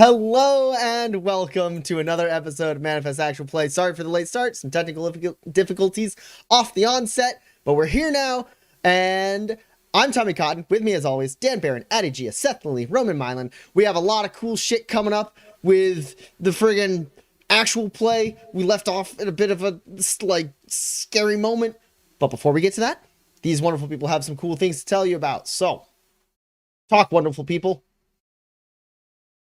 Hello and welcome to another episode of Manifest Actual Play. Sorry for the late start, some technical difficulties off the onset, but we're here now, and I'm Tommy Cotton. With me as always, Dan Barron, Addy Gia, Seth Lilly, Roman Milan. We have a lot of cool shit coming up with the friggin' actual play. We left off at a bit of a, scary moment, but before we get to that, these wonderful people have some cool things to tell you about. So, talk, wonderful people.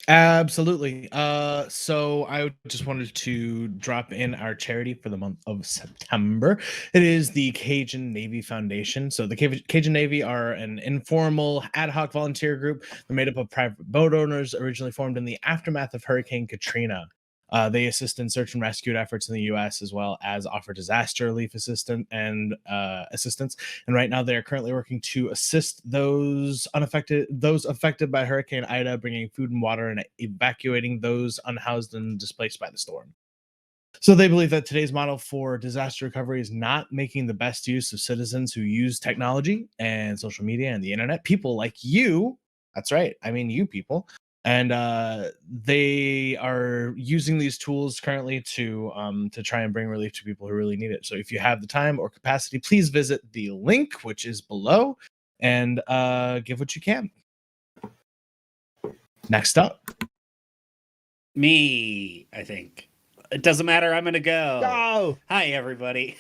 Absolutely. So I just wanted to drop in our charity for the month of September. It is the Cajun Navy Foundation. So the Cajun Navy are an informal ad hoc volunteer group. They're made up of private boat owners, originally formed in the aftermath of Hurricane Katrina. They assist in search and rescue efforts in the U.S. as well as offer disaster relief assistance. And right now, they are currently working to assist those affected by Hurricane Ida, bringing food and water and evacuating those unhoused and displaced by the storm. So they believe that today's model for disaster recovery is not making the best use of citizens who use technology and social media and the internet. People like you. That's right. I mean, you people. And they are using these tools currently to try and bring relief to people who really need it. So if you have the time or capacity, please visit the link, which is below, and give what you can. Next up. Me, I think. It doesn't matter. I'm going to go. Go! Hi, everybody.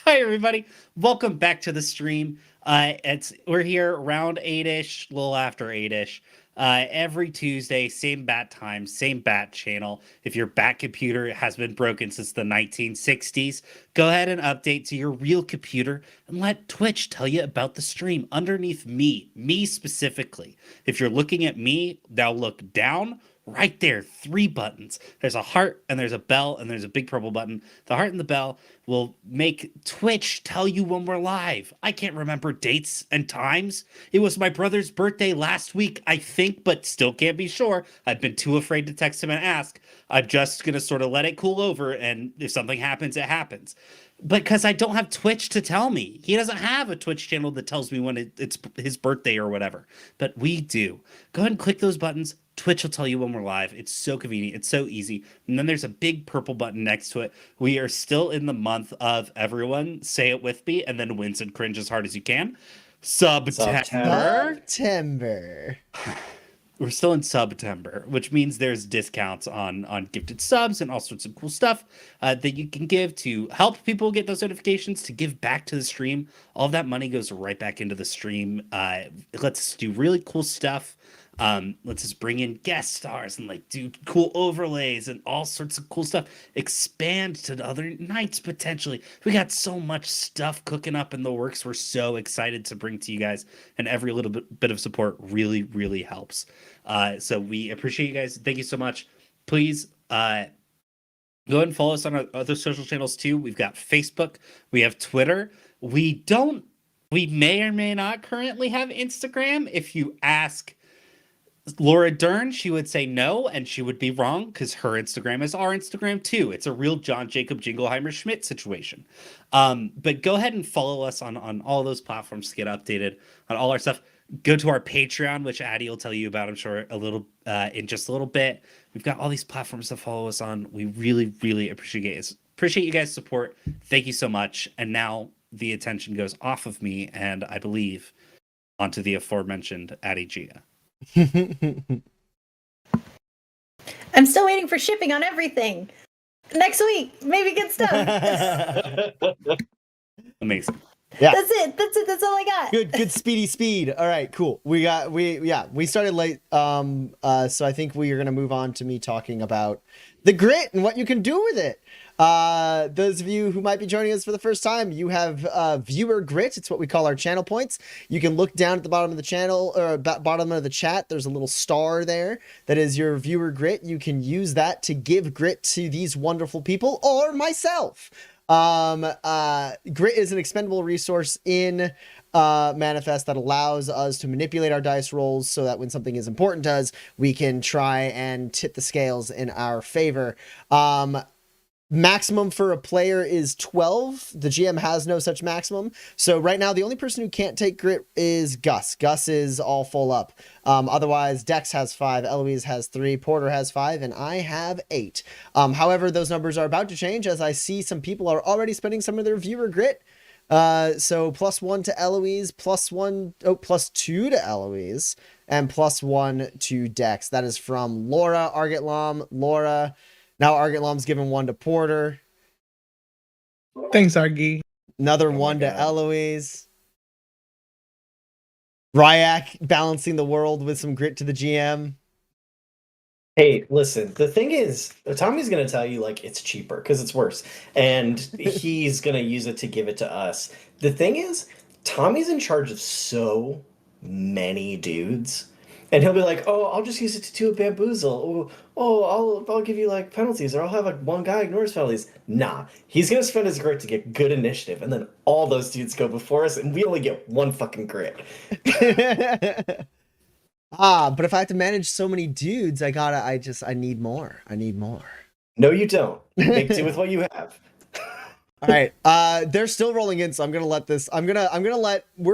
Hi, everybody. Welcome back to the stream. We're here around 8-ish, a little after 8-ish. Every Tuesday, same bat time, same bat channel. If your bat computer has been broken since the 1960s, go ahead and update to your real computer and let Twitch tell you about the stream underneath me specifically. If you're looking at me, now look down. Right there, 3 buttons. There's a heart and there's a bell and there's a big purple button. The heart and the bell will make Twitch tell you when we're live. I can't remember dates and times. It was my brother's birthday last week, I think, but still can't be sure. I've been too afraid to text him and ask. I'm just going to sort of let it cool over, and if something happens, it happens. But because I don't have Twitch to tell me. He doesn't have a Twitch channel that tells me when it's his birthday or whatever. But we do. Go ahead and click those buttons. Twitch will tell you when we're live. It's so convenient. It's so easy. And then there's a big purple button next to it. We are still in the month of, everyone say it with me and then wince and cringe as hard as you can, September. We're still in September, which means there's discounts on gifted subs and all sorts of cool stuff that you can give to help people get those notifications, to give back to the stream. All of that money goes right back into the stream. It lets us do really cool stuff. Let's just bring in guest stars and do cool overlays and all sorts of cool stuff. Expand to other nights potentially. We got so much stuff cooking up in the works. We're so excited to bring to you guys, and every little bit of support really, really helps. So we appreciate you guys. Thank you so much. Please go ahead and follow us on our other social channels too. We've got Facebook. We have Twitter. We may or may not currently have Instagram. If you ask Laura Dern, she would say no, and she would be wrong because her Instagram is our Instagram too. It's a real John Jacob Jingleheimer Schmidt situation. But go ahead and follow us on all those platforms to get updated on all our stuff. Go to our Patreon, which Addy will tell you about, I'm sure, in just a little bit. We've got all these platforms to follow us on. We really, really appreciate you guys' support. Thank you so much. And now the attention goes off of me and I believe onto the aforementioned Addy Gia. I'm still waiting for shipping on everything. Next week, maybe good stuff. Amazing. Yeah. That's it. That's all I got. Good speed. All right, cool. We started late. So I think we are gonna move on to me talking about the grit and what you can do with it. Those of you who might be joining us for the first time, you have viewer grit. It's what we call our channel points. You can look down at the bottom of the channel or bottom of the chat. There's a little star there that is your viewer grit. You can use that to give grit to these wonderful people or myself. Grit is an expendable resource in Manifest that allows us to manipulate our dice rolls so that when something is important to us, we can try and tip the scales in our favor. maximum for a player is 12. The GM has no such maximum. So right now, the only person who can't take grit is Gus. Gus is all full up. Otherwise, Dex has 5, Eloise has 3, Porter has 5, and I have 8. However, those numbers are about to change as I see some people are already spending some of their viewer grit. So +1 to Eloise, +2 to Eloise, and +1 to Dex. That is from Laura, Argitlam, Laura. Now Argitlam's given 1 to Porter. Thanks, Argy. Another Oh my 1 to God. Eloise. Ryak balancing the world with some grit to the GM. Hey, listen, the thing is, Tommy's going to tell you, like, it's cheaper because it's worse. And he's going to use it to give it to us. The thing is, Tommy's in charge of so many dudes. And he'll be like, oh, I'll just use it to do a bamboozle. I'll give you, like, penalties. Or I'll have, like, one guy ignores penalties. Nah, he's going to spend his grit to get good initiative. And then all those dudes go before us, and we only get 1 fucking grit. But if I have to manage so many dudes, I need more. I need more. No, you don't. Make do with what you have. All right. They're still rolling in, so I'm gonna let this. We're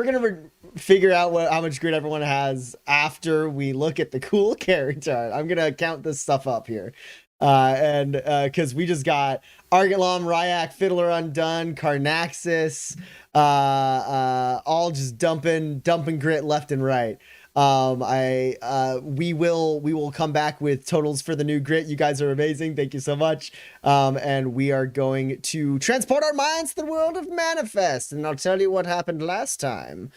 gonna figure out how much grit everyone has after we look at the cool character art. I'm gonna count this stuff up here, and because we just got Argitlam, Ryak, Fiddler Undone, Carnaxus, all just dumping grit left and right. We will come back with totals for the new grit. You guys are amazing. Thank you so much. And we are going to transport our minds to the world of Manifest, and I'll tell you what happened last time.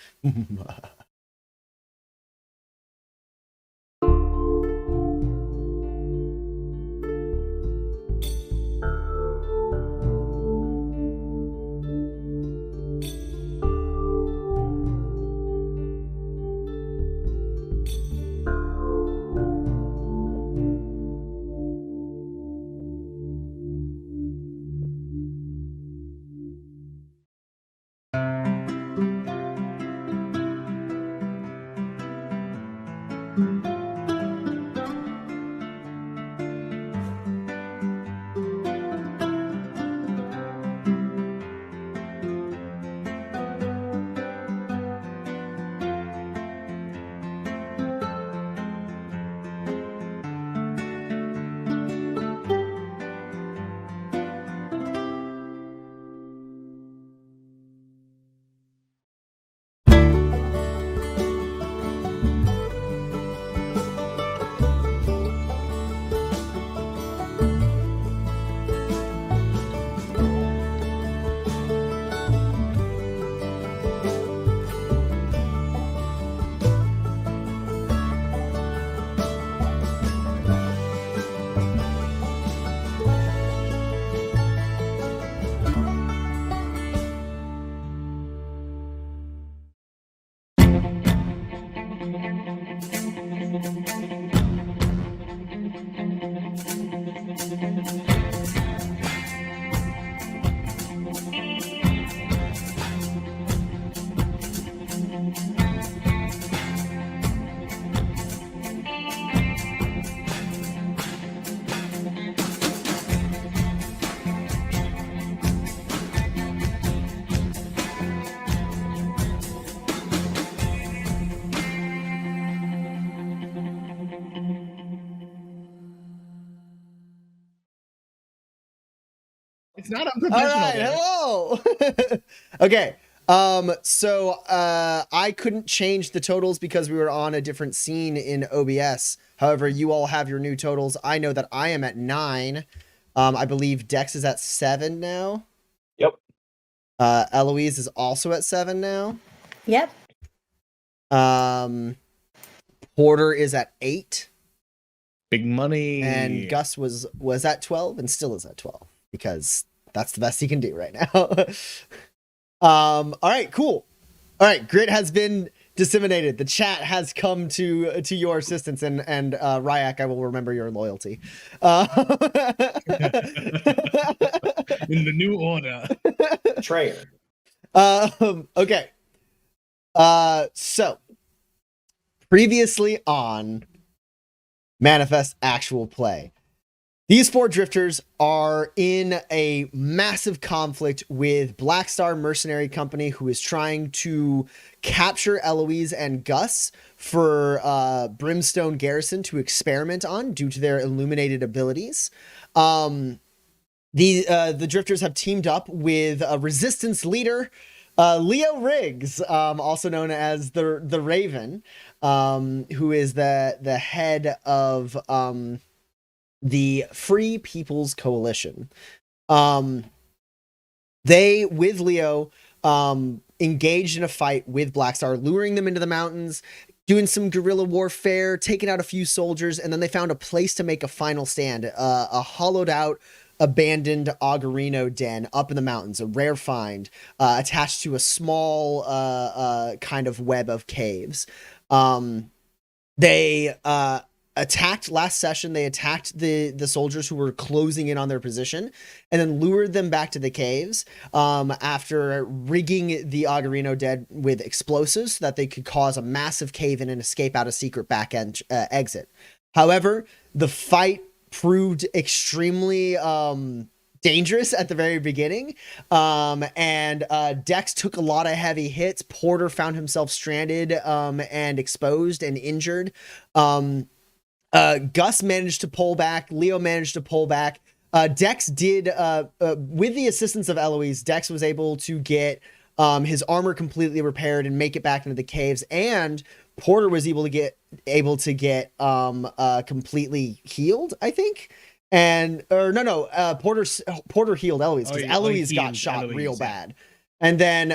It's not All unprofessional. right, damn it. hello. Okay. So I couldn't change the totals because we were on a different scene in OBS. However, you all have your new totals. I know that I am at 9. I believe Dex is at 7 now. Yep. Eloise is also at 7 now. Yep. Porter is at 8. Big money. And Gus was at 12 and still is at 12 because that's the best he can do right now. All right, cool. All right, grit has been disseminated. The chat has come to your assistance, and Ryak, I will remember your loyalty. In the new order. Trayer. Okay. So previously on Manifest Actual Play, These 4 drifters are in a massive conflict with Black Star Mercenary Company, who is trying to capture Eloise and Gus for Brimstone Garrison to experiment on due to their illuminated abilities. The drifters have teamed up with a resistance leader, Leo Riggs, also known as the Raven, who is the head of the Free People's Coalition. They, with Leo, engaged in a fight with Black Star, luring them into the mountains, doing some guerrilla warfare, taking out a few soldiers, and then they found a place to make a final stand, a hollowed out, abandoned Augurino den up in the mountains, a rare find, attached to a small kind of web of caves. They attacked last session. They attacked the soldiers who were closing in on their position, and then lured them back to the caves after rigging the Augurino den with explosives so that they could cause a massive cave-in and escape out a secret back end exit. However, the fight proved extremely dangerous at the very beginning, and Dex took a lot of heavy hits. Porter found himself stranded and exposed and injured. Gus managed to pull back. Leo managed to pull back. Dex did, with the assistance of Eloise, Dex was able to get his armor completely repaired and make it back into the caves, and Porter was able to get completely healed, I think. Porter healed Eloise because Eloise got shot real bad. And then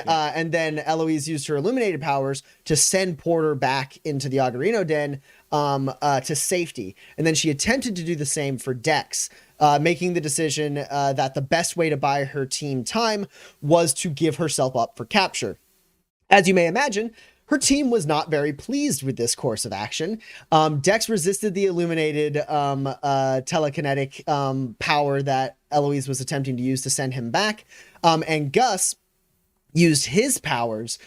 Eloise used her illuminated powers to send Porter back into the Augurino den to safety. And then she attempted to do the same for Dex, making the decision that the best way to buy her team time was to give herself up for capture. As you may imagine, her team was not very pleased with this course of action. Dex resisted the illuminated telekinetic power that Eloise was attempting to use to send him back. And Gus used his powers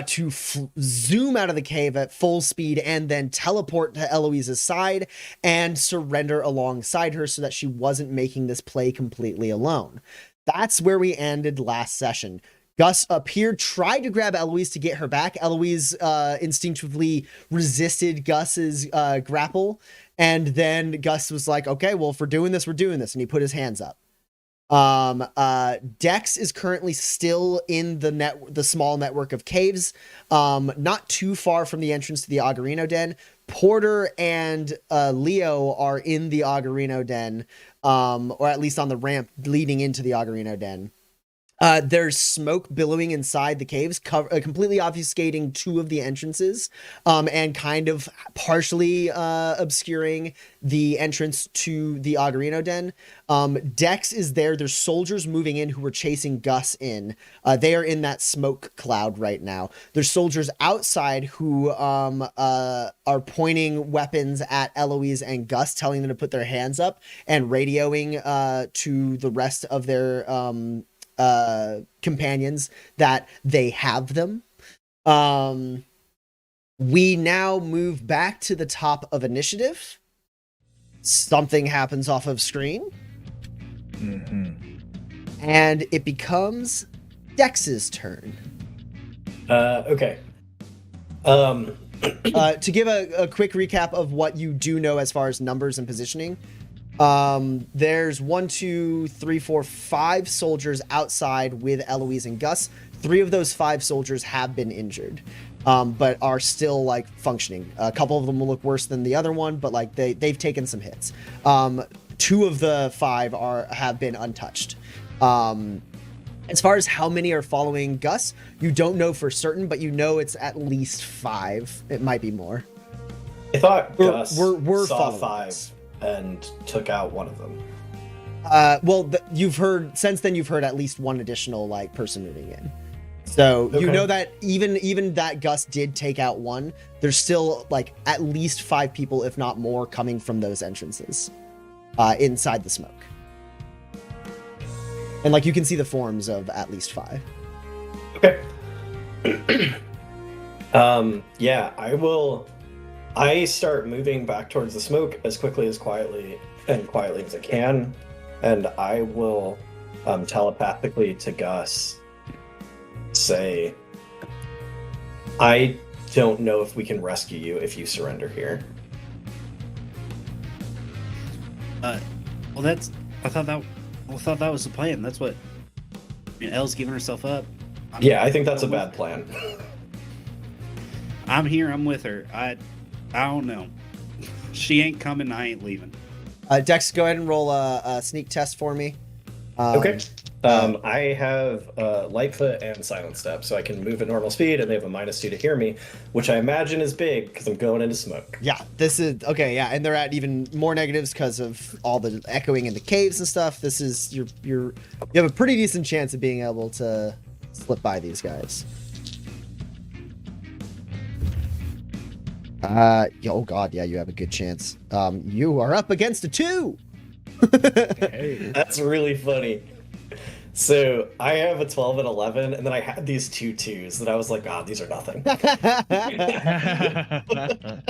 to zoom out of the cave at full speed and then teleport to Eloise's side and surrender alongside her so that she wasn't making this play completely alone. That's where we ended last session. Gus appeared, tried to grab Eloise to get her back. Eloise instinctively resisted Gus's grapple, and then Gus was like, okay, well, if we're doing this, we're doing this, and he put his hands up. Dex is currently still in the small network of caves, not too far from the entrance to the Augurino den. Porter and Leo are in the Augurino den, or at least on the ramp leading into the Augurino den. There's smoke billowing inside the caves, completely obfuscating 2 of the entrances, and kind of partially obscuring the entrance to the Augurino den. Dex is there. There's soldiers moving in who were chasing Gus in. They are in that smoke cloud right now. There's soldiers outside who are pointing weapons at Eloise and Gus, telling them to put their hands up, and radioing to the rest of their companions that they have them. We now move back to the top of initiative. Something happens off of screen. And it becomes Dex's turn. Okay. To give a quick recap of what you do know as far as numbers and positioning, there's 1, 2, 3, 4, 5 soldiers outside with Eloise and Gus. 3 of those 5 soldiers have been injured, but are still like functioning. A couple of them will look worse than the other one, but like they've taken some hits. 2 of the 5 have been untouched. As far as how many are following Gus, you don't know for certain, but you know it's at least 5. It might be more. I thought Gus we're saw following 5 Gus. and took out one of them. Well, you've heard at least one additional like person moving in. So you know that even that Gus did take out one, there's still like at least 5 people, if not more, coming from those entrances inside the smoke. And like you can see the forms of at least 5. Okay. Yeah, I start moving back towards the smoke as quickly as quietly and quietly as I can, and I will telepathically to Gus say, I don't know if we can rescue you if you surrender here. Well, that's. I thought that was the plan. That's what. Elle's giving herself up. Yeah, I think that's a bad plan. I'm here. I'm with her. I don't know. She ain't coming. I ain't leaving. Dex, go ahead and roll a sneak test for me. Okay. I have Lightfoot and Silent Step, so I can move at normal speed, and they have a -2 to hear me, which I imagine is big because I'm going into smoke. Yeah, this is okay. Yeah, and they're at even more negatives because of all the echoing in the caves and stuff. This is you have a pretty decent chance of being able to slip by these guys. Oh god, yeah, you have a good chance. You are up against a 2. Hey. That's really funny. So I have a 12 and 11, and then I had these 2 2s that I was like, these are nothing.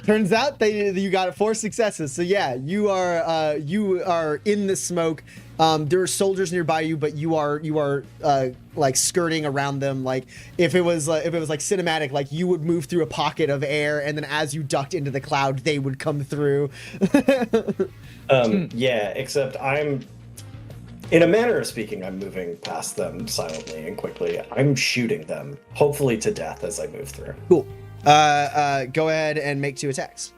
Turns out you got 4 successes. So yeah, you are in the smoke. There are soldiers nearby you, but you are like skirting around them. Like if it was like cinematic, like you would move through a pocket of air, and then as you ducked into the cloud, they would come through. Yeah, except in a manner of speaking, I'm moving past them silently and quickly. I'm shooting them, hopefully to death as I move through. Cool. Go ahead and make 2 attacks.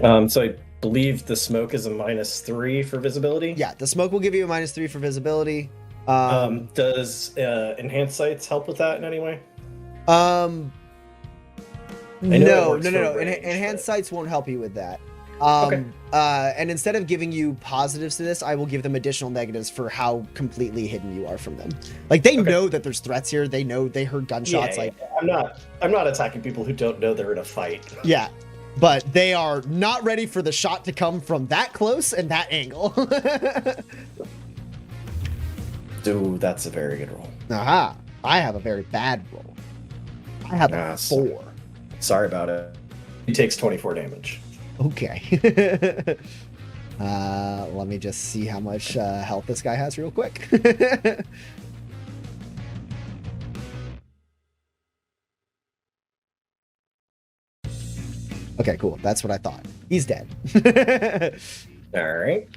So I believe the smoke is a -3 for visibility. Yeah, the smoke will give you a -3 for visibility. Does enhanced sights help with that in any way? No. works for range, Enhanced but- sights won't help you with that. Okay. And instead of giving you positives to this, I will give them additional negatives for how completely hidden you are from them. Like they know that there's threats here. They know they heard gunshots. Yeah, like I'm not attacking people who don't know they're in a fight. yeah, but they are not ready for the shot to come from that close and that angle. Ooh, that's a very good roll. Aha! I have a very bad roll. I have a 4. Sorry about it. He takes 24 damage. Okay. Let me just see how much health this guy has real quick. Okay, cool. That's what I thought. He's dead. All right.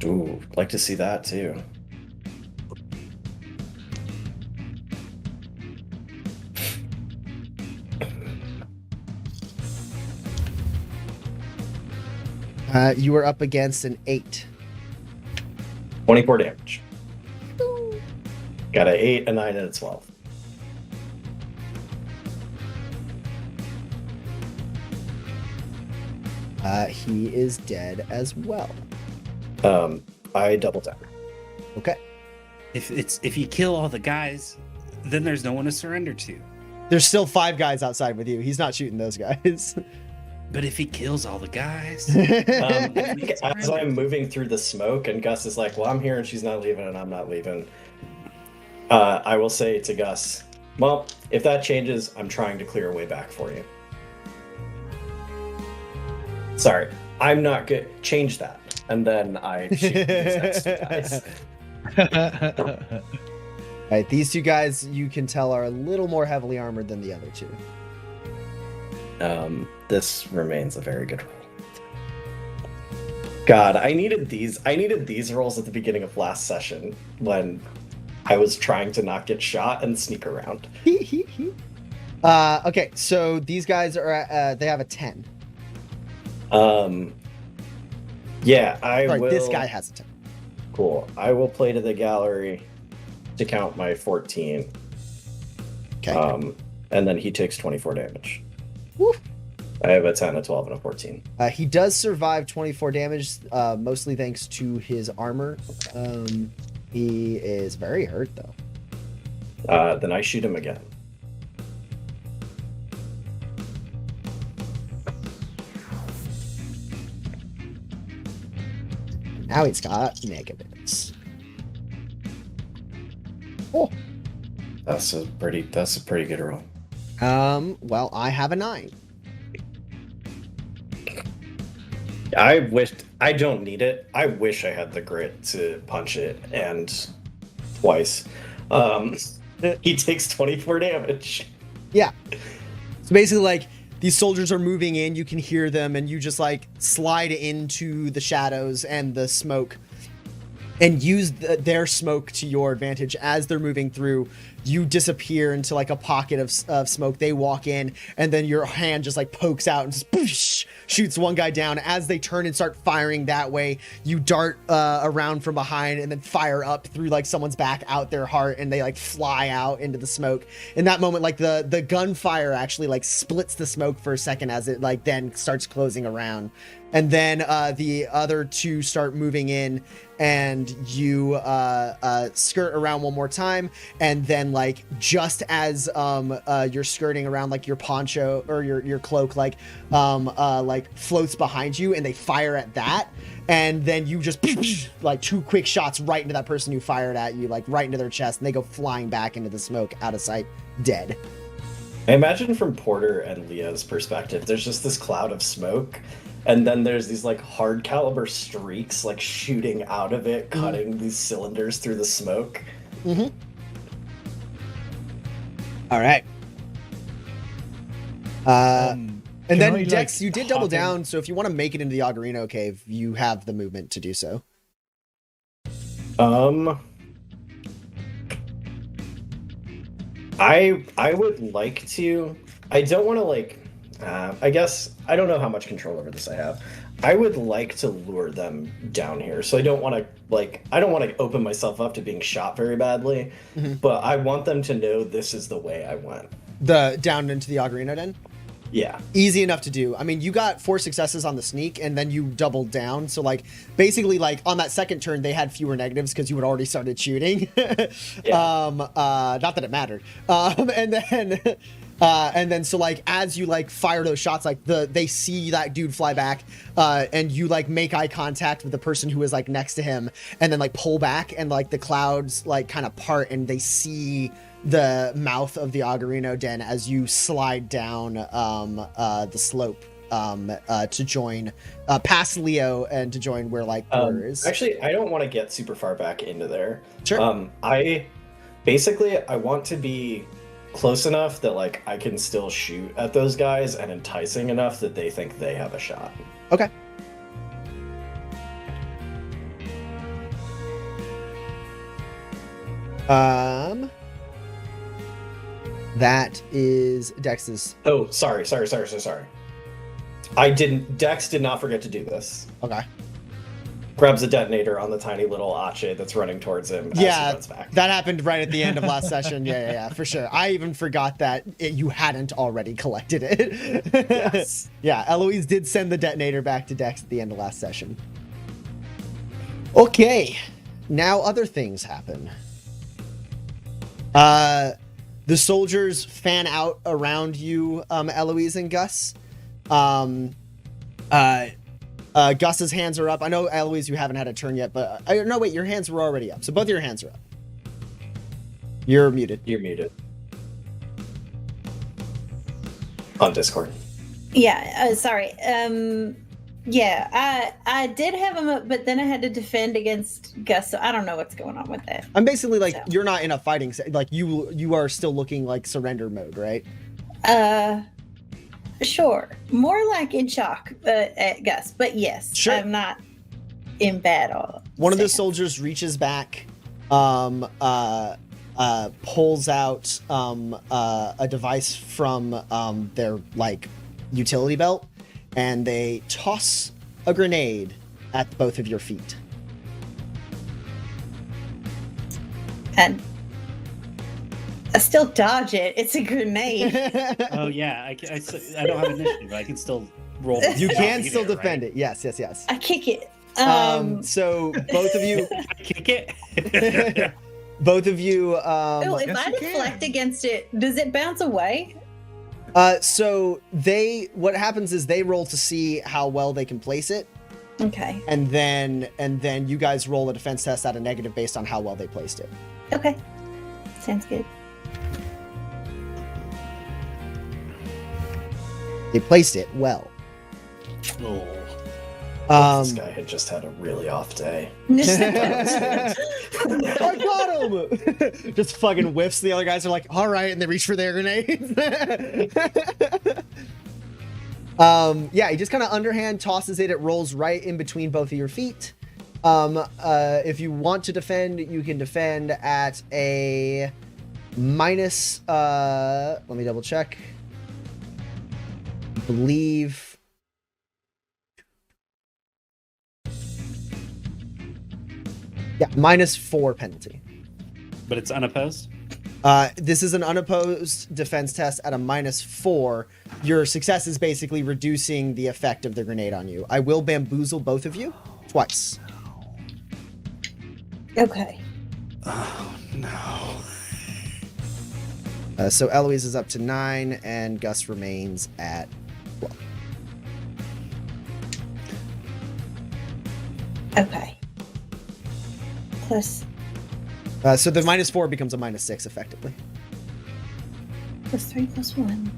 Ooh, like to see that too. You were up against an 8. 24 damage. Got an 8, a 9, and a 12. He is dead as well. I double tap. Okay. If you kill all the guys, then there's no one to surrender to. There's still 5 guys outside with you. He's not shooting those guys. But if he kills all the guys, I think as I'm moving through the smoke, and Gus is like, "Well, I'm here, and she's not leaving, and I'm not leaving." I will say to Gus, "Well, if that changes, I'm trying to clear a way back for you." Sorry, I'm not good. Change that, and then I shoot these next guys. All right, these 2 guys you can tell are a little more heavily armored than the other 2. This remains a very good roll. God, I needed these rolls at the beginning of last session when I was trying to not get shot and sneak around. Okay, so these guys are they have a 10. Yeah, I Sorry, will. this guy has a 10. Cool. I will play to the gallery to count my 14. Okay. And then he takes 24 damage. Woo. I have a 10, a 12, and a 14. He does survive 24 damage, mostly thanks to his armor. He is very hurt, though. Then I shoot him again. Now he's got negatives. Oh, That's a pretty good roll. Well, I have a 9. I don't need it. I wish I had the grit to punch it, and twice. He takes 24 damage. Yeah. So basically, like, these soldiers are moving in, you can hear them, and you just, like, slide into the shadows and the smoke and use their smoke to your advantage. As they're moving through, you disappear into, like, a pocket of smoke. They walk in, and then your hand just, like, pokes out and just boosh, shoots one guy down. As they turn and start firing that way, you dart around from behind and then fire up through, like, someone's back out their heart, and they, like, fly out into the smoke. In that moment, like, the gunfire actually, like, splits the smoke for a second as it, like, then starts closing around. And then the other two start moving in, and you skirt around one more time, and then, like, just as you're skirting around, like, your poncho or your cloak like floats behind you, and they fire at that, and then you just like 2 quick shots right into that person who fired at you, like right into their chest, and they go flying back into the smoke, out of sight, dead. I imagine from Porter and Leah's perspective, there's just this cloud of smoke, and then there's these, like, hard caliber streaks, like, shooting out of it, cutting these cylinders through the smoke. Mm-hmm. All right. And then we, Dex, like, you did double hop in? down, so if you want to make it into the Agarino cave, you have the movement to do so. I would like to. I don't want to, like. I guess I don't know how much control over this I have. I would like to lure them down here, so I don't want to, like. I don't want to open myself up to being shot very badly, but I want them to know this is the way I went. The down into the Agarino den? Yeah. Easy enough to do. I mean, you got 4 successes on the sneak, and then you doubled down. So, like, basically, like, on that second turn, they had fewer negatives because you had already started shooting. Yeah. Not that it mattered. And then so, like, as you, like, fire those shots, like, they see that dude fly back, and you, like, make eye contact with the person who is, like, next to him, and then, like, pull back, and, like, the clouds, like, kind of part, and they see the mouth of the Agarino den as you slide down the slope to join past Leo and to join where, like, Porter is. Actually, I don't want to get super far back into there. Sure. I want to be close enough that, like, I can still shoot at those guys, and enticing enough that they think they have a shot. Okay. That is Dex's. Oh, sorry. Dex did not forget to do this. Okay. Grabs a detonator on the tiny little Ache that's running towards him as he runs back. That happened right at the end of last session. Yeah, for sure. I even forgot that you hadn't already collected it. Yes. Yeah, Eloise did send the detonator back to Dex at the end of last session. Okay, now other things happen. The soldiers fan out around you, Eloise and Gus. Gus's hands are up. I know, Eloise, you haven't had a turn yet, but no, wait, your hands were already up. So both of your hands are up. You're muted. You're muted. On Discord. Yeah, sorry. Yeah, I did have him up, but then I had to defend against Gus, so I don't know what's going on with that. I'm basically like, So. You're not in a fighting, like you are still looking like surrender mode, right? Sure. More like in shock at Gus, but yes, Sure. I'm not in battle. One of the stance. soldiers reaches back, pulls out a device from their, like, utility belt, and they toss a grenade at both of your feet. And I still dodge it. It's a grenade. Oh yeah, I don't have initiative, but I can still roll. You can still defend it. Yes. I kick it. So both of you, kick it. both of you. Oh, if yes, I you deflect against it, does it bounce away? So what happens is they roll to see how well they can place it, Okay. and then you guys roll a defense test at a negative based on how well they placed it. Okay. Sounds good. They placed it well. Oh. This guy had just had a really off day. I got him! Just fucking whiffs. The other guys are like, all right, and they reach for their grenades. Yeah, he just kind of underhand tosses it. It rolls right in between both of your feet. If you want to defend, you can defend at a minus, let me double check. I believe... Yeah, -4 penalty. But it's unopposed? This is an unopposed defense test at a -4. Your success is basically reducing the effect of the grenade on you. I will bamboozle both of you twice. Okay. Oh, no. So Eloise is up to 9, and Gus remains at 12. Okay. Plus So the -4 becomes a -6 effectively. +3 +1.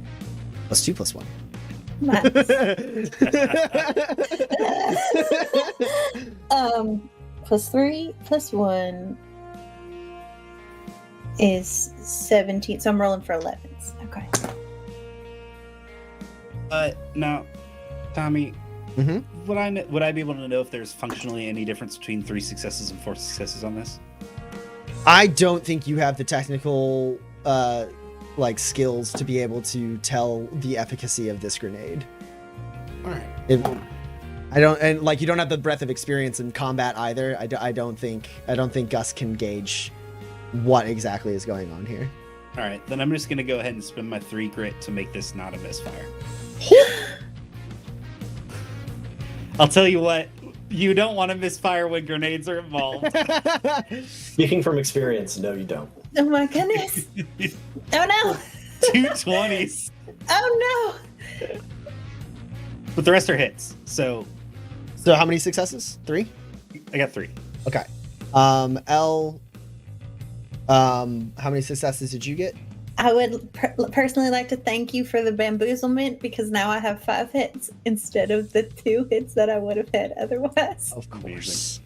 +2 +1. Nice. +3 +1 is 17. So I'm rolling for 11s. Okay. Now, Tommy, Mm-hmm. would I be able to know if there's functionally any difference between 3 successes and 4 successes on this? I don't think you have the technical like skills to be able to tell the efficacy of this grenade. All right. I don't, and like you don't have the breadth of experience in combat either. I don't think Gus can gauge what exactly is going on here. All right, then I'm just gonna go ahead and spend my 3 grit to make this not a misfire. I'll tell you what, you don't want to misfire when grenades are involved. Speaking from experience, no, you don't. Oh my goodness. Oh no. 2 20s. Oh no. But the rest are hits. So how many successes? 3? I got 3. Okay. How many successes did you get? I would personally like to thank you for the bamboozlement because now I have 5 hits instead of the 2 hits that I would have had otherwise. Of course.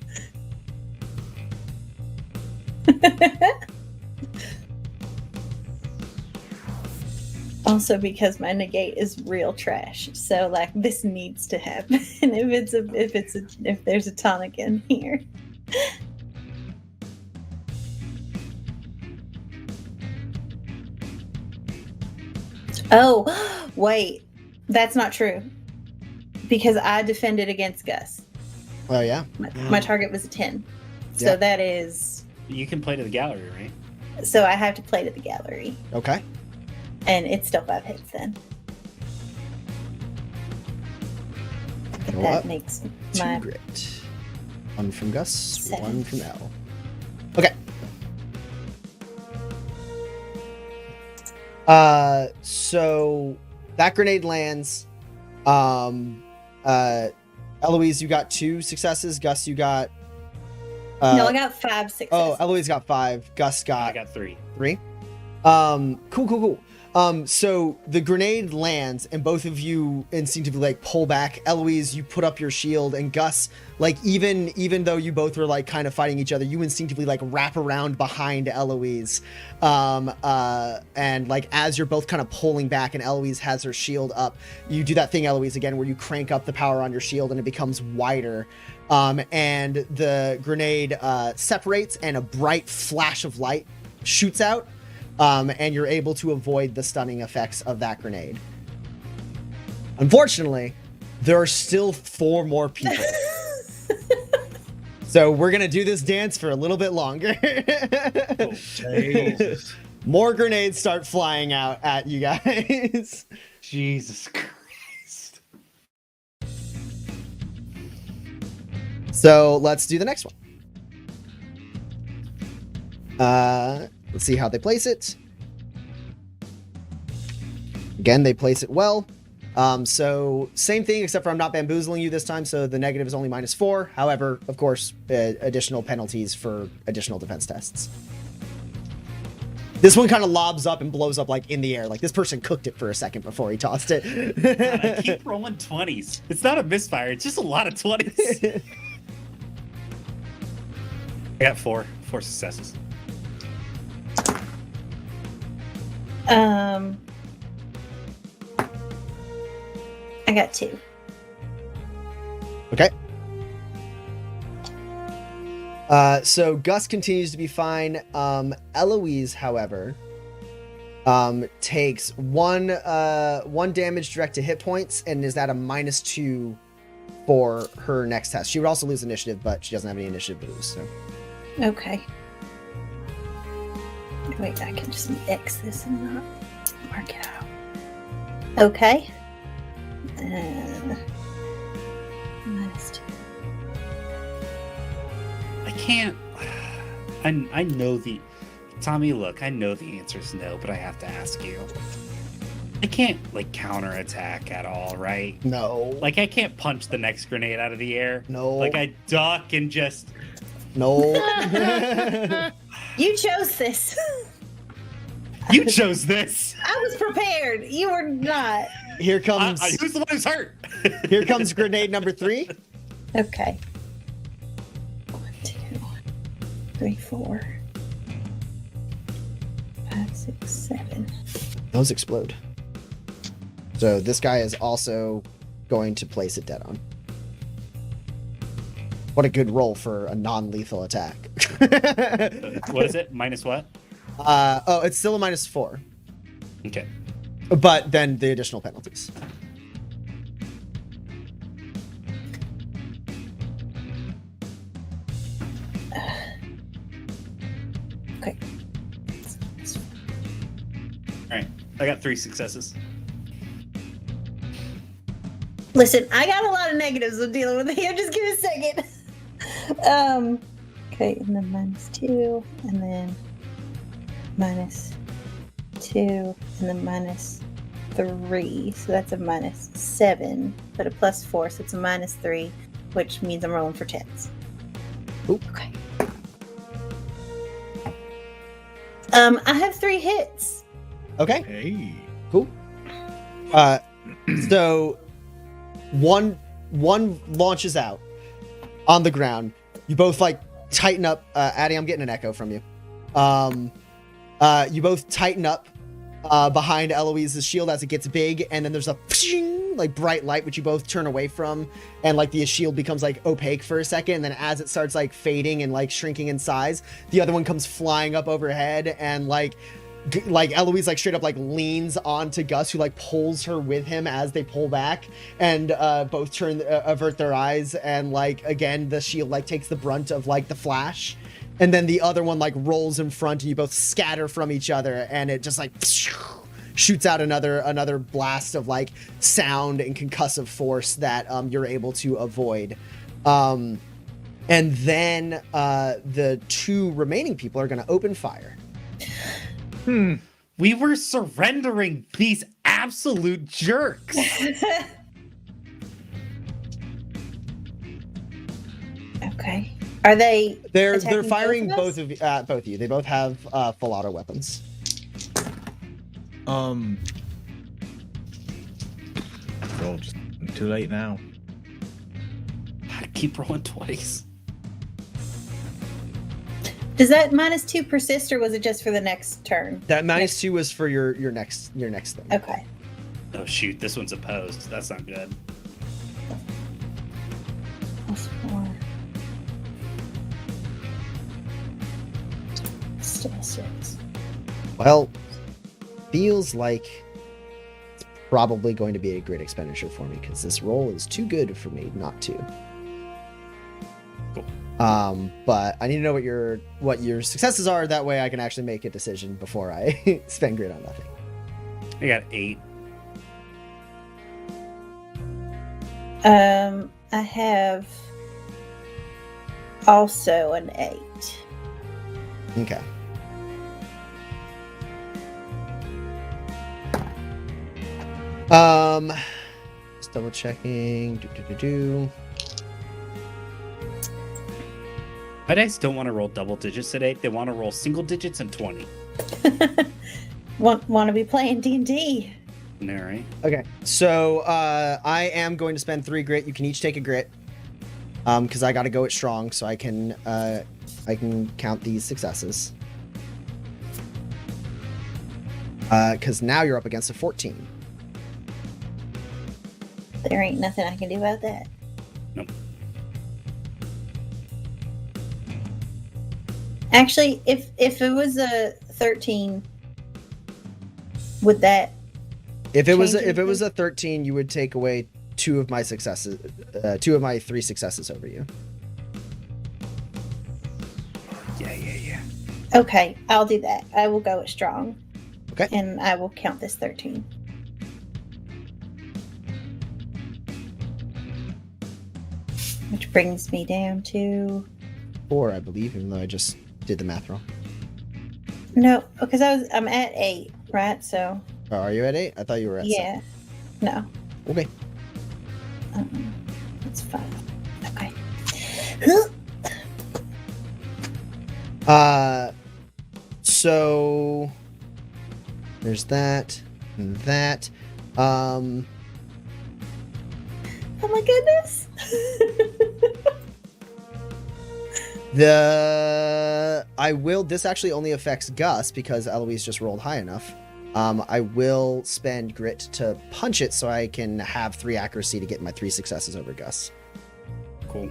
Also because my negate is real trash, so like this needs to happen if there's a tonic in here. Oh, wait, that's not true because I defended against Gus. Oh yeah. My target was a 10, so Yeah. that is. You can play to the gallery, right? So I have to play to the gallery. Okay. And it's still 5 hits then. Go That up. makes 2 my grit. 1 from Gus, 7. 1 from L. Okay. So that grenade lands. Eloise, you got 2 successes. Gus, you got. no, I got 5 successes. Oh, Eloise got 5. Gus I got got 3. 3. Cool. So the grenade lands and both of you instinctively like pull back. Eloise, you put up your shield, and Gus, like even though you both were like kind of fighting each other, you instinctively like wrap around behind Eloise. And like as you're both kind of pulling back and Eloise has her shield up, you do that thing, Eloise, again, where you crank up the power on your shield and it becomes wider. And the grenade separates and a bright flash of light shoots out. And you're able to avoid the stunning effects of that grenade. Unfortunately, there are still 4 more people. So we're going to do this dance for a little bit longer. Oh, Jesus. More grenades start flying out at you guys. Jesus Christ. So let's do the next one. Let's see how they place it. Again, they place it well. So same thing, except for I'm not bamboozling you this time, so the negative is only -4. However, of course, additional penalties for additional defense tests. This one kind of lobs up and blows up like in the air. Like this person cooked it for a second before he tossed it. God, I keep rolling 20s. It's not a misfire. It's just a lot of 20s. I got four successes. I got 2. Okay. So Gus continues to be fine. Eloise, however, takes one damage direct to hit points and is at a -2 for her next test. She would also lose initiative, but she doesn't have any initiative to lose. So. Okay. Wait, I can just X this and not mark it out. Okay. -2. I can't. I know the. Tommy, look, I know the answer is no, but I have to ask you. I can't, like, counterattack at all, right? No. Like, I can't punch the next grenade out of the air. No. Like, I duck and just. No. You chose this. You chose this. I was prepared. You were not. Here comes. Who's the one who's hurt? Here comes grenade number 3. Okay. 1, 2, 3, 4, 5, 6, 7. Those explode. So this guy is also going to place it dead on. What a good roll for a non-lethal attack. What is it? Minus what? Oh, it's still a -4. Okay. But then the additional penalties. Okay. All right. I got 3 successes. Listen, I got a lot of negatives I'm dealing with here. Just give me a second. Okay, and then -2, and then -2, and then -3. So that's a -7, but a +4, so it's a -3, which means I'm rolling for 10s. Ooh. Okay. I have 3 hits. Okay, Hey. cool. So one launches out on the ground. You both like tighten up. Addie, I'm getting an echo from you. You both tighten up behind Eloise's shield as it gets big, and then there's a like bright light which you both turn away from, and like the shield becomes like opaque for a second, and then as it starts like fading and like shrinking in size, the other one comes flying up overhead, and like Eloise like straight up like leans onto Gus, who like pulls her with him as they pull back, and both turn avert their eyes, and like again the shield like takes the brunt of like the flash, and then the other one like rolls in front, and you both scatter from each other, and it just like shoots out another blast of like sound and concussive force that you're able to avoid. And then the 2 remaining people are going to open fire. We were surrendering these absolute jerks. Okay. Are they? They're attacking firing both both of you. They both have full auto weapons. Well, just too late now. I keep rolling 20s. Does that -2 persist, or was it just for the next turn? That -2 was for your next thing. Okay. Oh shoot, this one's opposed. That's not good. +4. Still 6. Well, feels like it's probably going to be a great expenditure for me because this roll is too good for me not to. Cool. But I need to know what your successes are. That way I can actually make a decision before I spend grit on nothing. I got 8. I have also an 8. Okay. Just double checking. My dice don't want to roll double digits today. They want to roll single digits and 20. Want to be playing D&D? All right. Okay, so I am going to spend 3 grit. You can each take a grit, because I got to go it strong, so I can count these successes. Because now you're up against a 14. There ain't nothing I can do about that. Nope. Actually, if it was a 13, would that? If it was Change if it was anything? a 13, you would take away 2 of my successes, 2 of my 3 successes over you. Yeah. Okay, I'll do that. I will go it strong. Okay. And I will count this 13. Which brings me down to 4, I believe, even though I just did the math wrong. no, because I'm at 8, right? So Oh, are you at 8? I thought you were at yeah, no, 7. Okay. that's 5. Okay. So there's that and that. Oh my goodness. This actually only affects Gus because Eloise just rolled high enough. I will spend grit to punch it so I can have 3 accuracy to get my 3 successes over Gus. Cool.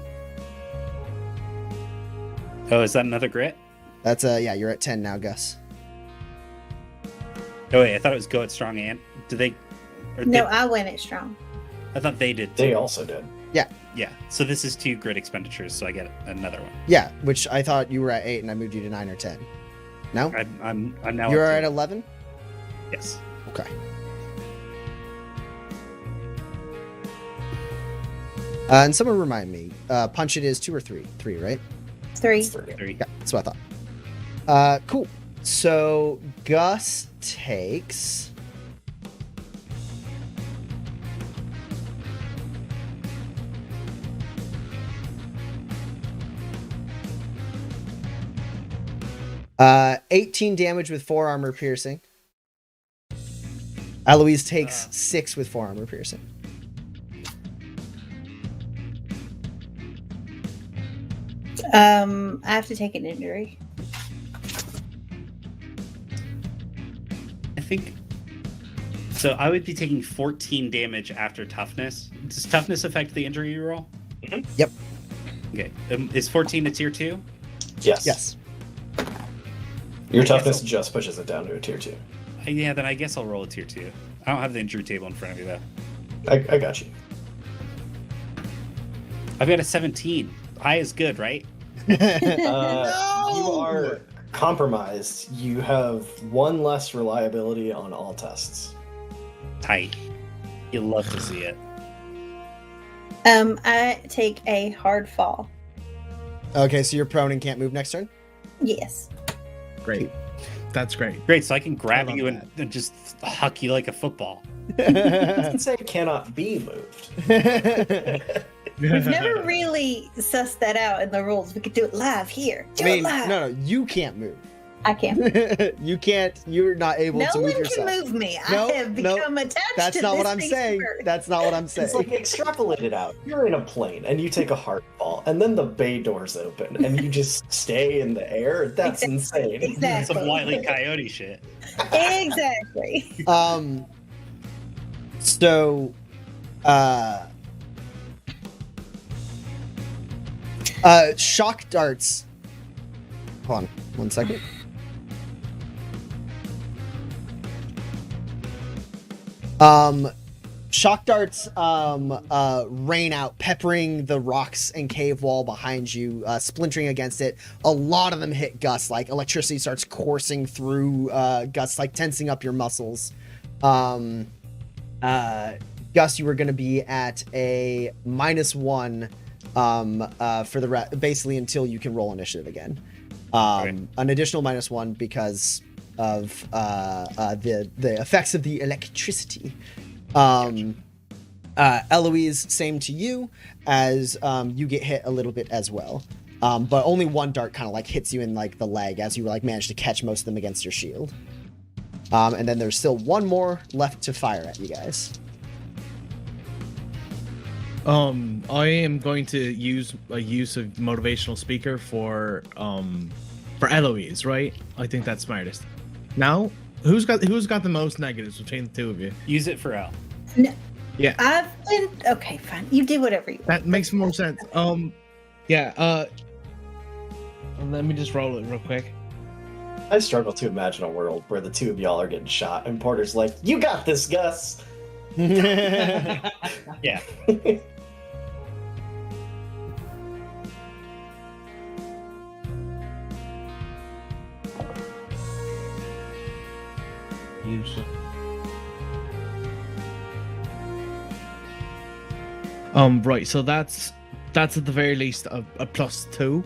Oh, is that another grit? That's yeah, you're at 10 now, Gus. Oh wait, I thought it was go at strong and do they? Or No, they- I win it strong. I thought they did. They Too. also did. Yeah. So this is 2 grit expenditures, so I get another one. Yeah, which I thought you were at 8 and I moved you to 9 or 10. No? I'm now. You're up to- at 11? Yes. Okay. And someone remind me, punch it is 2 or 3? 3, right? 3. It's 3. 3. Yeah, that's what I thought. Cool. So Gus takes uh 18 damage with 4 armor piercing. Eloise takes 6 with 4 armor piercing. I have to take an injury. I think. So I would be taking 14 damage after toughness. Does toughness affect the injury you roll? Yep. Okay. Is 14 a tier 2? Yes. Yes. Your I guess toughness I'll- just pushes it down to a tier 2. Yeah, then I guess I'll roll a tier 2. I don't have the injury table in front of me though. I got you. I've got a 17. High is good, right? You are compromised. You have 1 less reliability on all tests. Tight. You love to see it. I take a hard fall. Okay, so you're prone and can't move next turn? Yes. Great. That's great. Great, so I can grab I love you and just huck you like a football. You can say it cannot be moved. We've never really sussed that out in the rules. We could do it live here. Do I mean, it live. no, you can't move. I can't. You're not able No to move one yourself. can move me. No, I have no, become attached That's to not this what I'm piece saying. of earth. That's not what I'm saying. It's like extrapolate it out. You're in a plane and you take a hard fall, and then the bay doors open and you just stay in the air. That's insane. Exactly. Some Wile E. Coyote shit. Exactly. So, shock darts. Hold on 1 second. Shock darts rain out, peppering the rocks and cave wall behind you, splintering against it. A lot of them hit Gus, like electricity starts coursing through Gus, like tensing up your muscles. Gus, you were going to be at a -1 for the basically until you can roll initiative again. An additional -1 because of the effects of the electricity. Eloise, same to you, as you get hit a little bit as well. But only one dart kind of like hits you in like the leg as you like manage to catch most of them against your shield. And then there's still one more left to fire at you guys. I am going to use a use of motivational speaker for Eloise, right? I think that's smartest. Now, who's got the most negatives between the two of you? Use it for L. No, Yeah, I've been okay. Fine, you do whatever you. that makes more sense. Yeah. Let me just roll it real quick. I struggle to imagine a world where the two of y'all are getting shot and Porter's like, "You got this, Gus." Yeah. Use. Right. So that's at the very least a +2.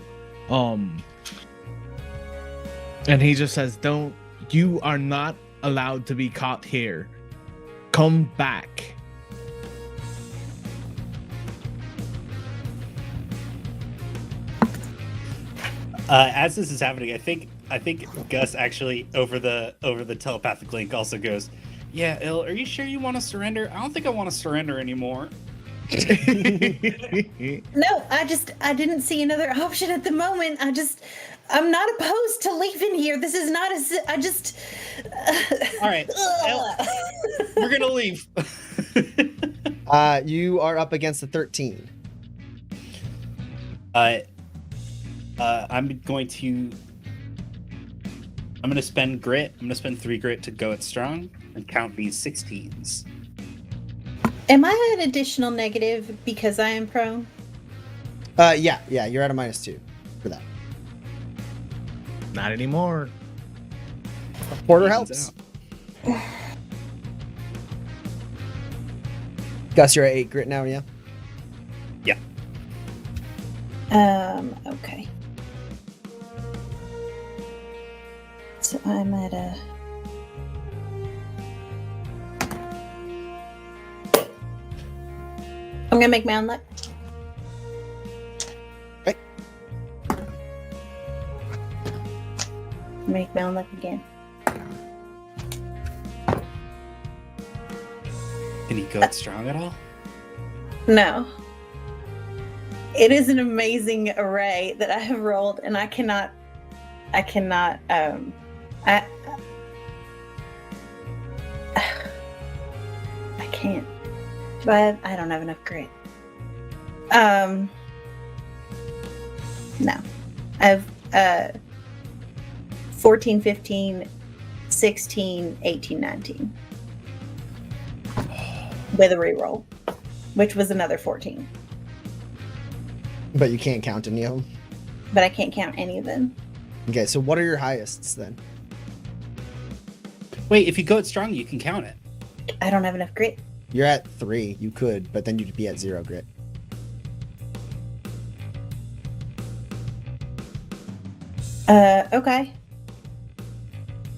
And he just says, "Don't. You are not allowed to be caught here. Come back." As this is happening, I think Gus actually over the telepathic link also goes, "Yeah, Il, are you sure you want to surrender? I don't think I want to surrender anymore." No, I didn't see another option at the moment. I'm not opposed to leaving here. This is not I just. All right, Il, we're gonna leave. You are up against a 13. I'm going to spend grit. I'm going to spend 3 grit to go at strong and count these 16s. Am I an additional negative because I am prone? Yeah, you're at a -2 for that. Not anymore. Porter Evens helps. Gus, you're at 8 grit now, yeah? Yeah. Okay. So I'm at a. I'm gonna make my own luck. Okay. Make my own luck again. Can you go at strong at all? No. It is an amazing array that I have rolled, and I cannot. I can't. But I don't have enough grit. No. I've 14, 15, 16, 18, 19. With a reroll, which was another 14. But you can't count any of them. But I can't count any of them. Okay, so what are your highest then? Wait, if you go at strong, you can count it. I don't have enough grit. You're at 3. You could, but then you'd be at 0 grit. Okay.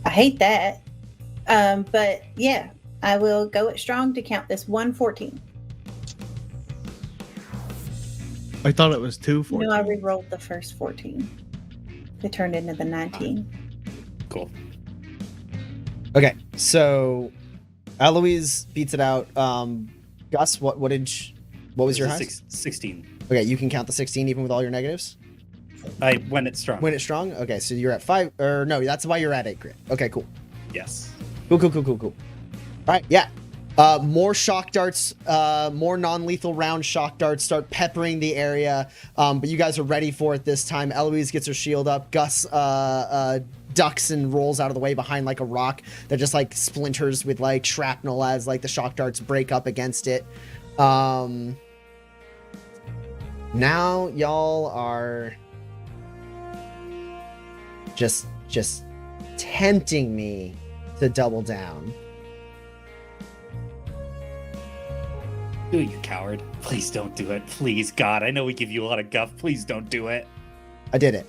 I hate that. But yeah, I will go at strong to count this 114. I thought it was 214. No, I re-rolled the first 14. It turned into the 19. Cool. Okay, so Eloise beats it out. Gus, what was your This high? is 16. Okay, you can count the 16 even with all your negatives. I went at strong. When it's strong. Okay, so you're at 5, or no, that's why you're at 8 grit. Okay, cool. Yes. Cool. All right, yeah. More shock darts, more non-lethal round shock darts start peppering the area, but you guys are ready for it this time. Eloise gets her shield up. Gus ducks and rolls out of the way behind like a rock that just like splinters with like shrapnel as like the shock darts break up against it. Now y'all are just tempting me to double down. Do it, you coward. Please don't do it. Please, God. I know we give you a lot of guff. Please don't do it. I did it.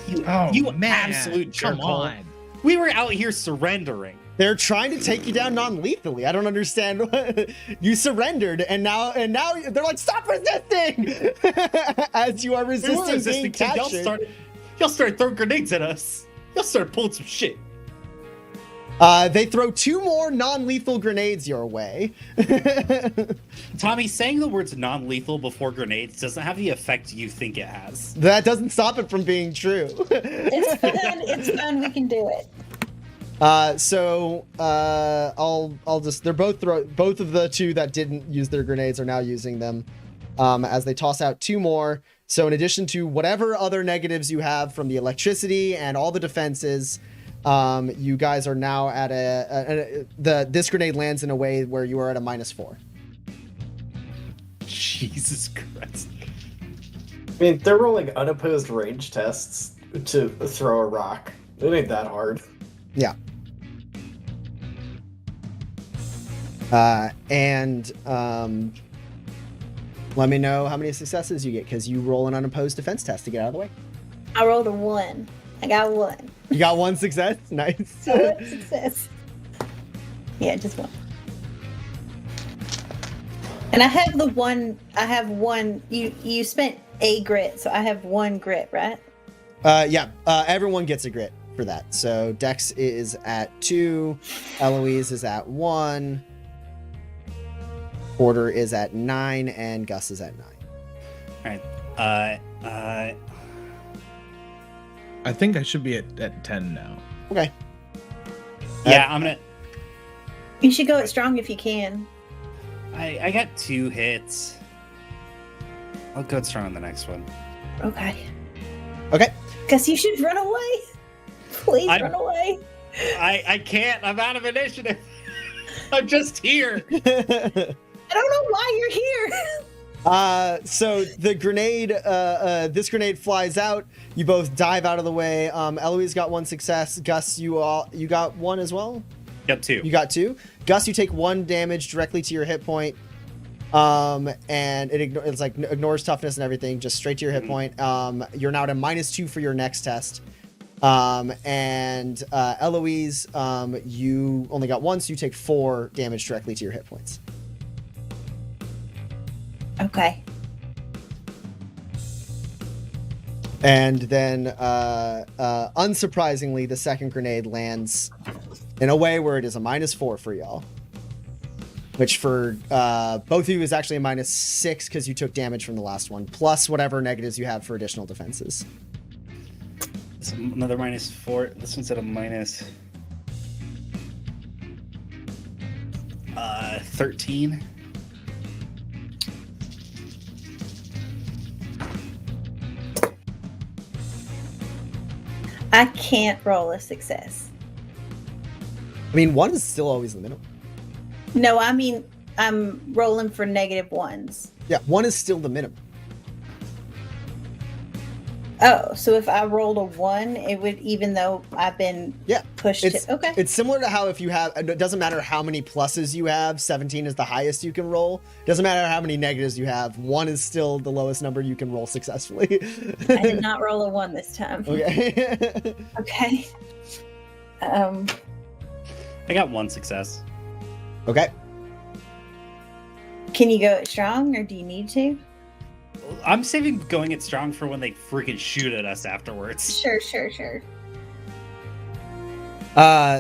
You Oh, you man. absolute Come jerkhole. on. We were out here surrendering. They're trying to take you down non-lethally. I don't understand. You surrendered, and now they're like, stop resisting! As you are resisting being so captured. y'all started throwing grenades at us. Y'all started pulling some shit. They throw 2 more non-lethal grenades your way. Tommy, saying the words non-lethal before grenades doesn't have the effect you think it has. That doesn't stop it from being true. It's fun. It's fun. We can do it. I'll just, they're both of the 2 that didn't use their grenades are now using them, as they toss out 2 more. So in addition to whatever other negatives you have from the electricity and all the defenses, you guys are now at this grenade lands in a way where you are at a -4. Jesus Christ. I mean, they're rolling unopposed range tests to throw a rock. It ain't that hard. Yeah. Let me know how many successes you get, because you roll an unopposed defense test to get out of the way. I rolled a 1. I got 1. You got 1 success? Nice. 1 success. Yeah, just 1. And I have the 1. I have 1. You spent a grit, so I have 1 grit, right? Yeah. Everyone gets a grit for that. So Dex is at 2, Eloise is at 1, Porter is at 9, and Gus is at 9. Alright. I think I should be at 10 now. Okay. Yeah, I'm gonna. You should go it strong if you can. I got 2 hits. I'll go strong on the next one. Okay. Okay. Because you should run away. Please run away. I can't. I'm out of initiative. I'm just here. I don't know why you're here. So the grenade, this grenade flies out. You both dive out of the way. Eloise got 1 success. Gus, you got 1 as well? Got 2. You got 2. Gus, you take 1 damage directly to your hit point. And it's like ignores toughness and everything, just straight to your hit point. You're now at a -2 for your next test. And Eloise, you only got 1, so you take 4 damage directly to your hit points. Okay. And then, unsurprisingly, the second grenade lands in a way where it is a -4 for y'all. Which for both of you is actually a -6 because you took damage from the last one, plus whatever negatives you have for additional defenses. It's another -4. This one's at a -13. I can't roll a success. I mean, 1 is still always the minimum. No, I mean, I'm rolling for -1s. Yeah, 1 is still the minimum. Oh, so if I rolled a 1, it would, even though I've been pushed to. Okay. It's similar to how if you have, it doesn't matter how many pluses you have, 17 is the highest you can roll. Doesn't matter how many negatives you have, 1 is still the lowest number you can roll successfully. I did not roll a 1 this time. Okay. Okay. I got 1 success. Okay. Can you go it strong, or do you need to? I'm saving going it strong for when they freaking shoot at us afterwards. Sure.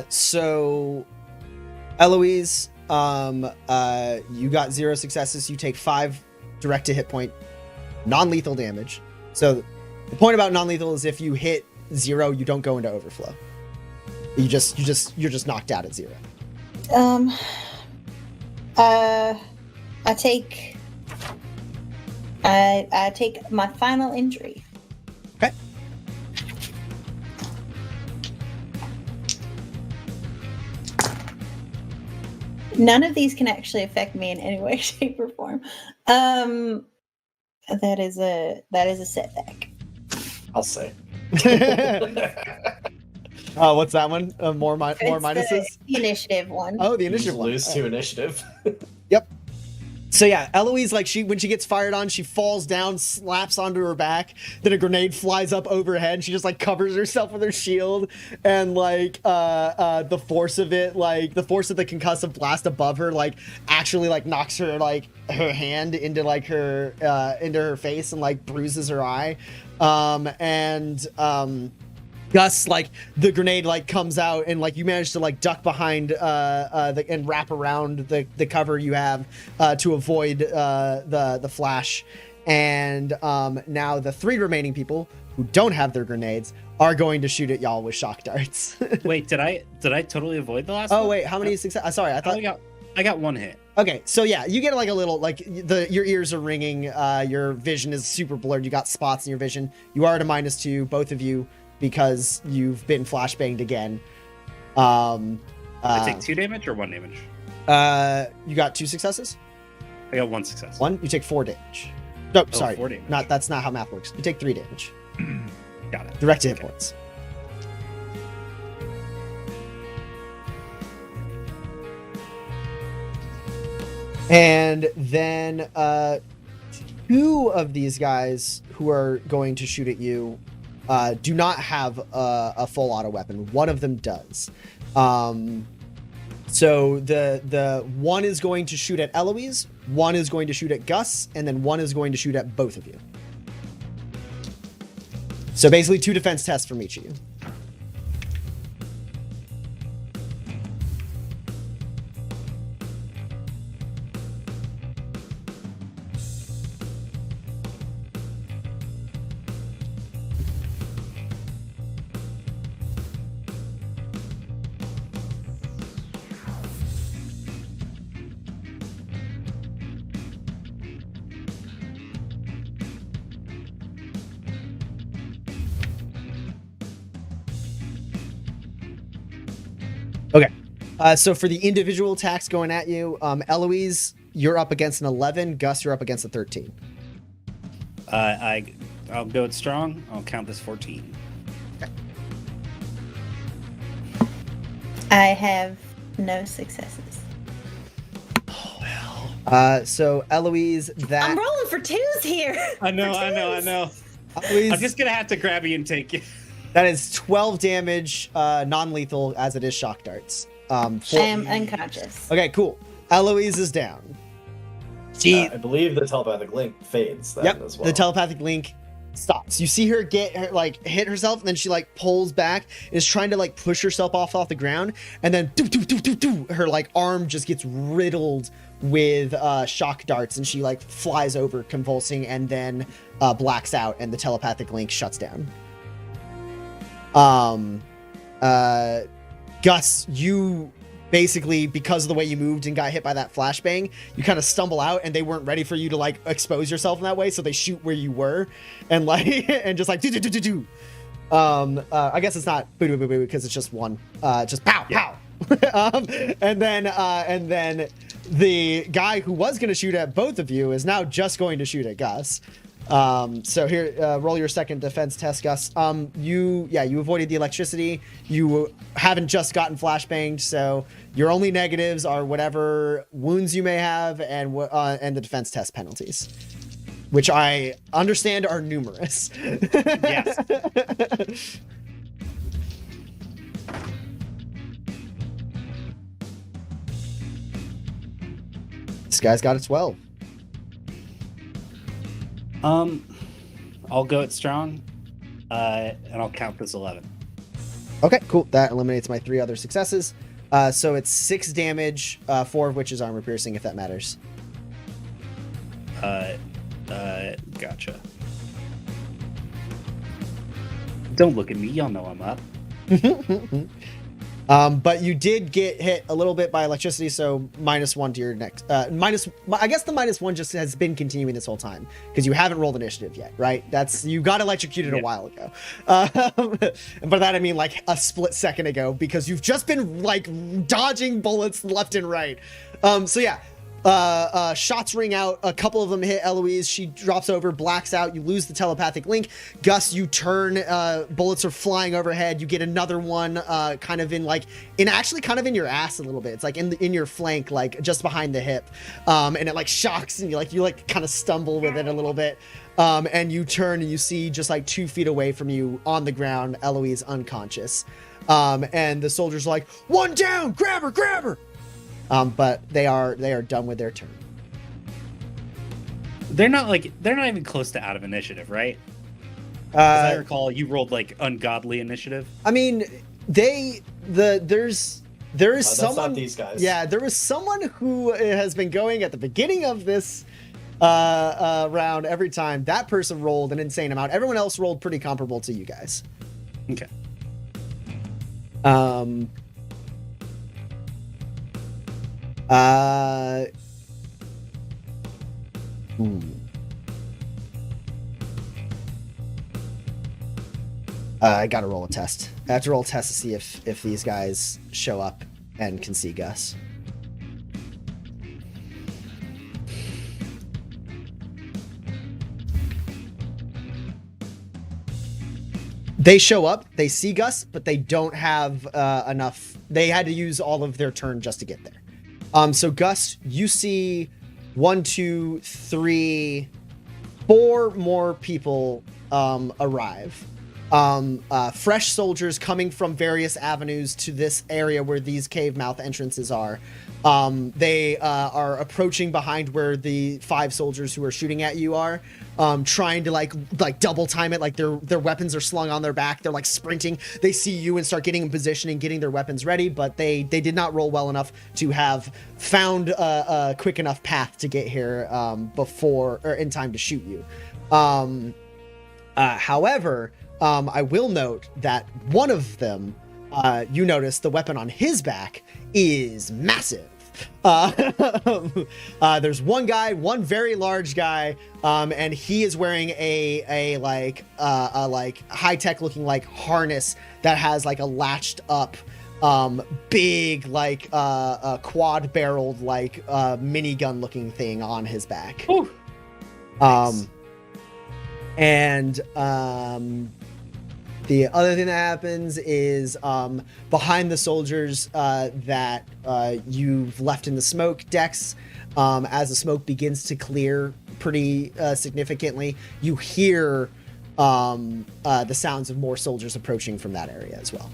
So Eloise, you got 0 successes. You take 5 direct to hit point non-lethal damage. So the point about non-lethal is if you hit 0, you don't go into overflow. You're just knocked out at 0. I take my final injury. Okay. None of these can actually affect me in any way, shape, or form. That is a setback. I'll say. What's that one? More It's minuses? the initiative one. Oh, the You initiative one. lose to initiative. Yep. So yeah, Eloise, like when she gets fired on, she falls down, slaps onto her back. Then a grenade flies up overhead. And she just like covers herself with her shield, and like the force of it, like the force of the concussive blast above her, like actually like knocks her like her hand into like her into her face and like bruises her eye, Gus, like the grenade like comes out and like you manage to like duck behind and wrap around the cover you have to avoid the flash, and now the 3 remaining people who don't have their grenades are going to shoot at y'all with shock darts. Wait, did I totally avoid the last Oh one? wait, how many success? Sorry, I thought I got 1 hit. Okay, so yeah, you get like a little like your ears are ringing, your vision is super blurred, you got spots in your vision. You are at a -2, both of you, because you've been flashbanged again. I take 2 damage or 1 damage? You got 2 successes? I got 1 success. 1, you take 4 damage. No, Oh, sorry. 4 damage. That's not how math works. You take 3 damage. Got it. Direct hit Okay. points. And then 2 of these guys who are going to shoot at you do not have a full auto weapon. One of them does. So the one is going to shoot at Eloise, one is going to shoot at Gus, and then one is going to shoot at both of you. So basically 2 defense tests from each of you. Okay. So for the individual attacks going at you, Eloise, you're up against an 11. Gus, you're up against a 13. I'll go it strong. I'll count this 14. I have no successes. So Eloise, that I'm rolling for 2s here. I know. Eloise, I'm just gonna have to grab you and take you. that is 12 damage, non-lethal as it is shock darts. I am unconscious. Okay, cool. Eloise is down. She, I believe the telepathic link fades then yep, as well. the telepathic link stops. You see her get her, like hit herself, and then she like pulls back and is trying to like push herself off the ground, and then her like arm just gets riddled with shock darts, and she like flies over convulsing, and then blacks out, and the telepathic link shuts down. Gus, you basically, because of the way you moved and got hit by that flashbang, you kind of stumble out, and they weren't ready for you to like expose yourself in that way, so they shoot where you were, and like and just like do. I guess it's not boo because it's just one. Just pow pow. And then the guy who was going to shoot at both of you is now just going to shoot at Gus. So here, roll your second defense test, Gus. You avoided the electricity. You haven't just gotten flashbanged, so your only negatives are whatever wounds you may have and the defense test penalties, which I understand are numerous. Yes. This guy's got a 12. I'll go it strong, and I'll count this 11. Okay, cool. That eliminates my 3 other successes. So it's 6 damage, 4 of which is armor piercing, if that matters. Gotcha. Don't look at me. Y'all know I'm up. But you did get hit a little bit by electricity, so -1 to your next. I guess the -1 just has been continuing this whole time because you haven't rolled initiative yet, right? You got electrocuted a while ago. And by that I mean like a split second ago, because you've just been like dodging bullets left and right. So yeah, Shots ring out. A couple of them hit Eloise. She drops over, blacks out. You lose the telepathic link. Gus, you turn. Bullets are flying overhead. You get another one, kind of in your ass a little bit. It's like in your flank, like just behind the hip, and it like shocks and you kind of stumble with it a little bit. And you turn and you see just like 2 feet away from you on the ground, Eloise unconscious. And the soldiers are like, one down, grab her. But they are done with their turn. They're not even close to out of initiative, right? As I recall, you rolled like ungodly initiative. I mean, there is someone. Not these guys. Yeah, there was someone who has been going at the beginning of this round every time. That person rolled an insane amount. Everyone else rolled pretty comparable to you guys. Okay. I gotta roll a test. I have to roll a test to see if these guys show up and can see Gus. They show up, they see Gus, but they don't have enough. They had to use all of their turn just to get there. So Gus, you see 1, 2, 3, 4 more people arrive. Fresh soldiers coming from various avenues to this area where these cave mouth entrances are. They are approaching behind where the 5 soldiers who are shooting at you are, trying to like double time it. Like their weapons are slung on their back. They're like sprinting. They see you and start getting in position and getting their weapons ready, but they did not roll well enough to have found a quick enough path to get here before or in time to shoot you. However, I will note that one of them, you notice the weapon on his back is massive. There's one very large guy, and he is wearing a high-tech looking like harness that has like a latched up big like quad barreled like minigun looking thing on his back. Ooh. Nice. The other thing that happens is behind the soldiers that you've left in the smoke, Dex, as the smoke begins to clear pretty significantly, you hear the sounds of more soldiers approaching from that area as well.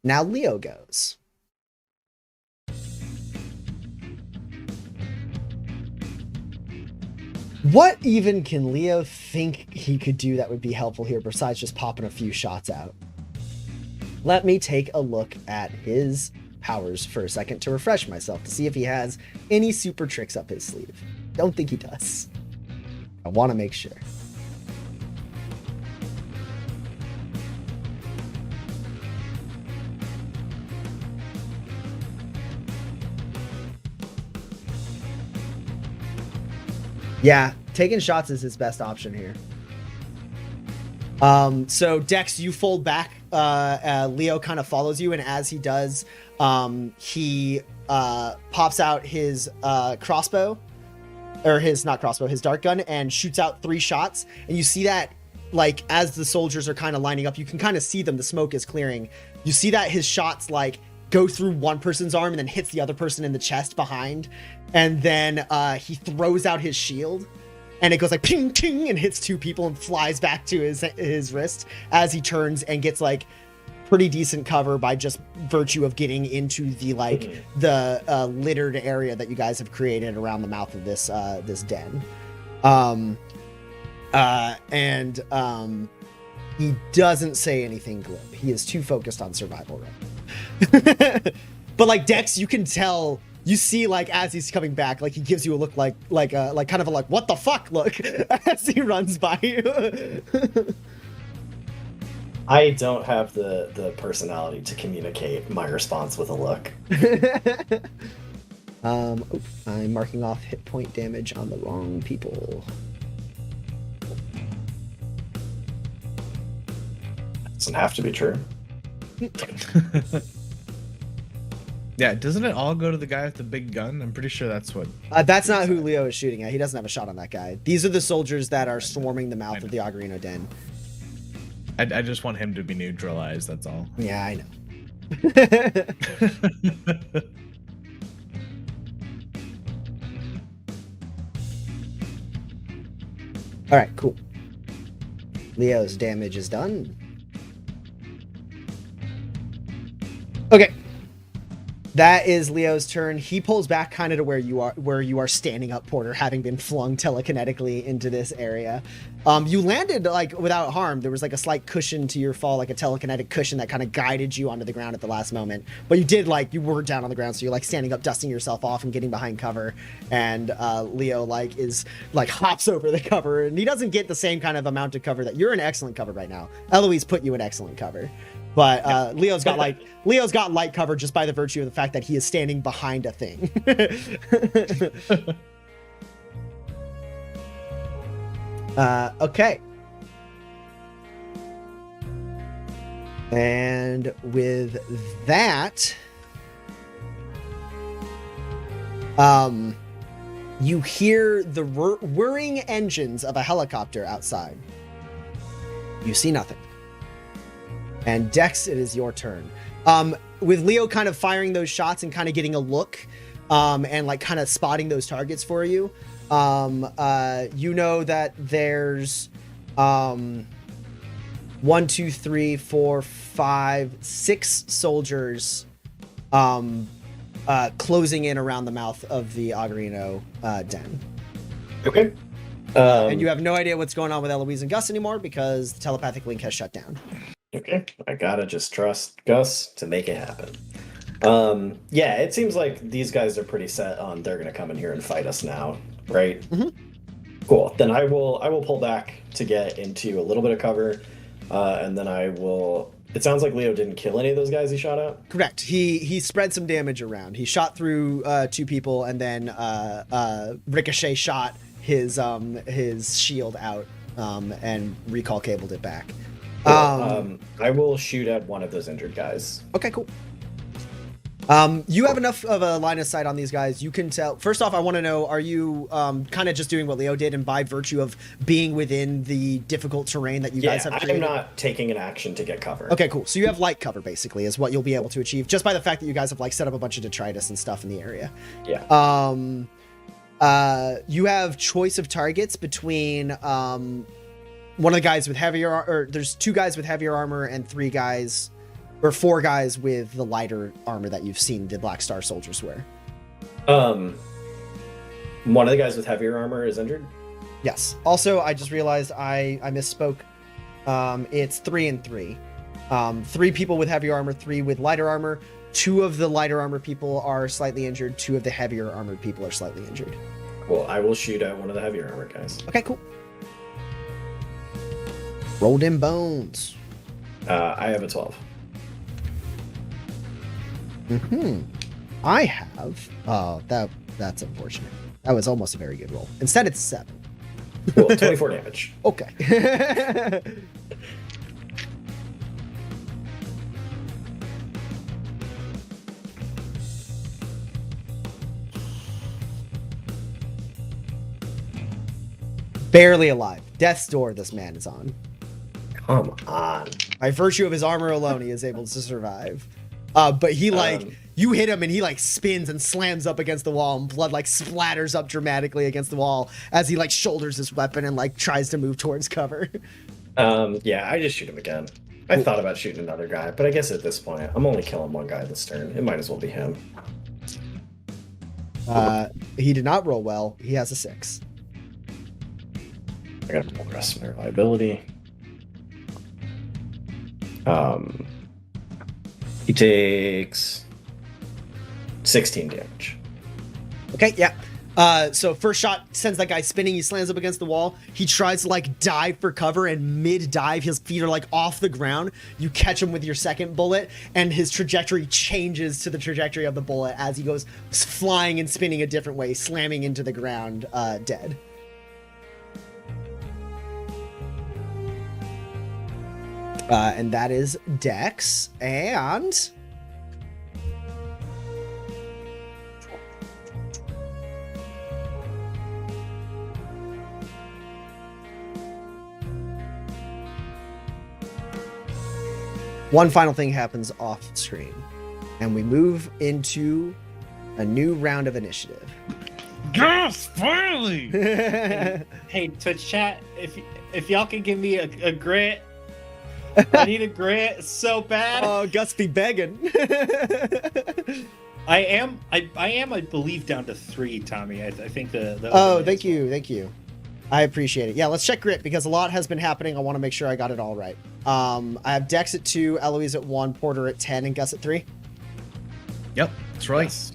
Now Leo goes. What even can Leo think he could do that would be helpful here besides just popping a few shots out? Let me take a look at his powers for a second to refresh myself to see if he has any super tricks up his sleeve. Don't think he does. I want to make sure. Yeah, taking shots is his best option here. So Dex, you fold back. Leo kind of follows you, and as he does, he pops out his crossbow, or his dart gun, and shoots out 3 shots. And you see that, like, as the soldiers are kind of lining up, you can kind of see them. The smoke is clearing. You see that his shots like go through one person's arm and then hits the other person in the chest behind. And then he throws out his shield, and it goes like ping, ping, and hits 2 people and flies back to his wrist as he turns and gets like pretty decent cover by just virtue of getting into the the littered area that you guys have created around the mouth of this den. He doesn't say anything glib. He is too focused on survival right now. But like Dex, you can tell. You see, like, as he's coming back, like, he gives you a look like kind of a, like, what the fuck look as he runs by you. I don't have the personality to communicate my response with a look. I'm marking off hit point damage on the wrong people. Doesn't have to be true. Yeah, doesn't it all go to the guy with the big gun? I'm pretty sure that's what. That's not who Leo is shooting at. He doesn't have a shot on that guy. These are the soldiers that are swarming the mouth of the Agrino Den. I just want him to be neutralized. That's all. Yeah, I know. All right, cool. Leo's damage is done. Okay. That is Leo's turn. He pulls back kind of to where you are standing up, Porter, having been flung telekinetically into this area. You landed like without harm. There was like a slight cushion to your fall, like a telekinetic cushion that kind of guided you onto the ground at the last moment. But you did you were down on the ground, so you're like standing up, dusting yourself off and getting behind cover. And Leo hops over the cover, and he doesn't get the same kind of amount of cover that you're in excellent cover right now. Eloise put you in excellent cover. But Leo's got light cover just by the virtue of the fact that he is standing behind a thing. Okay. And with that, you hear the whirring engines of a helicopter outside. You see nothing. And Dex, it is your turn. With Leo kind of firing those shots and kind of getting a look, and like kind of spotting those targets for you, you know that there's 1, 2, 3, 4, 5, 6 soldiers closing in around the mouth of the Agrino den. Okay. And you have no idea what's going on with Eloise and Gus anymore because the telepathic link has shut down. Okay, I gotta just trust Gus to make it happen. Yeah, it seems like these guys are pretty set on they're gonna come in here and fight us now, right? Mm-hmm. Cool. Then I will pull back to get into a little bit of cover, and then I will. It sounds like Leo didn't kill any of those guys he shot at. Correct. He spread some damage around. He shot through 2 people, and then Ricochet shot his shield out and recall cabled it back. Cool. I will shoot at one of those injured guys. Okay, cool. You have enough of a line of sight on these guys. You can tell. First off, I want to know, are you kind of just doing what Leo did and by virtue of being within the difficult terrain that you guys have created? I'm not taking an action to get cover. Okay, cool. So you have light cover, basically, is what you'll be able to achieve just by the fact that you guys have set up a bunch of detritus and stuff in the area. Yeah. You have choice of targets between one of the guys with heavier, or there's 2 guys with heavier armor and 4 guys with the lighter armor that you've seen the Black Star soldiers wear. One of the guys with heavier armor is injured? Yes. Also, I just realized I misspoke. It's 3 and 3. 3 people with heavier armor, 3 with lighter armor. 2 of the lighter armor people are slightly injured. 2 of the heavier armored people are slightly injured. Well, I will shoot at one of the heavier armor guys. Okay, cool. Roll them bones. I have a 12. I have. Oh, that's unfortunate. That was almost a very good roll. Instead, it's 7. Cool, 24 damage. Okay. Barely alive. Death's door this man is on. Come on. By virtue of his armor alone, he is able to survive. But he you hit him and he spins and slams up against the wall and blood splatters up dramatically against the wall as he shoulders his weapon and tries to move towards cover. Yeah, I just shoot him again. I thought about shooting another guy, but I guess at this point, I'm only killing one guy this turn. It might as well be him. He did not roll well. He has a 6. I got more rest and reliability. He takes 16 damage. Okay, yeah. So first shot sends that guy spinning. He slams up against the wall. He tries to dive for cover, and mid-dive, his feet are off the ground. You catch him with your second bullet, and his trajectory changes to the trajectory of the bullet as he goes flying and spinning a different way, slamming into the ground, dead. And that is Dex, and one final thing happens off screen, and we move into a new round of initiative. Yes, finally! Hey, Twitch chat, if y'all can give me a grit, I need a grit so bad. Oh, Gus be begging. I am, I believe, down to 3, Tommy. I think the Oh, overlay thank as well. you, thank you. I appreciate it. Yeah, let's check grit because a lot has been happening. I want to make sure I got it all right. I have Dex at 2, Eloise at 1, Porter at 10, and Gus at 3. Yep, that's right. Yes.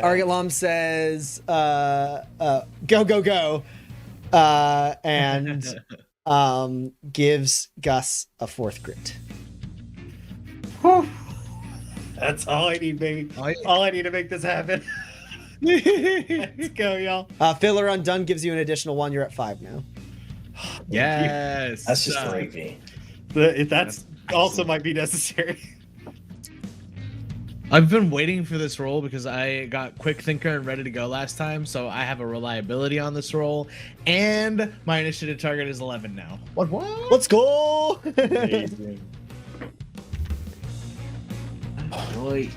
Arget Lom says, go, go, go. And gives Gus a 4th grit. That's all I need, baby. I- All I need to make this happen. Let's go, y'all. Filler Undone gives you an additional 1. You're at 5 now. Yes. That's just gravy. That's also might be necessary. I've been waiting for this roll because I got Quick Thinker and ready to go last time, so I have a reliability on this roll, and my initiative target is 11 now. What? Let's go. Boy.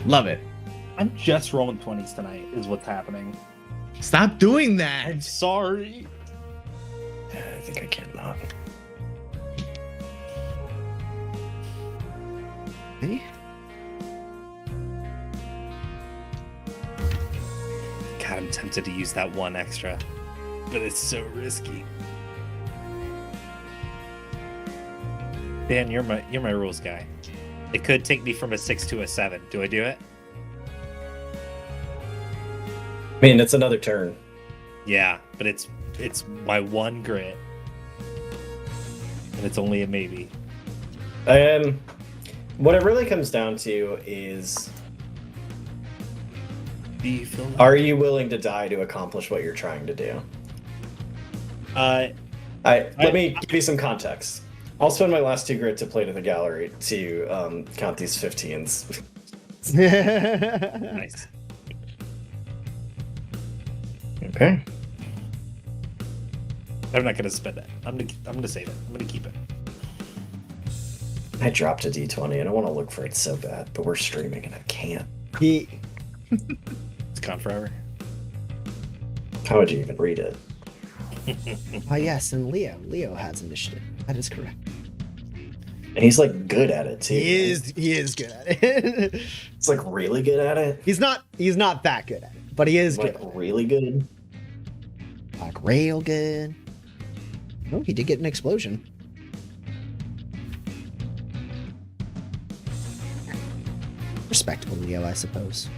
Love it. I'm just rolling 20s tonight, is what's happening. Stop doing that. I'm sorry. I think I cannot. Hey? God, I'm tempted to use that 1 extra, but it's so risky. Dan, you're my rules guy. It could take me from a 6 to a 7. Do I do it? I mean, it's another turn. Yeah, but it's my 1 grit, and it's only a maybe. What it really comes down to is, Do you feel? are you willing to die to accomplish what you're trying to do? Let me give you some context. I'll spend my last 2 grit to play to the gallery to count these 15s. Nice. Okay. I'm not gonna spend it. I'm gonna save it. I'm gonna keep it. I dropped a d20 and I want to look for it so bad, but we're streaming and I can't. He, It's gone forever. How would you even read it? yes, and Leo has initiative. That is correct. And he's like good at it too. He is good at it. It's like really good at it. He's not that good at it, but he is Like good. really good. Like real good. Oh, he did get an explosion. Respectable Leo, I suppose.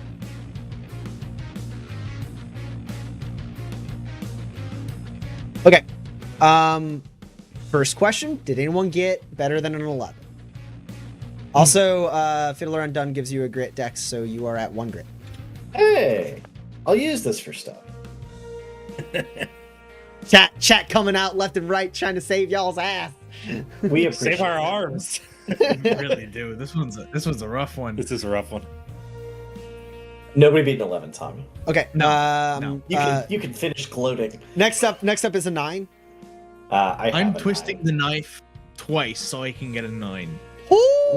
Okay. First question, did anyone get better than an 11? Also, Fiddler Undone gives you a grit dex, so you are at 1 grit. Hey, I'll use this for stuff. Chat coming out left and right trying to save y'all's ass. We appreciate Save our it. arms. You really do. This one's a rough one. This is a rough one. Nobody beat an 11, Tommy. Okay. No. You can finish gloating. Next up is a 9. I'm twisting the knife twice so I can get a 9. Ooh.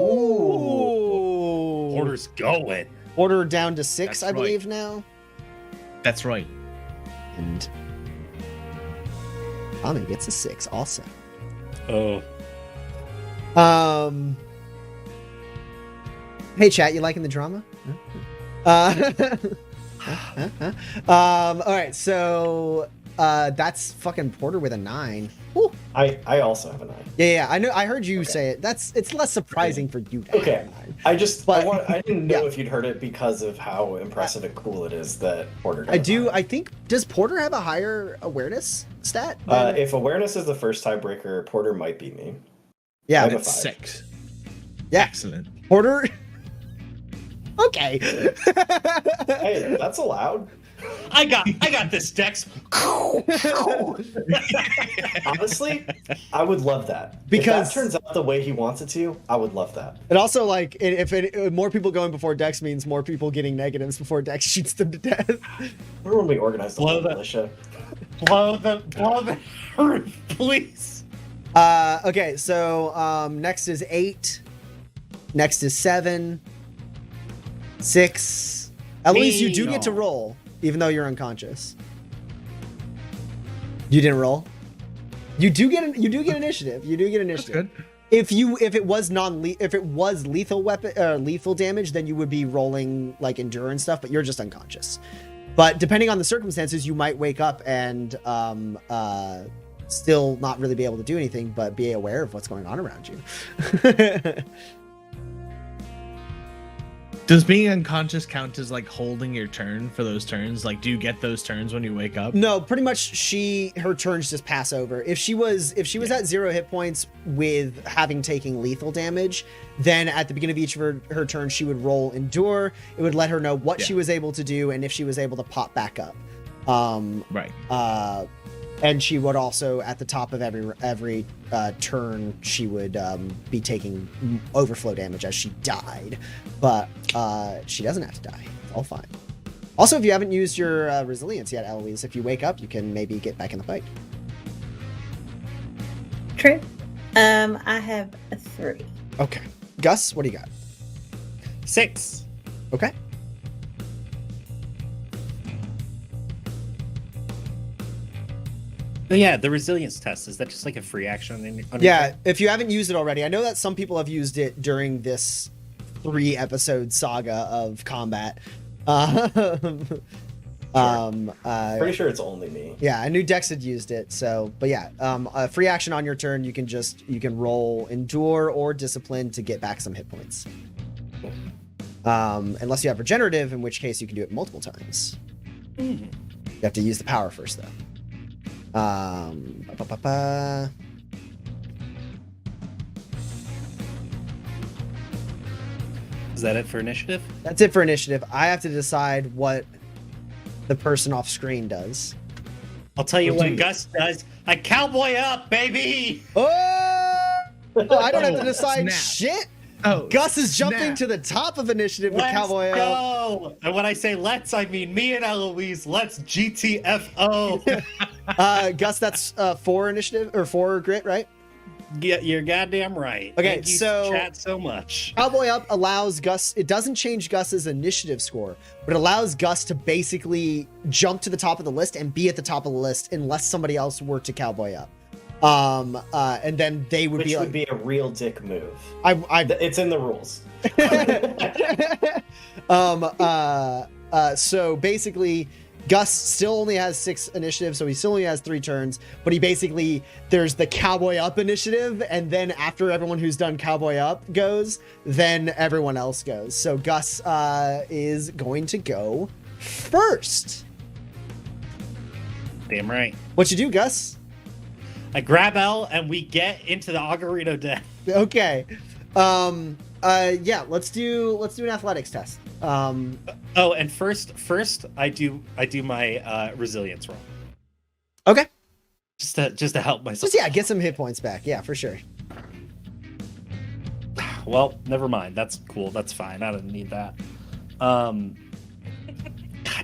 Order's going. Order down to 6, That's I right. believe now. That's right. And Tommy gets a 6 also. Oh, Hey chat, you liking the drama? All right, so that's fucking Porter with a 9. Woo. I also have a 9. Yeah, I know. I heard you Okay. say it. It's less surprising for you to Okay. have a 9. I didn't know yeah. if you'd heard it because of how impressive and cool it is that Porter got I a do. 9. I think, does Porter have a higher awareness stat? than- If awareness is the first tiebreaker, Porter might beat me. yeah, I have a That's 5. 6. yeah. Excellent. Porter. Okay. Hey, that's allowed. I got this, Dex. Honestly, I would love that. Because- if that turns out the way he wants it to, I would love that. And also, like, if more people going before Dex means more people getting negatives before Dex shoots them to death. Remember when we organized the Blow whole the- militia? Blow the roof, please. Okay, so next is 8. Next is 7. 6. Eloise, you do get to roll, even though you're unconscious. You didn't roll. You do get initiative. You do get That's initiative. good. If it was lethal weapon lethal damage, then you would be rolling like endurance stuff, but you're just unconscious. But depending on the circumstances, you might wake up and still not really be able to do anything, but be aware of what's going on around you. Does being unconscious count as like holding your turn for those turns? Like, do you get those turns when you wake up? No, pretty much her turns just pass over. If she was at 0 hit points with having taken lethal damage, then at the beginning of each of her turns, she would roll endure. It would let her know what she was able to do and if she was able to pop back up. Right. And she would also, at the top of every turn, she would be taking overflow damage as she died. But she doesn't have to die. It's all fine. Also, if you haven't used your resilience yet, Eloise, if you wake up, you can maybe get back in the fight. True. I have a 3. Okay. Gus, what do you got? 6. Okay. Oh, yeah, the resilience test, is that just like a free action? On your Yeah, turn? if you haven't used it already, I know that some people have used it during this 3-episode saga of combat. Pretty sure it's only me. Yeah, I knew Dex had used it. So, but yeah, a free action on your turn, you can roll endure or discipline to get back some hit points. Unless you have regenerative, in which case you can do it multiple times. You have to use the power first, though. Is that it for initiative? That's it for initiative. I have to decide what the person off screen does. I'll tell you what Gus does. I cowboy up, baby! Oh, I don't have to decide snap. shit. Oh, Gus is jumping snap. to the top of initiative with Let's Cowboy Up. go! And when I say let's, I mean me and Eloise. Let's GTFO. Gus, that's 4 initiative or 4 grit, right? Yeah, you're goddamn right. Okay, Thank you, so- chat so much. Cowboy Up allows Gus, it doesn't change Gus's initiative score, but it allows Gus to basically jump to the top of the list and be at the top of the list unless somebody else were to Cowboy Up. And then they would Which be would like, be a real dick move. It's in the rules. So basically, Gus still only has 6 initiative, so he still only has 3 turns, but there's the Cowboy Up initiative, and then after everyone who's done Cowboy Up goes, then everyone else goes. So Gus is going to go first. Damn right. What you do, Gus? I grab L and we get into the Agarito deck. Okay. Yeah, let's do an athletics test. Oh, and first I do my resilience roll. Okay. Just to help myself. Just, yeah, get some hit points back. Yeah, for sure. Well, never mind. That's cool. That's fine. I don't need that. God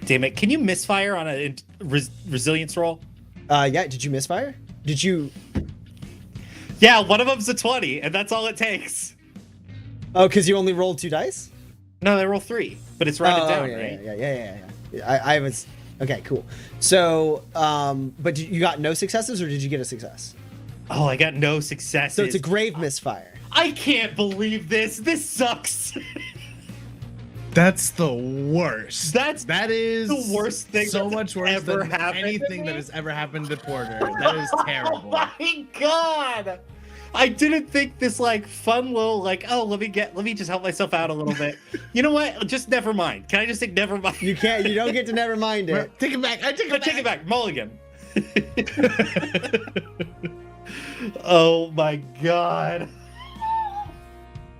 damn it. Can you misfire on a resilience roll? Yeah, did you misfire? Did you? Yeah, one of them's a 20, and that's all it takes. Oh, because you only rolled 2 dice? No, they roll 3, but it's rounded down, yeah, right? Yeah. I was okay, cool. So, but you got no successes, or did you get a success? Oh, I got no successes. So it's a grave misfire. I can't believe this. This sucks. That's the worst. That is the worst thing So that's much worse ever than happened to anything me. that has ever happened to Porter. That is terrible. Oh my god! I didn't think this like fun little like, oh, let me just help myself out a little bit. You know what? Just never mind. Can I just take never mind? You can't. You don't get to never mind it. Take it back. I take it back. Mulligan. Oh my god.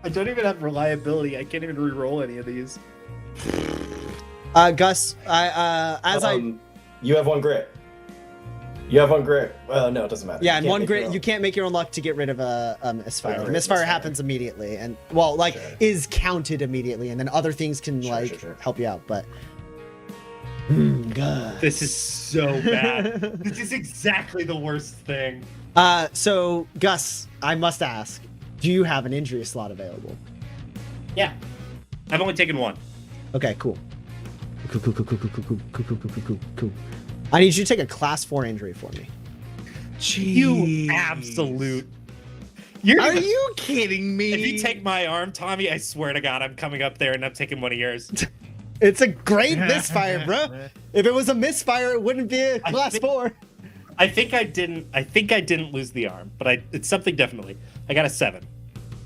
I don't even have reliability. I can't even re-roll any of these. Gus, you have 1 grit. You have 1 grit. No, it doesn't matter. Yeah, You and can't 1 make grit. your own. You can't make your own luck to get rid of a misfire. Right, Misfire misfire. happens immediately, and well, like Sure. is counted immediately, and then other things can Sure, like sure. help you out. But Gus. This is so bad. This is exactly the worst thing. So Gus, I must ask, do you have an injury slot available? Yeah. I've only taken 1. Okay, cool. Cool. I need you to take a class 4 injury for me. You absolute. You're Are gonna- you kidding me? If you take my arm, Tommy, I swear to God, I'm coming up there and I'm taking one of yours. It's a great misfire, bro. If it was a misfire, it wouldn't be a class 4. I think I didn't lose the arm, but it's something definitely. I got a 7.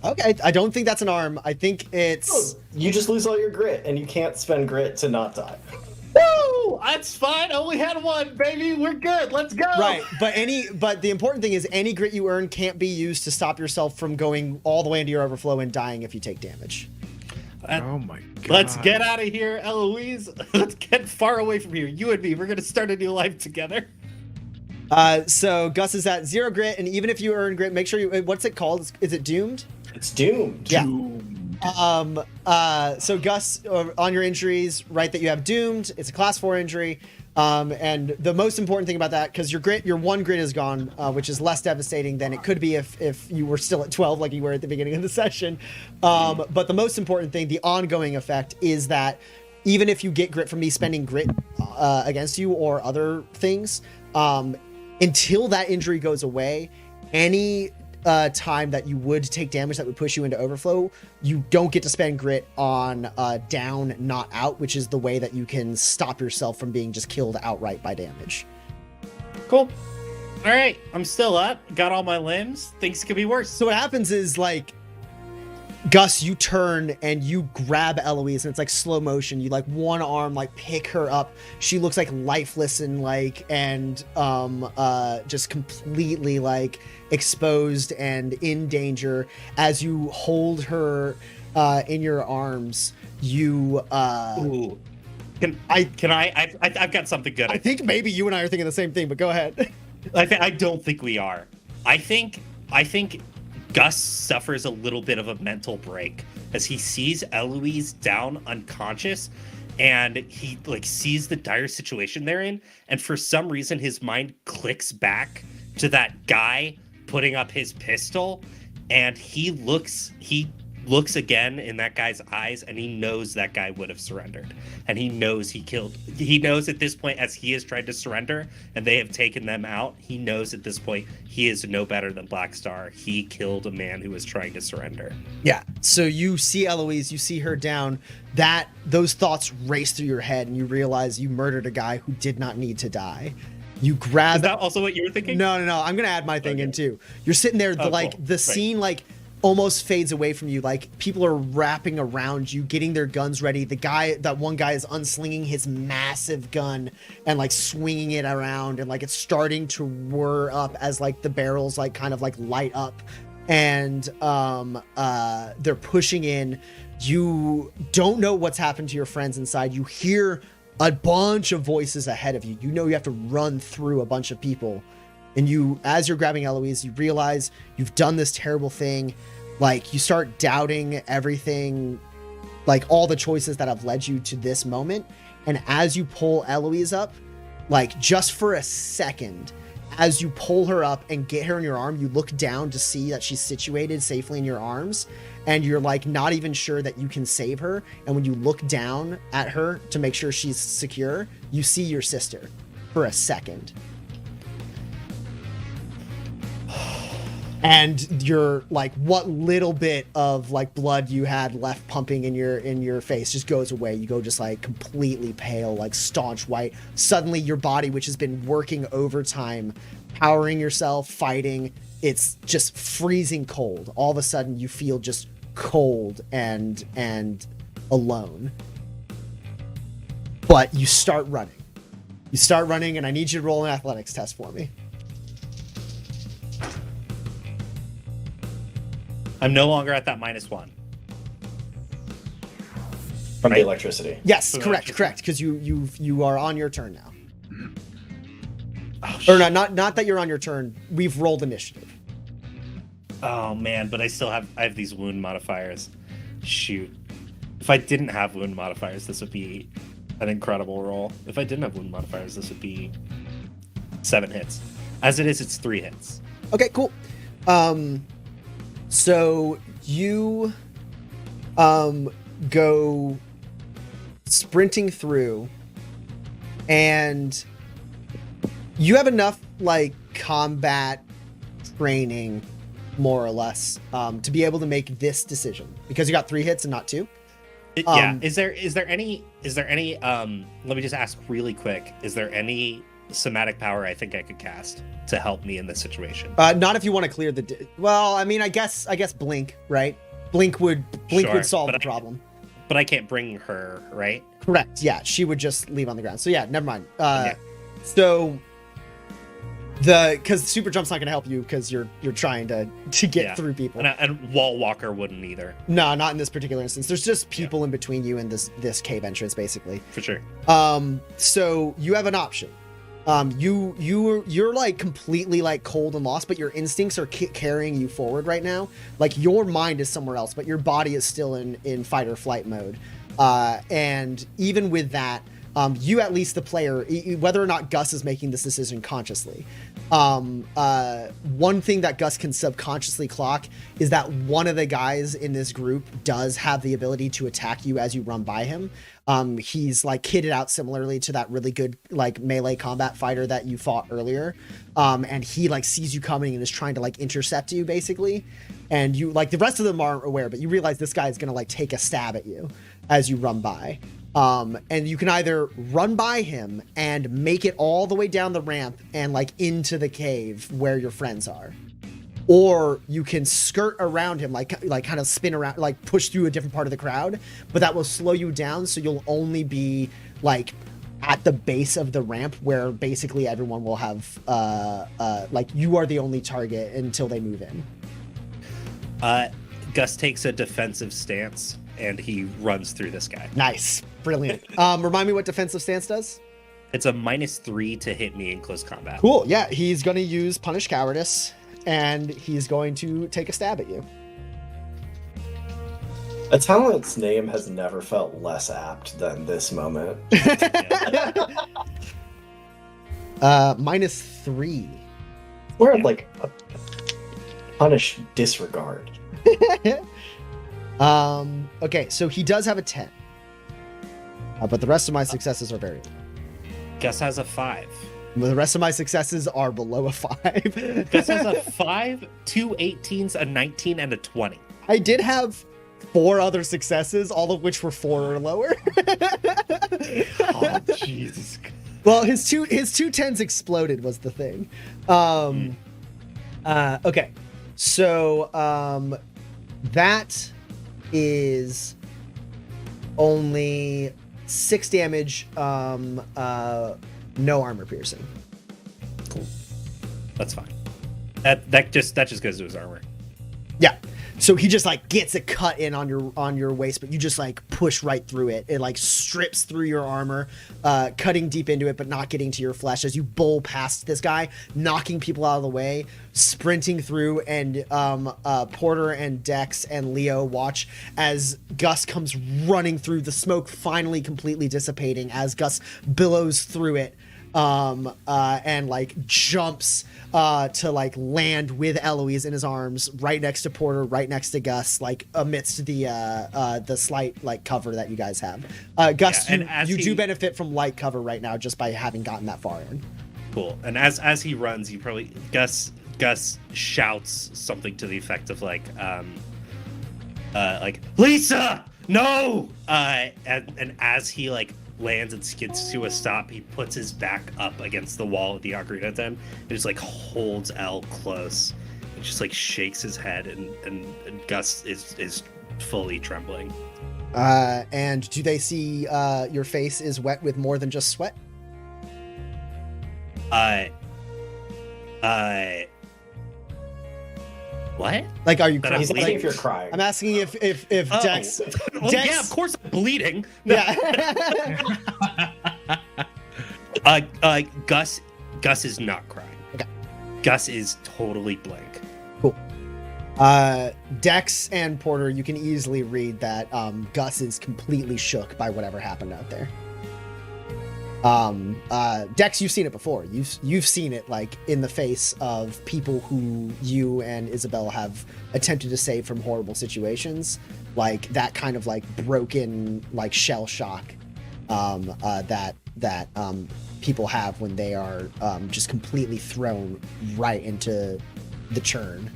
Okay, I don't think that's an arm. I think it's You just lose all your grit, and you can't spend grit to not die. Woo! That's fine. I only had 1, baby. We're good. Let's go. right. But the important thing is any grit you earn can't be used to stop yourself from going all the way into your overflow and dying if you take damage. Oh my god. Let's get out of here, Eloise. Let's get far away from here. You and me, we're gonna start a new life together. So Gus is at 0 grit, and even if you earn grit, make sure you. What's it called? Is it doomed? It's doomed. Yeah. So Gus, on your injuries, write that you have doomed. It's a class 4 injury. And the most important thing about that, because your 1 grit is gone, which is less devastating than it could be if you were still at 12 like you were at the beginning of the session. But the most important thing, the ongoing effect, is that even if you get grit from me spending grit against you or other things, until that injury goes away, any time that you would take damage that would push you into overflow, you don't get to spend grit on down, not out, which is the way that you can stop yourself from being just killed outright by damage. Cool. All right, I'm still up. Got all my limbs. Things could be worse. So what happens is, like, Gus, you turn and you grab Eloise, and it's like slow motion. You like one arm, like pick her up. She looks like lifeless and just completely like exposed and in danger. As you hold her in your arms, you Ooh. I've got something good. I think maybe you and I are thinking the same thing, but go ahead. I don't think we are. I think Gus suffers a little bit of a mental break as he sees Eloise down unconscious, and he like sees the dire situation they're in, and for some reason his mind clicks back to that guy putting up his pistol, and he looks again in that guy's eyes, and he knows that guy would have surrendered, and he knows he knows at this point, as he has tried to surrender and they have taken them out, he knows at this point he is no better than Black Star. He killed a man who was trying to surrender. Yeah. So you see Eloise, you see her down, those thoughts race through your head, and you realize you murdered a guy who did not need to die. You grab Is that also what you were thinking? No. I'm gonna add my thing in too. You're sitting there, Oh, like cool. the Right. scene like almost fades away from you. Like people are wrapping around you, getting their guns ready. That one guy is unslinging his massive gun and like swinging it around, and like it's starting to whir up as like the barrels like kind of like light up, and they're pushing in. You don't know what's happened to your friends inside. You hear a bunch of voices ahead of you. You know you have to run through a bunch of people. And you, as you're grabbing Eloise, you realize you've done this terrible thing. Like, you start doubting everything, like all the choices that have led you to this moment. And as you pull Eloise up, like just for a second, as you pull her up and get her in your arm, you look down to see that she's situated safely in your arms. And you're like not even sure that you can save her. And when you look down at her to make sure she's secure, you see your sister for a second. And you're like, what little bit of like blood you had left pumping in your face just goes away. You go just like completely pale, like staunch white. Suddenly your body, which has been working overtime, powering yourself, fighting, it's just freezing cold. All of a sudden you feel just cold and alone. But you start running. And I need you to roll an athletics test for me. I'm no longer at that -1. From Right. the electricity. Yes, So correct, that's- correct. Because you are on your turn now. Oh, Or not that you're on your turn. We've rolled initiative. Oh man, but I have these wound modifiers. Shoot. If I didn't have wound modifiers, this would be an incredible roll. If I didn't have wound modifiers, this would be 7 hits. As it is, it's 3 hits. Okay, cool. So you go sprinting through, and you have enough like combat training, more or less, to be able to make this decision because you got 3 hits and not 2. Yeah. Is there any let me just ask really quick, is there any somatic power I think I could cast to help me in this situation? Not if you want to clear the. Well, I mean, I guess blink, right? Blink would Sure, solve but the problem. But I can't bring her, right? Correct. Yeah, she would just leave on the ground. So yeah, never mind. Yeah. So because super jump's not going to help you because you're trying to get Yeah. through people. And Wall Walker wouldn't either, No, not in this particular instance. There's just people in between you and this cave entrance, basically. for sure. So you have an option. You're like completely like cold and lost, but your instincts are carrying you forward right now. Like your mind is somewhere else, but your body is still in fight or flight mode. And even with that, you, at least the player, whether or not Gus is making this decision consciously, one thing that Gus can subconsciously clock is that one of the guys in this group does have the ability to attack you as you run by him. He's like kitted out similarly to that really good like melee combat fighter that you fought earlier. And he like sees you coming and is trying to like intercept you basically. And you like the rest of them aren't aware, but you realize this guy is going to like take a stab at you as you run by. And you can either run by him and make it all the way down the ramp and like into the cave where your friends are, or you can skirt around him, like kind of spin around, like push through a different part of the crowd, but that will slow you down. So you'll only be like at the base of the ramp where basically everyone will have, like you are the only target until they move in. Gus takes a defensive stance and he runs through this guy. Nice. Brilliant. Remind me what defensive stance does? It's a -3 to hit me in close combat. Cool. Yeah, he's going to use Punish Cowardice, and he's going to take a stab at you. A talent's name has never felt less apt than this moment. -3. We're like a punish disregard. Okay, so he does have a 10. But the rest of my successes are very... Gus has a 5. The rest of my successes are below a 5. Gus has a 5, 2 18s, a 19, and a 20. I did have 4 other successes, all of which were 4 or lower. Oh, Jesus. Well, his two 10s exploded was the thing. Okay, so that is only 6 damage. No armor piercing. Cool. That's fine. That just goes to his armor. Yeah. So he just like gets a cut in on your waist, but you just like push right through it. It like strips through your armor, cutting deep into it, but not getting to your flesh as you bowl past this guy, knocking people out of the way, sprinting through, and Porter and Dex and Leo watch as Gus comes running through, the smoke finally completely dissipating as Gus billows through it. And like jumps to like land with Eloise in his arms, right next to Porter, right next to Gus, like amidst the slight like cover that you guys have. Gus, Yeah, you do benefit from light cover right now just by having gotten that far in. Cool. And as he runs, you probably Gus shouts something to the effect of like Lisa, no! And as he like lands and skids to a stop, he puts his back up against the wall at the ocarina den and just like holds L close and just like shakes his head, and Gus is fully trembling. And do they see your face is wet with more than just sweat? What? Like, are you That I'm He's crying? asking bleeding? if you're crying. I'm asking if Oh. Dex. Well, Dex- yeah, of course I'm bleeding. Yeah. Gus is not crying. Okay. Gus is totally blank. Dex and Porter, you can easily read that Gus is completely shook by whatever happened out there. Dex, you've seen it before. You've seen it like in the face of people who you and Isabel have attempted to save from horrible situations, like that kind of like broken like shell shock that people have when they are just completely thrown right into the churn.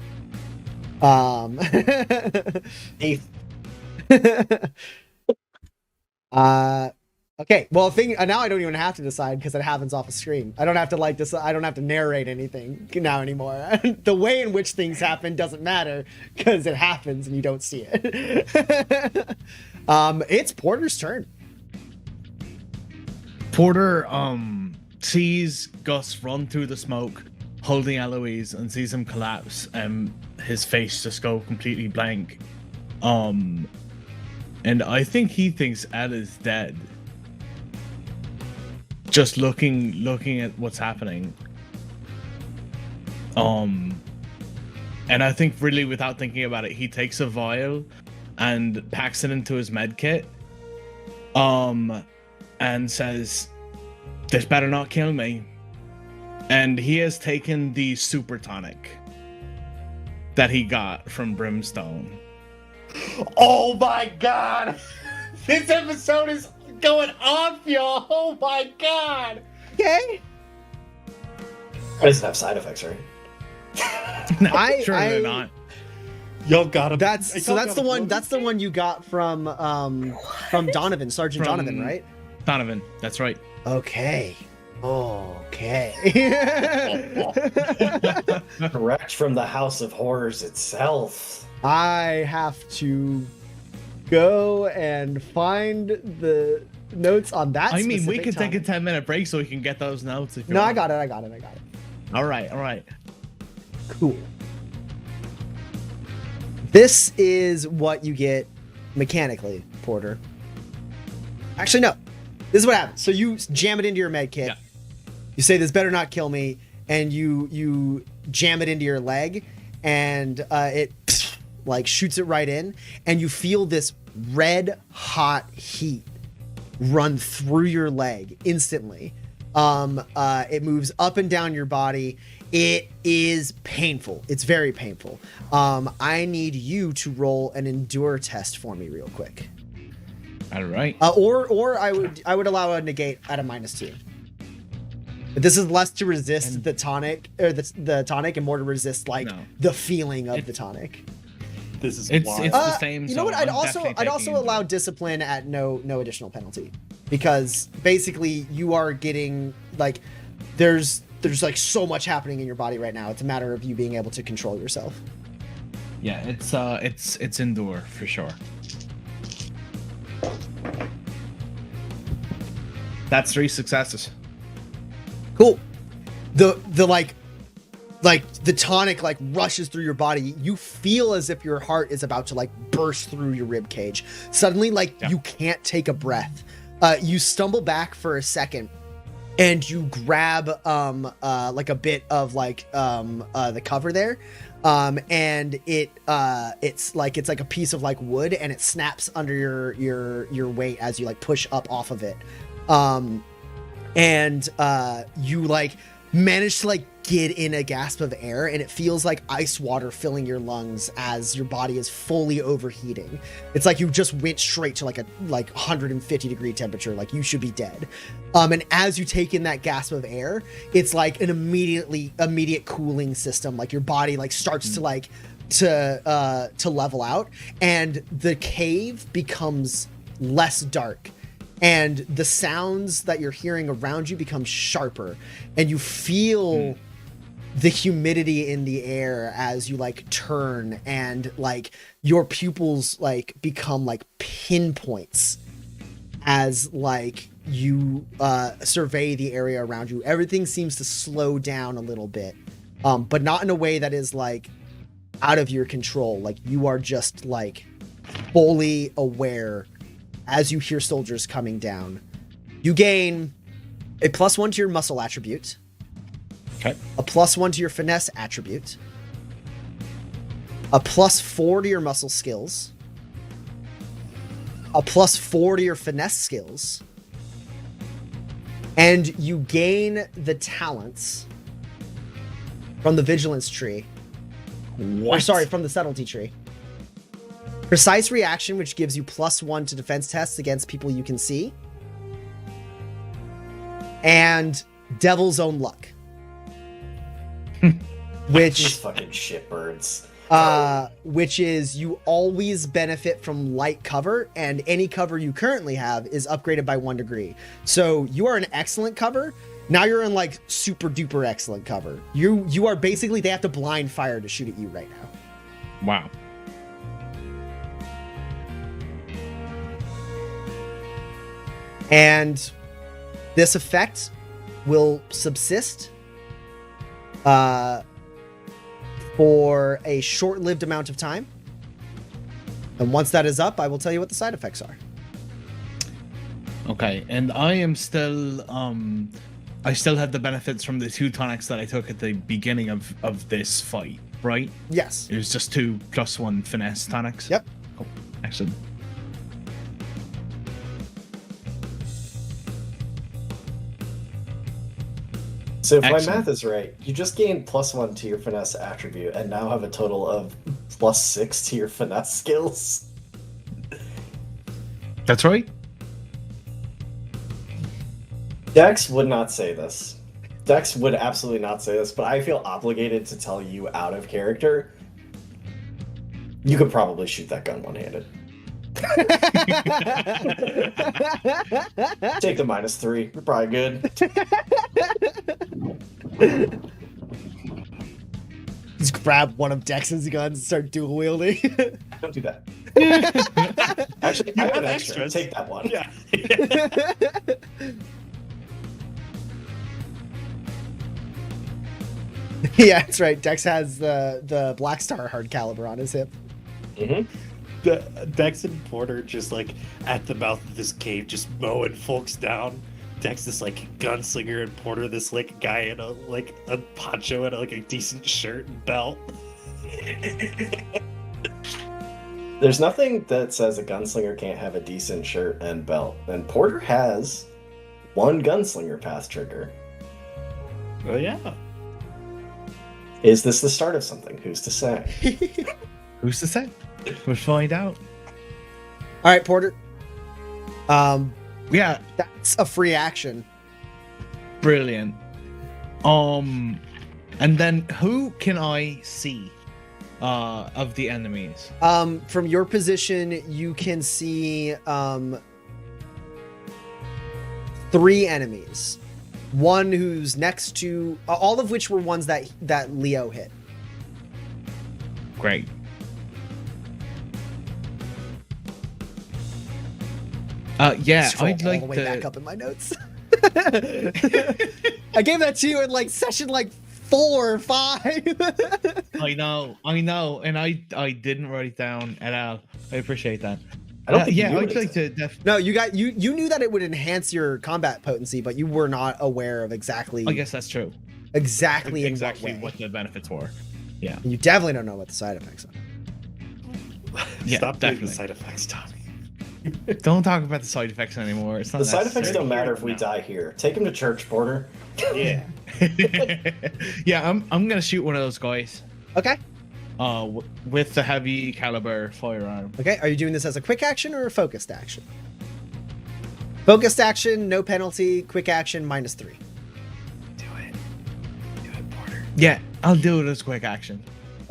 Okay. Well, now I don't even have to decide because it happens off a screen. I don't have to like decide. I don't have to narrate anything now anymore. The way in which things happen doesn't matter because it happens and you don't see it. It's Porter's turn. Porter sees Gus run through the smoke, holding Eloise, and sees him collapse. His face just go completely blank. And I think he thinks Ella's dead. Just looking at what's happening. And I think really without thinking about it, he takes a vial and packs it into his med kit. And says, "This better not kill me." And he has taken the super tonic that he got from Brimstone. Oh my god! This episode is going off, y'all! Oh my god! Okay. It doesn't have side effects, right? I- Surely not. Y'all gotta. That's the one. That's the one you got from Donovan, Sergeant From- Donovan, right? Donovan, that's right. Okay. Okay. Correct from the House of Horrors itself. I have to go and find the notes on that. I mean, we specific could take a topic. 10-minute break so we can get those notes if you No, want. I got it. All right. Cool. This is what you get mechanically, Porter. Actually, no. This is what happens. So you jam it into your med kit. Yeah. You say, "This better not kill me," and you jam it into your leg, and it like shoots it right in, and you feel this red hot heat run through your leg instantly. It moves up and down your body. It is painful. It's very painful. I need you to roll an endure test for me real quick. All right. Or I would allow a negate at a -2. But this is less to resist the tonic or the tonic and more to resist like the feeling of the tonic. This is It's wild. the same. You know what? so I'd I'm also definitely taking allow it. discipline at no additional penalty, because basically you are getting like there's like so much happening in your body right now. It's a matter of you being able to control yourself. Yeah, it's endure for sure. That's 3 successes. Cool. The like the tonic like rushes through your body. You feel as if your heart is about to like burst through your rib cage. Suddenly, like you can't take a breath. You stumble back for a second, and you grab like a bit of like the cover there, and it's like a piece of like wood, and it snaps under your weight as you like push up off of it. And you like manage to like get in a gasp of air, and it feels like ice water filling your lungs as your body is fully overheating. It's like you just went straight to like 150 degree temperature, like you should be dead. And as you take in that gasp of air, it's like an immediate cooling system. Like your body like starts to like to level out, and the cave becomes less dark, and the sounds that you're hearing around you become sharper, and you feel the humidity in the air as you like turn, and like your pupils like become like pinpoints as like you survey the area around you. Everything seems to slow down a little bit, but not in a way that is like out of your control. Like you are just like fully aware as you hear soldiers coming down. You gain a +1 to your muscle attribute. Okay. A +1 to your finesse attribute. A +4 to your muscle skills. A +4 to your finesse skills. And you gain the talents from the vigilance tree. What? Or sorry, from the subtlety tree. Precise reaction, which gives you +1 to defense tests against people you can see. And Devil's Own Luck. These Which fucking shitbirds. which is you always benefit from light cover, and any cover you currently have is upgraded by 1 degree. So you are an excellent cover. Now you're in like super duper excellent cover. You are basically, they have to blind fire to shoot at you right now. Wow. And this effect will subsist for a short-lived amount of time. And once that is up, I will tell you what the side effects are. Okay, and I am still I still have the benefits from the 2 tonics that I took at the beginning of this fight, right? Yes. It was just 2 +1 finesse tonics. Yep. Oh, excellent. So if Excellent. my math is right, you just gained +1 to your finesse attribute and now have a total of +6 to your finesse skills. That's right. Dex would not say this. Dex would absolutely not say this, but I feel obligated to tell you out of character. You could probably shoot that gun one-handed. Take the -3. You're probably good. Just grab one of Dex's guns and start dual wielding. Don't do that. Actually, I have an extra. extras. Take that one. Yeah. Yeah, that's right. Dex has the Black Star hard caliber on his hip. Mm-hmm. Dex and Porter just like at the mouth of this cave, just mowing folks down. Dex this like gunslinger, and Porter this like guy in a poncho and like a decent shirt and belt. There's nothing that says a gunslinger can't have a decent shirt and belt, and Porter has 1 gunslinger path trigger. Oh yeah. Is this the start of something? Who's to say? Who's to say? We'll find out. All right, Porter. Yeah, That's a free action. brilliant. And then who can I see of the enemies? From your position, you can see 3 enemies. One who's next to all of which were ones that Leo hit. Great. Yeah, Scroll I'd all like the way to. back up in my notes. I gave that to you in like session like 4 or 5. I know, and I didn't write it down at all. I appreciate that. I don't think you yeah, knew I'd like anything. to. No, you knew that it would enhance your combat potency, but you were not aware of exactly I guess that's true. exactly in Exactly what way. what the benefits were. Yeah, And you definitely don't know what the side effects are. yeah, Stop doing definitely. the side effects, Tommy. Don't talk about the side effects anymore. It's not The side effects necessary. don't matter if we now. die here. Take him to church, Porter. Yeah. Yeah, I'm gonna shoot one of those guys. Okay. With the heavy caliber firearm. Okay. Are you doing this as a quick action or a focused action? Focused action, no penalty. Quick action, -3. Do it. Do it, Porter. Yeah, I'll do it as quick action.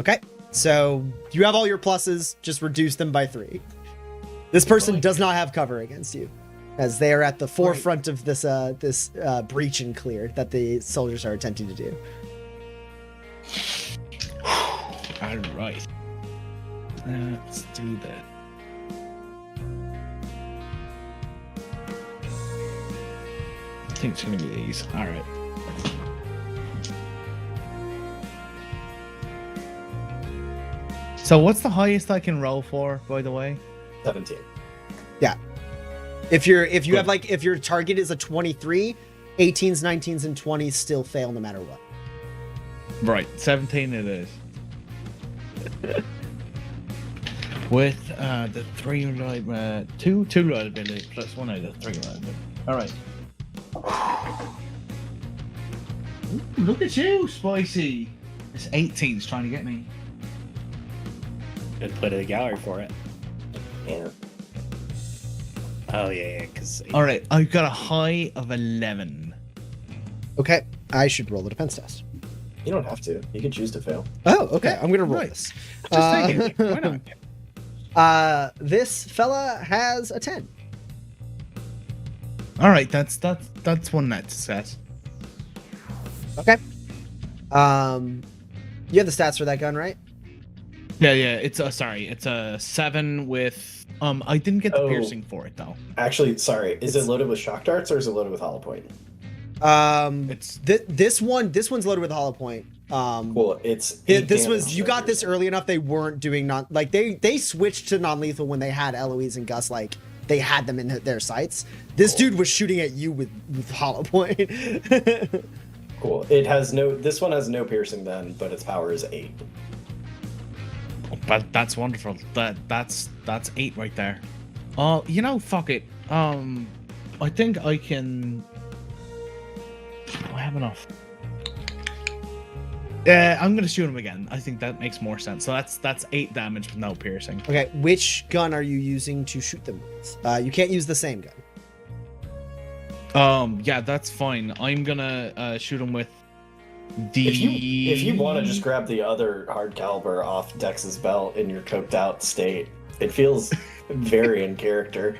Okay. So you have all your pluses, just reduce them by 3. This person does not have cover against you, as they are at the forefront of this breach and clear that the soldiers are attempting to do. All right. Let's do that. I think it's gonna be these. All right. So what's the highest I can roll for, by the way? 17. If your target is a 23, 18s, 19s, and 20s still fail no matter what. Right, 17 it is. With the 3 two reliability plus 1 out of 3 reliability. All right. Ooh, look at you, Spicy. This 18's trying to get me. Good play to the gallery for it. Yeah. Oh yeah, because All right, I've got a high of 11. Okay, I should roll a defense test. You don't have to. You can choose to fail. Oh, okay. Yeah, I'm gonna roll right. this. Just take it. Why not? This fella has a 10. All right, that's one net success. Okay. You have the stats for that gun, right? Yeah, it's a 7 with I didn't get the Oh. piercing for it though. Actually, sorry. Is it loaded with shock darts or is it loaded with hollow point? It's This one's loaded with hollow point. Cool. It's You got this early enough. They weren't doing they switched to non-lethal when they had Eloise and Gus, like they had them in their sights. This dude was shooting at you with hollow point. Cool. This one has no piercing then, but its power is 8. But that's wonderful. That's 8 right there. Fuck it. I think I can. I have enough. I'm gonna shoot him again. I think that makes more sense. So that's 8 damage with no piercing. Okay, which gun are you using to shoot them with? You can't use the same gun. Yeah, that's fine. I'm gonna shoot him with the. If you want to just grab the other hard caliber off Dex's belt in your coked out state, it feels very in character.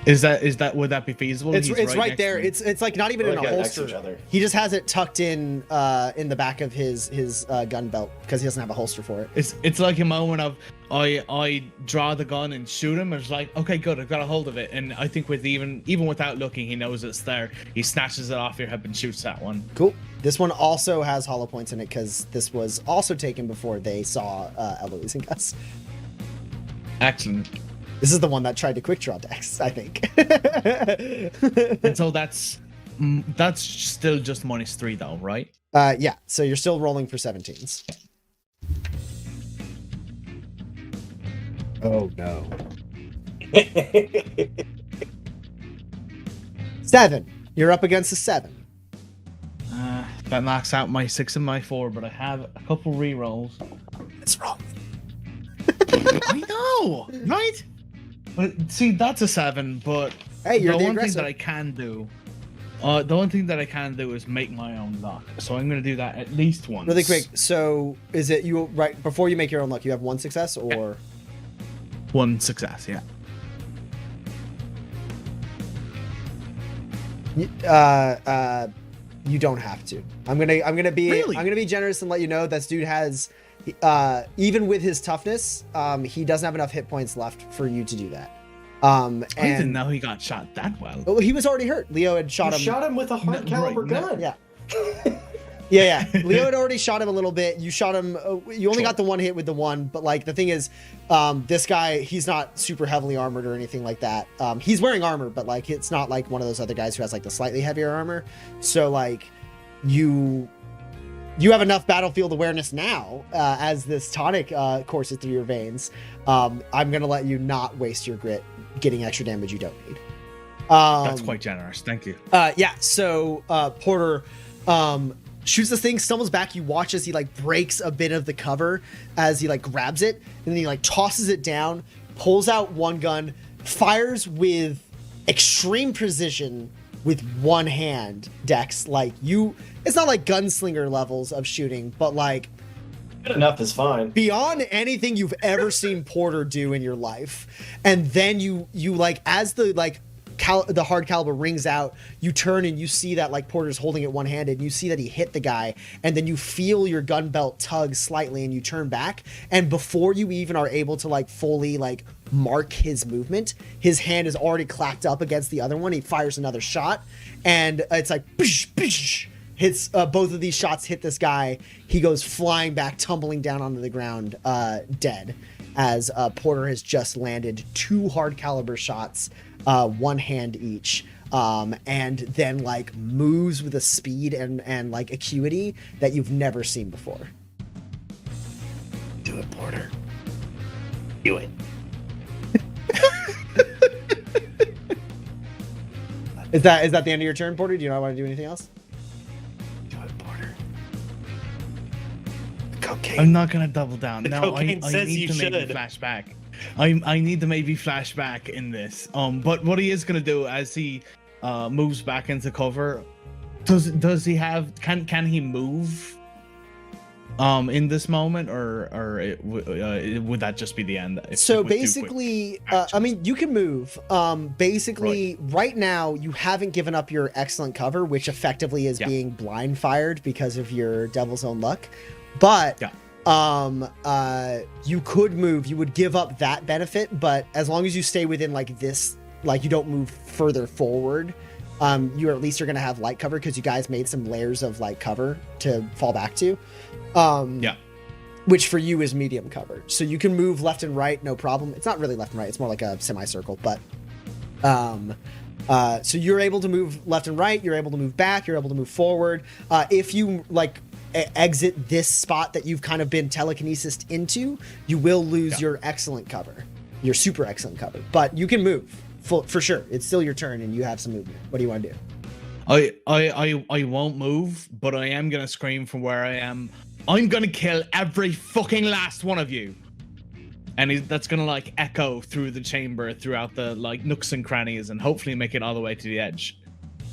Would that be feasible? It's He's right next there. to me. It's like not even They're in like a next to each holster. other. He just has it tucked in the back of his gun belt because he doesn't have a holster for it. It's like a moment of I draw the gun and shoot him. And it's like, okay, good, I've got a hold of it. And I think with even without looking, he knows it's there. He snatches it off your hip and shoots that one. Cool. This one also has hollow points in it because this was also taken before they saw Eloise and Gus. Excellent. This is the one that tried to quick draw Dex, I think. And so that's still just -3 though, right? Yeah. So you're still rolling for 17s. Oh no. 7. You're up against a 7. That knocks out my 6 and my 4, but I have a couple rerolls. What's wrong? I know, right? But see, that's a 7. But Hey, you're the the one thing aggressor. that I can do. The one thing that I can do is make my own luck. So I'm gonna do that at least once. Really quick. So is it you right before you make your own luck? You have 1 success or? 1 success, yeah. You don't have to. I'm gonna be generous and let you know this dude has, even with his toughness, he doesn't have enough hit points left for you to do that. I didn't know he got shot that well. Oh, he was already hurt. Leo had shot him. Shot him with a hard caliber gun. Yeah. Yeah. Leo had already shot him a little bit. You shot him. You only got the 1 hit with the 1, but like the thing is, this guy, he's not super heavily armored or anything like that. He's wearing armor, but like it's not like one of those other guys who has like the slightly heavier armor. So like you have enough battlefield awareness now as this tonic courses through your veins. I'm gonna let you not waste your grit getting extra damage you don't need. That's quite generous. Thank you. Yeah. So Porter shoots this thing, stumbles back. You watch as he like breaks a bit of the cover as he like grabs it, and then he like tosses it down, pulls out one gun, fires with extreme precision with one hand. Dex, like it's not like gunslinger levels of shooting, but like Good enough is fine. beyond anything you've ever seen Porter do in your life. And then you like as the like the hard caliber rings out, you turn and you see that like Porter's holding it one-handed, and you see that he hit the guy, and then you feel your gun belt tug slightly, and you turn back, and before you even are able to like fully like mark his movement, his hand is already clacked up against the other one. He fires another shot, and it's like bish, bish, hits both of these shots hit this guy. He goes flying back, tumbling down onto the ground, dead. As Porter has just landed 2 hard caliber shots, 1 hand each, and then like moves with a speed and like acuity that you've never seen before. Do it, Porter. Do it. Is that the end of your turn, Porter? Do you not want to do anything else? Do it, Porter. Cocaine. I'm not gonna double down. The No, cocaine I says need you to maybe should. flashback. I need to maybe flashback in this. But what he is gonna do as he moves back into cover, does he have can he move in this moment, or would that just be the end? So basically, I mean, you can move. Basically, right now, you haven't given up your excellent cover, which effectively is being blind fired because of your Devil's Own Luck. But you could move. You would give up that benefit, but as long as you stay within like this, like you don't move further forward, you at least are gonna have light cover because you guys made some layers of light cover to fall back to. Which for you is medium cover. So you can move left and right, no problem. It's not really left and right, it's more like a semicircle, but so you're able to move left and right, you're able to move back, you're able to move forward. If you like exit this spot that you've kind of been telekinesis into, you will lose your excellent cover, your super excellent cover, but you can move for sure. It's still your turn and you have some movement. What do you want to do? I won't move, but I am gonna scream from where I am. I'm gonna kill every fucking last one of you, and that's gonna like echo through the chamber, throughout the like nooks and crannies, and hopefully make it all the way to the edge.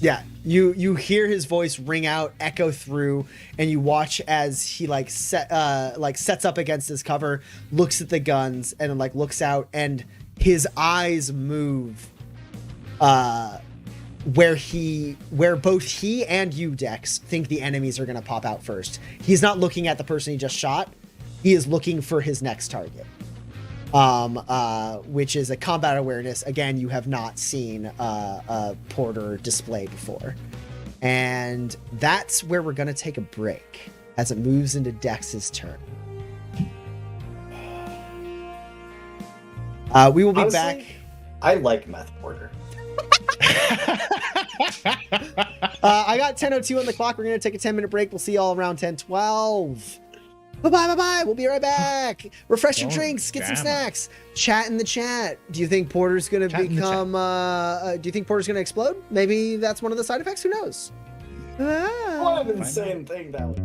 Yeah, you hear his voice ring out, echo through, and you watch as he sets up against his cover, looks at the guns, and then like looks out, and his eyes move. Where both he and you, Dex, think the enemies are going to pop out first. He's not looking at the person he just shot. He is looking for his next target, which is a combat awareness. Again, you have not seen Porter display before. And that's where we're going to take a break as it moves into Dex's turn. We will be back. I like Meth Porter. I got 10:02 on the clock. We're going to take a 10-minute break. We'll see you all around 10:12. Bye-bye. We'll be right back. Refresh your drinks. Get some snacks. Chat in the chat. Do you think Porter's going to become... do you think Porter's going to explode? Maybe that's one of the side effects. Who knows? What an insane thing that was.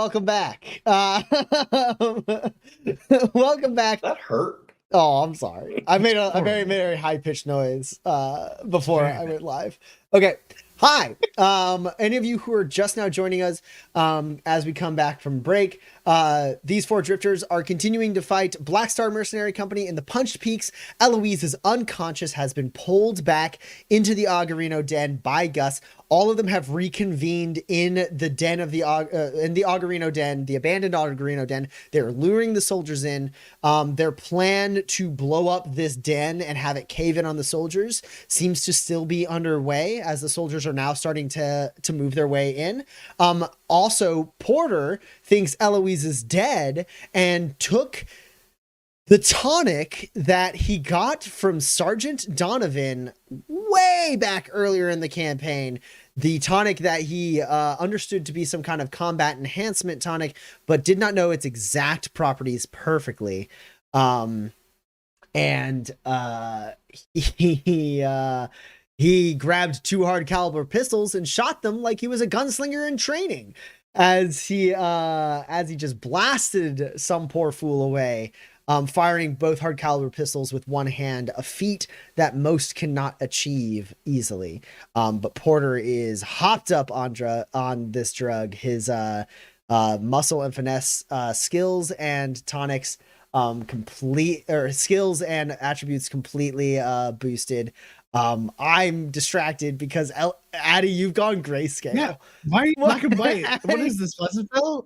welcome back. Welcome back. That hurt. Oh, I'm sorry. I made a very, very high pitched noise before I went live. Okay. Hi. Any of you who are just now joining us as we come back from break, these four drifters are continuing to fight Black Star Mercenary Company in the Punched Peaks. Eloise is unconscious, has been pulled back into the Augarino den by Gus. All of them have reconvened in the den of the Augarino den, the abandoned Augarino den. They're luring the soldiers in. Their plan to blow up this den and have it cave in on the soldiers seems to still be underway, as the soldiers are now starting to move their way in. Also, Porter thinks Eloise is dead and took the tonic that he got from Sergeant Donovan way back earlier in the campaign. The tonic that he understood to be some kind of combat enhancement tonic, but did not know its exact properties perfectly. He grabbed 2 hard caliber pistols and shot them like he was a gunslinger in training, as he just blasted some poor fool away, firing both hard caliber pistols with one hand, a feat that most cannot achieve easily. But Porter is hopped up on this drug. His muscle and finesse skills and tonics skills and attributes completely boosted. I'm distracted because Addie, you've gone grayscale. Yeah. Why are you black and white? What is this, Pleasant Fellow?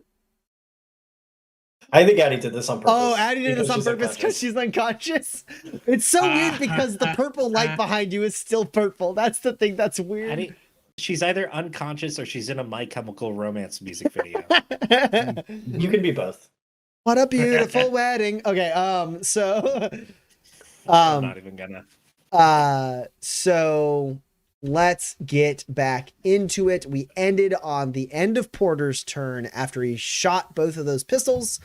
I think Addie did this on purpose. Oh, Addie did this on purpose because she's unconscious. It's so weird because the purple light behind you is still purple. That's the thing that's weird. Addie, she's either unconscious or she's in a My Chemical Romance music video. You can be both. What a beautiful wedding. Okay, so I'm not even gonna. So let's get back into it. We ended on the end of Porter's turn after he shot both of those pistols.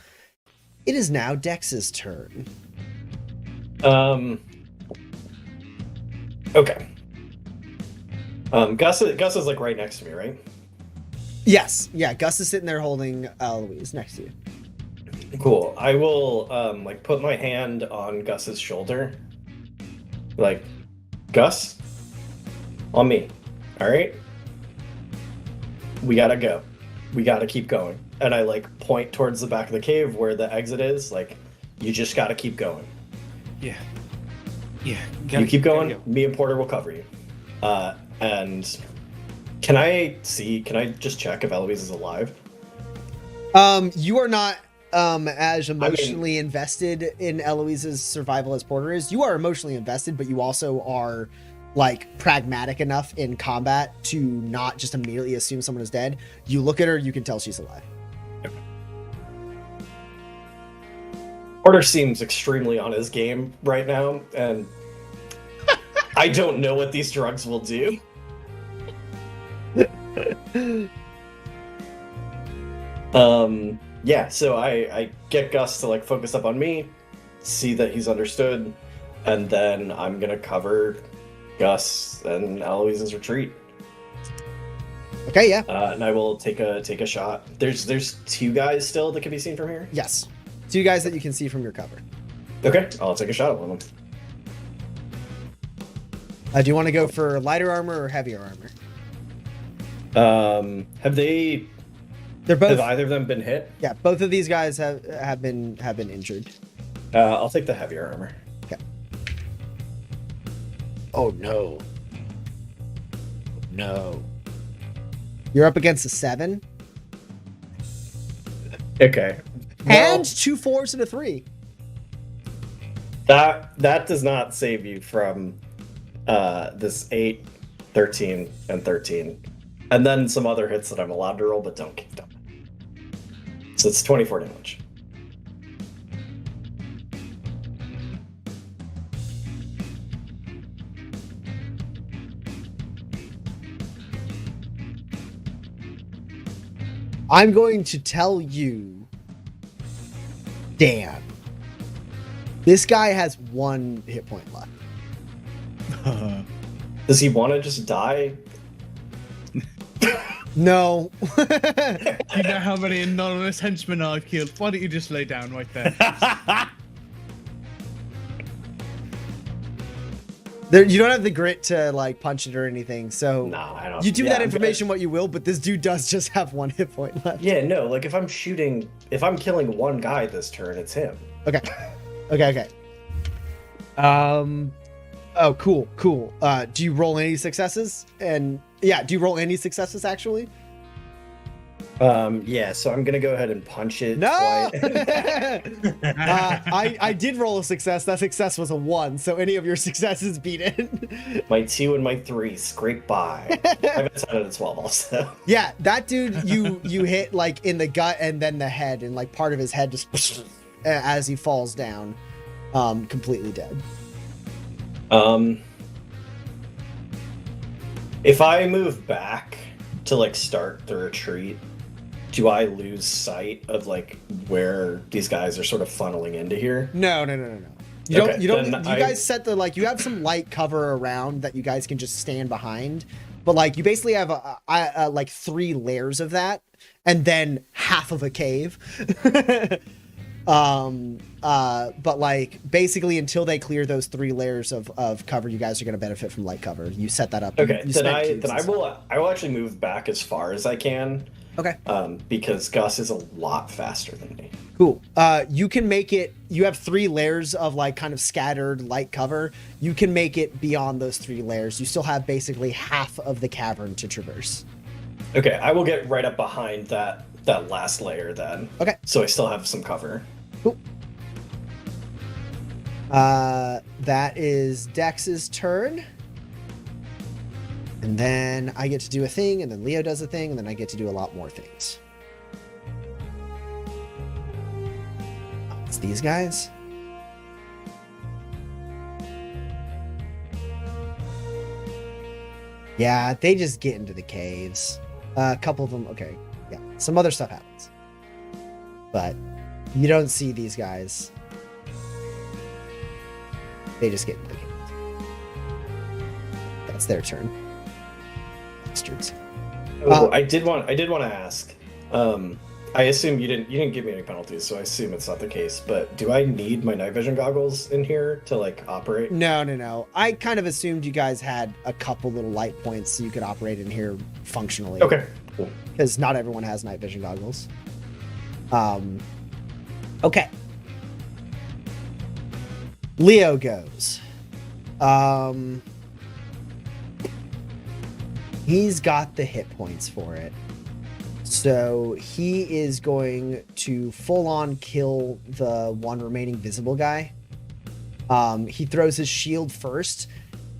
It is now Dex's turn. Okay. Gus is like right next to me, right? Yes. Yeah, Gus is sitting there holding Eloise next to you. Cool. I will like put my hand on Gus's shoulder. Like, Gus, on me. All right? We gotta go. We gotta keep going. And I like point towards the back of the cave where the exit is. Like, you just gotta keep going. Yeah. You keep going. Go. Me and Porter will cover you. And can I just check if Eloise is alive? You are not as emotionally invested in Eloise's survival as Porter is. You are emotionally invested, but you also are like pragmatic enough in combat to not just immediately assume someone is dead. You look at her, you can tell she's alive. Okay. Porter seems extremely on his game right now, and I don't know what these drugs will do. Yeah, so I get Gus to like focus up on me, see that he's understood, and then I'm gonna cover Gus and Eloise's retreat. Okay, yeah. And I will take a shot. There's 2 guys still that can be seen from here? Yes. 2 guys that you can see from your cover. Okay, I'll take a shot at one of them. Do you want to go for lighter armor or heavier armor? Have they... They're both. Have either of them been hit? Yeah, both of these guys have been injured. I'll take the heavier armor. Okay. Oh no. No. You're up against a 7. Okay. And 2 4s and a 3. That does not save you from this 8, 13, and 13. And then some other hits that I'm allowed to roll, but don't kick them. So it's 24 damage. I'm going to tell you, Dan, this guy has 1 hit point left. Does he want to just die? No. You know how many anonymous henchmen I've killed. Why don't you just lay down right there? You don't have the grit to like punch it or anything, so No, I don't. you do yeah, that information what you will, but this dude does just have 1 hit point left. Yeah, no, like if I'm killing one guy this turn, it's him. Okay. Oh, cool. Do you roll any successes? And yeah, do you roll any successes actually? Yeah, so I'm gonna go ahead and punch it. No. twice. I did roll a success. That success was a 1, so any of your successes beat it. My 2 and my 3 scrape by. I got a 10 out of 12 also. Yeah, that dude you hit like in the gut and then the head, and like part of his head just as he falls down, completely dead. If I move back to like start the retreat, do I lose sight of like where these guys are sort of funneling into here? No. You don't. Okay, You don't. You then guys set the like. You have some light cover around that you guys can just stand behind, but like you basically have a like 3 layers of that, and then half of a cave. But like basically until they clear those 3 layers of cover, you guys are going to benefit from light cover. You set that up. Okay, you then I will actually move back as far as I can. Okay. Because Gus is a lot faster than me. Cool. You can make it. You have 3 layers of like kind of scattered light cover. You can make it beyond those 3 layers. You still have basically half of the cavern to traverse. Okay, I will get right up behind that last layer then. Okay. So I still have some cover. Cool. That is Dex's turn. And then I get to do a thing, and then Leo does a thing, and then I get to do a lot more things. It's these guys. Yeah, they just get into the caves. A couple of them, okay. Yeah, some other stuff happens. But you don't see these guys. They just get into the caves. That's their turn. Bastards. Oh, I did want to ask. I assume you didn't give me any penalties, so I assume it's not the case. But do I need my night vision goggles in here to like operate? No. I kind of assumed you guys had a couple little light points so you could operate in here functionally. Okay, cool. Because not everyone has night vision goggles. Okay. Leo goes. He's got the hit points for it. So he is going to full on kill the one remaining visible guy. He throws his shield first.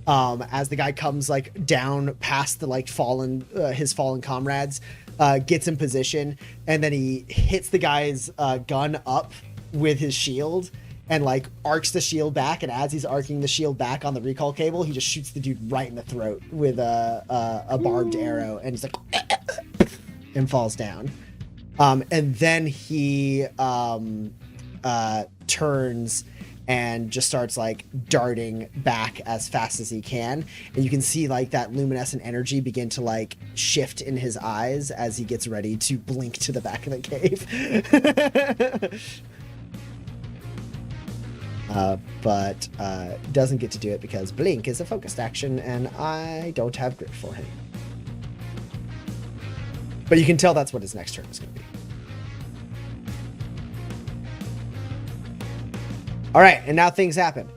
As the guy comes like down past the like his fallen comrades, gets in position, and then he hits the guy's gun up with his shield and like arcs the shield back. And as he's arcing the shield back on the recall cable, he just shoots the dude right in the throat with a barbed arrow, and he's like and falls down. And then he turns and just starts like darting back as fast as he can, and you can see like that luminescent energy begin to like shift in his eyes as he gets ready to blink to the back of the cave. But doesn't get to do it because blink is a focused action and I don't have grip for him. But you can tell that's what his next turn is going to be. All right, and now things happen.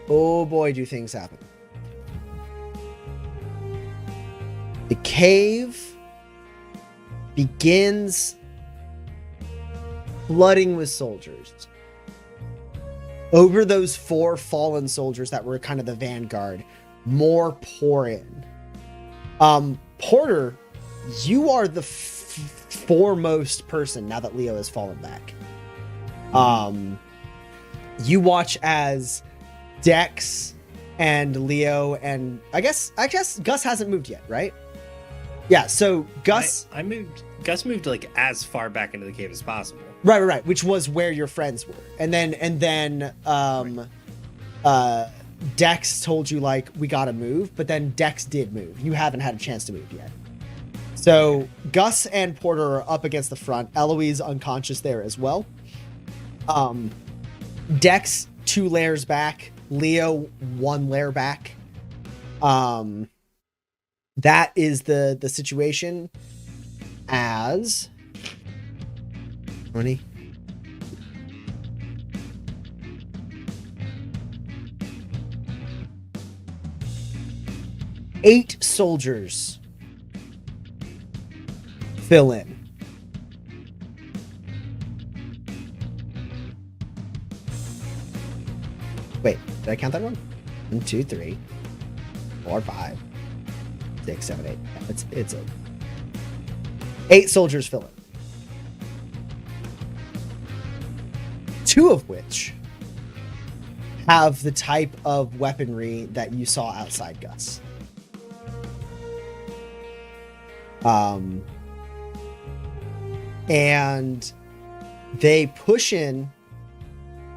Oh boy, do things happen. The cave begins flooding with soldiers. Over those 4 fallen soldiers that were kind of the vanguard, more pour in. Porter, you are the foremost person now that Leo has fallen back. You watch as Dex and Leo and I guess Gus hasn't moved yet, right? Yeah, so Gus Gus moved like as far back into the cave as possible. Right, which was where your friends were. And then Dex told you like we got to move, but then Dex did move. You haven't had a chance to move yet. So Gus and Porter are up against the front. Eloise unconscious there as well. Dex 2 layers back. Leo 1 layer back. That is the situation as 20. Eight soldiers fill in. Wait, did I count that wrong? 1, 2, 3, 4, 5, 6, 7, 8. Yeah, it's a 8 soldiers fill in. 2 of which have the type of weaponry that you saw outside Gus. And they push in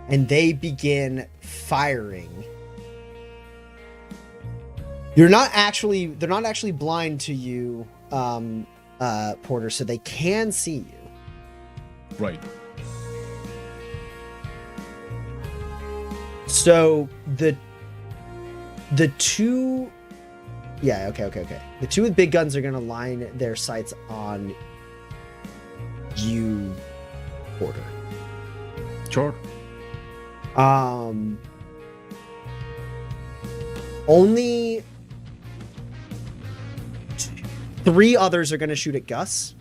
and they begin firing. They're not actually blind to you, Porter, so they can see you. Right. So the 2, yeah, okay. The 2 with big guns are gonna line their sights on you, Porter. Sure. Only 3 others are gonna shoot at Gus.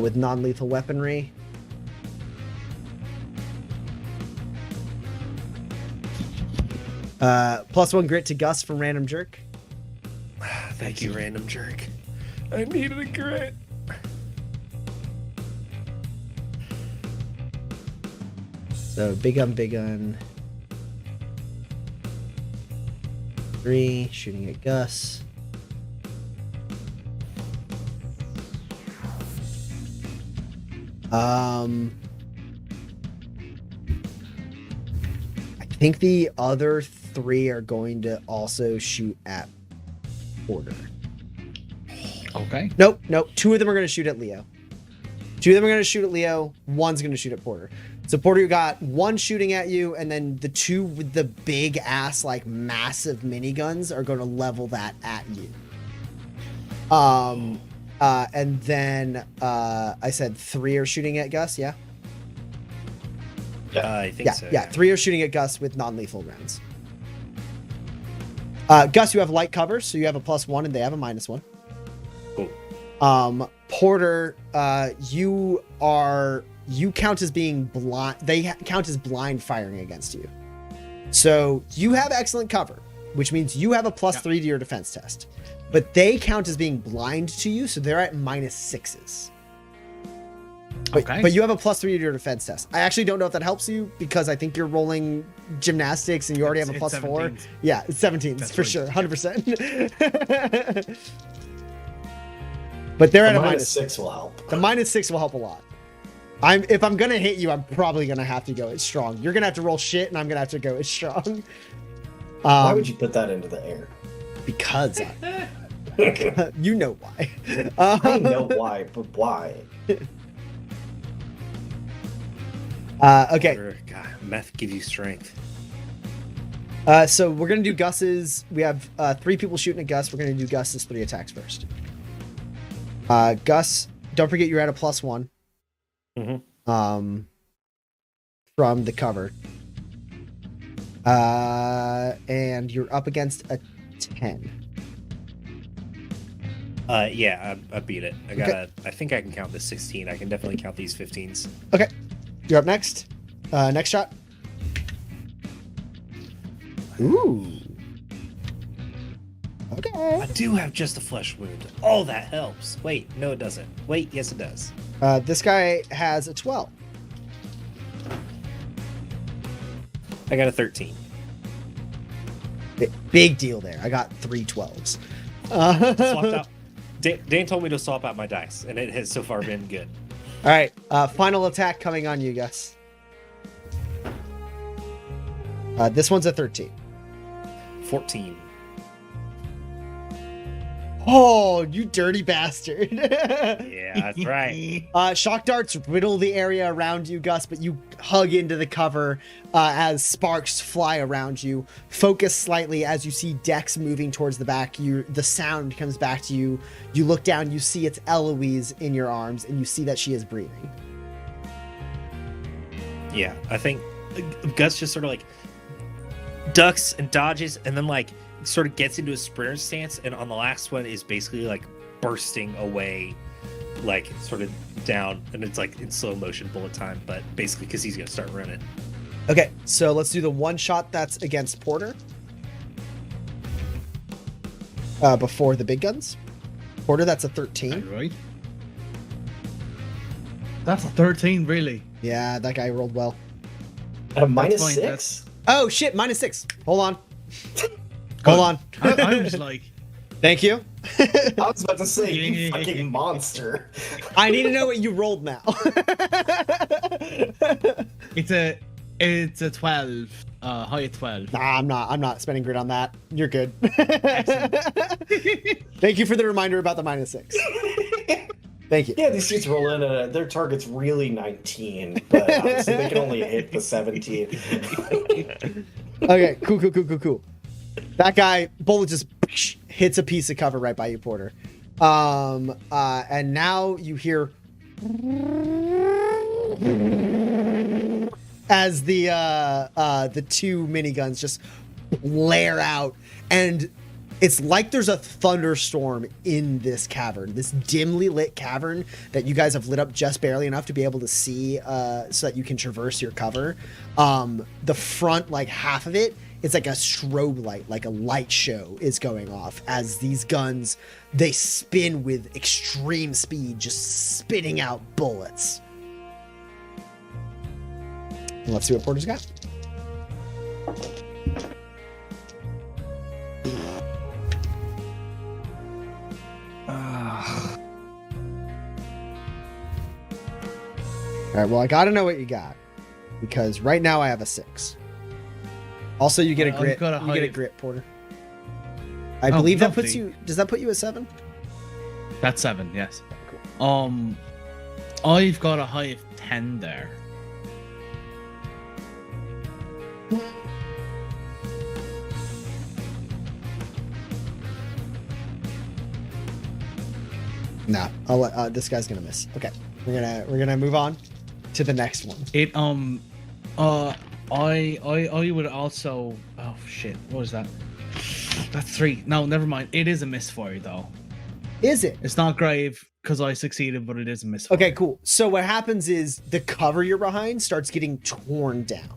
With non-lethal weaponry. +1 grit to Gus from Random Jerk. Thank you, Random Jerk. I needed a grit. So big gun. 3 shooting at Gus. I think the other 3 are going to also shoot at Porter. Okay. Nope. 2 of them are going to shoot at Leo. 2 of them are going to shoot at Leo. 1's going to shoot at Porter. So Porter, you got 1 shooting at you, and then the 2 with the big ass, like massive miniguns are going to level that at you. And then I said 3 are shooting at Gus. Yeah. I think so. Yeah. 3 are shooting at Gus with non-lethal rounds. Gus, you have light cover, so you have a +1, and they have a -1. Cool. Porter, you count as being blind. They count as blind firing against you. So you have excellent cover, which means you have a +3 to your defense test. But they count as being blind to you, so they're at -6s. Okay. But you have a +3 to your defense test. I actually don't know if that helps you because I think you're rolling gymnastics and you already have a +4. 17s. Yeah, it's 17s That's for right. sure, 100%. But they're at a -6 will help. The -6 will help a lot. If I'm gonna hit you, I'm probably gonna have to go it strong. You're gonna have to roll shit, and I'm gonna have to go it strong. Why would you put that into the air? Because you know why. I know why, but why? Okay. God, meth gives you strength. So we're gonna do Gus's. We have 3 people shooting at Gus. We're gonna do Gus's 3 attacks first. Gus, don't forget you're at a +1. Mm-hmm. From the cover. And you're up against a 10. Yeah, I beat it. I think I can count this 16. I can definitely count these 15s. Okay. You're up next. Next shot. Ooh. Okay. I do have just a flesh wound. Oh, that helps. Wait, no, it doesn't. Wait, yes, it does. This guy has a 12. I got a 13. Big deal there. I got 3 12s. Swapped out. Dan told me to swap out my dice, and it has so far been good. All right. Final attack coming on you, Gus. This one's a 13. 14. Oh, you dirty bastard. Yeah, that's right. Shock darts riddle the area around you, Gus, but you hug into the cover as sparks fly around you. Focus slightly as you see Dex moving towards the back. The sound comes back to you. You look down, you see it's Eloise in your arms, and you see that she is breathing. Yeah, I think Gus just sort of like ducks and dodges and then like sort of gets into a sprinter stance, and on the last one is basically like bursting away, like sort of down, and it's like in slow motion bullet time, but basically because he's gonna start running. Okay, so let's do the one shot that's against Porter. Before the big guns. Porter, that's a 13. Right. That's a 13, really. Yeah, that guy rolled well. Minus fine, 6? Oh shit, -6. Hold on. Hold on. I was like, Thank you. I was about to say, you fucking monster. I need to know what you rolled now. it's a 12, high 12. Nah, I'm not spending grit on that. You're good. Thank you for the reminder about the -6. Thank you. Yeah, these dudes roll in at their target's really 19, but obviously they can only hit the 17. Okay, cool. That guy, bullet just hits a piece of cover right by you, Porter. And now you hear as the two miniguns just blare out, and it's like there's a thunderstorm in this cavern, this dimly lit cavern that you guys have lit up just barely enough to be able to see, so that you can traverse your cover. The front, like half of it, it's like a strobe light, like a light show is going off as these guns, they spin with extreme speed, just spitting out bullets. Let's see what Porter's got. All right, well, I gotta know what you got, because right now I have a 6. Also, you get a grit. got a You get a high- grit, Porter. I believe that puts lovely. you. Does that put you at 7? That's 7, yes. I've got a high of 10 there. No, I'll let, this guy's gonna miss. Okay, we're gonna move on to the next one. I would also. Oh shit! What was that? That's 3. No, never mind. It is a misfire though. Is it? It's not grave because I succeeded, but it is a misfire. Okay, cool. So what happens is the cover you're behind starts getting torn down.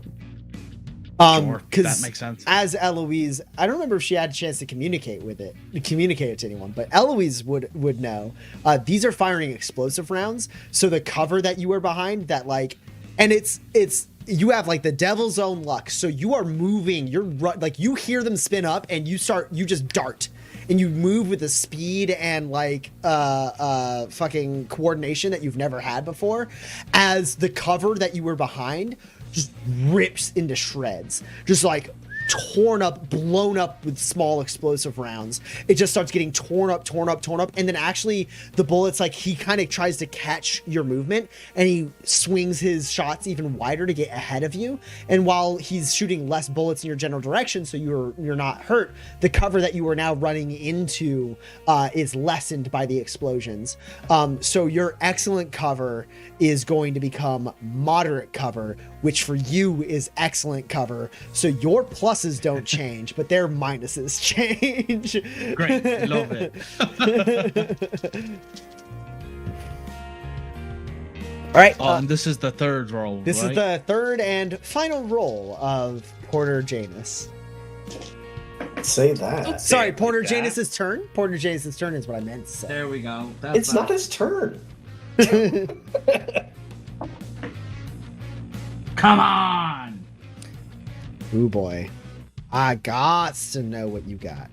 Sure, Because that makes sense. as Eloise, I don't remember if she had a chance to communicate it to anyone, but Eloise would know. These are firing explosive rounds, so the cover that you were behind, that like, and it's you have like the devil's own luck. So you are moving, like you hear them spin up, and you just dart, and you move with the speed and like fucking coordination that you've never had before, as the cover that you were behind just rips into shreds, just like torn up, blown up with small explosive rounds. It just starts getting torn up, and then actually the bullets, like he kind of tries to catch your movement, and he swings his shots even wider to get ahead of you. And while he's shooting less bullets in your general direction, so you're not hurt, the cover that you are now running into is lessened by the explosions. So your excellent cover is going to become moderate cover, which for you is excellent cover. So your pluses don't change, but their minuses change. Great, love it. All right. This is the third roll. This right? is the third and final roll of Porter Janus. Say that. Sorry, like Porter that. Janus's turn. Porter Janus's turn is what I meant to say. There we go. It's not his turn. Come on! Ooh boy, I got to know what you got.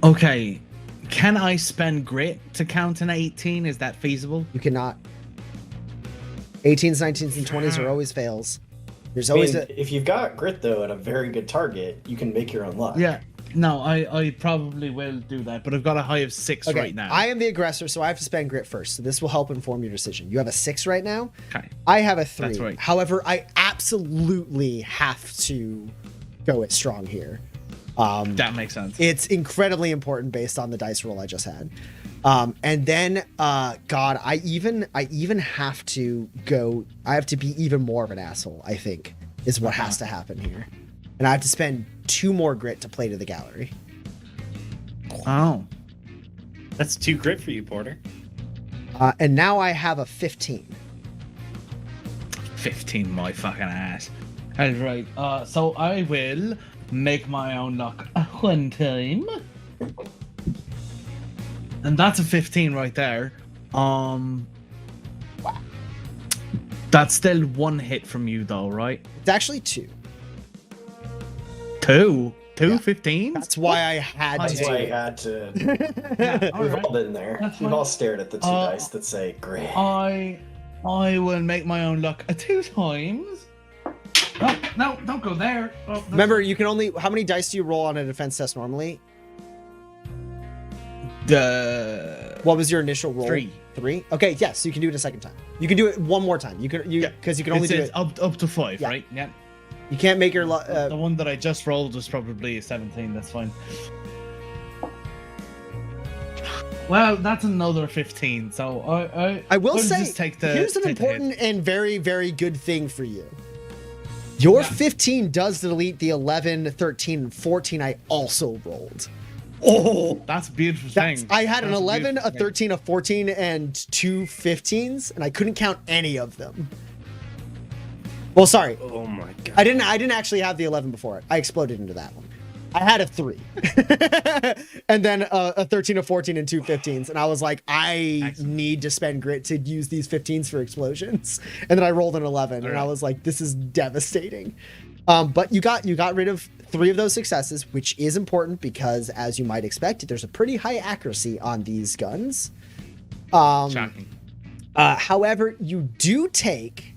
Okay, can I spend grit to count an 18? Is that feasible? You cannot. 18s, 19s, and 20s are always fails. There's I mean, always if you've got grit though and a very good target, you can make your own luck. Yeah. No, I probably will do that, but I've got a high of 6 okay. right now. I am the aggressor, so I have to spend grit first. So this will help inform your decision. You have a 6 right now. Okay. I have a 3. That's right. However, I absolutely have to go it strong here. That makes sense. It's incredibly important based on the dice roll I just had. And then, God, I even have to go. I have to be even more of an asshole, I think, is what has to happen here. And I have to spend 2 more grit to play to the gallery. Oh. That's 2 grit for you, Porter. And now I have a 15. 15, my fucking ass. All right. So I will make my own luck one time. And that's a 15 right there. That's still 1 hit from you though, right? It's actually 2. 2? Yeah. 15? That's why I had That's to. That's why I do had to. Yeah, We've alright. all been there. That's We've fine. all stared at the 2 dice that say grit. I will make my own luck 2 times. Oh, no, don't go there. Oh, that's- Remember, you can only. How many dice do you roll on a defense test normally? What was your initial roll? 3. 3? Okay, yes, you can do it a second time. You can do it one more time. You can because you can only do it. up to 5, Yeah. right? Yeah. You can't make your The one that I just rolled was probably a 17. That's fine. Well, that's another 15. So I will I'll say, just take the, here's an take the hit. important and very, very good thing for you. Your Yeah. 15 does delete the 11, 13, and 14 I also rolled. Oh, that's a beautiful That's, thing. I had an That's 11, a beautiful thing. 13, a 14, and 2 15s, and I couldn't count any of them. Well, sorry, Oh my god. I didn't actually have the 11 before it. I exploded into that one. I had a 3. And then a 13, a 14, and 2 15s. And I was like, I Excellent. need to spend grit to use these 15s for explosions. And then I rolled an 11 and I Alright. was like, this is devastating. But you got rid of 3 of those successes, which is important because, as you might expect, there's a pretty high accuracy on these guns. Shocking. However, you do take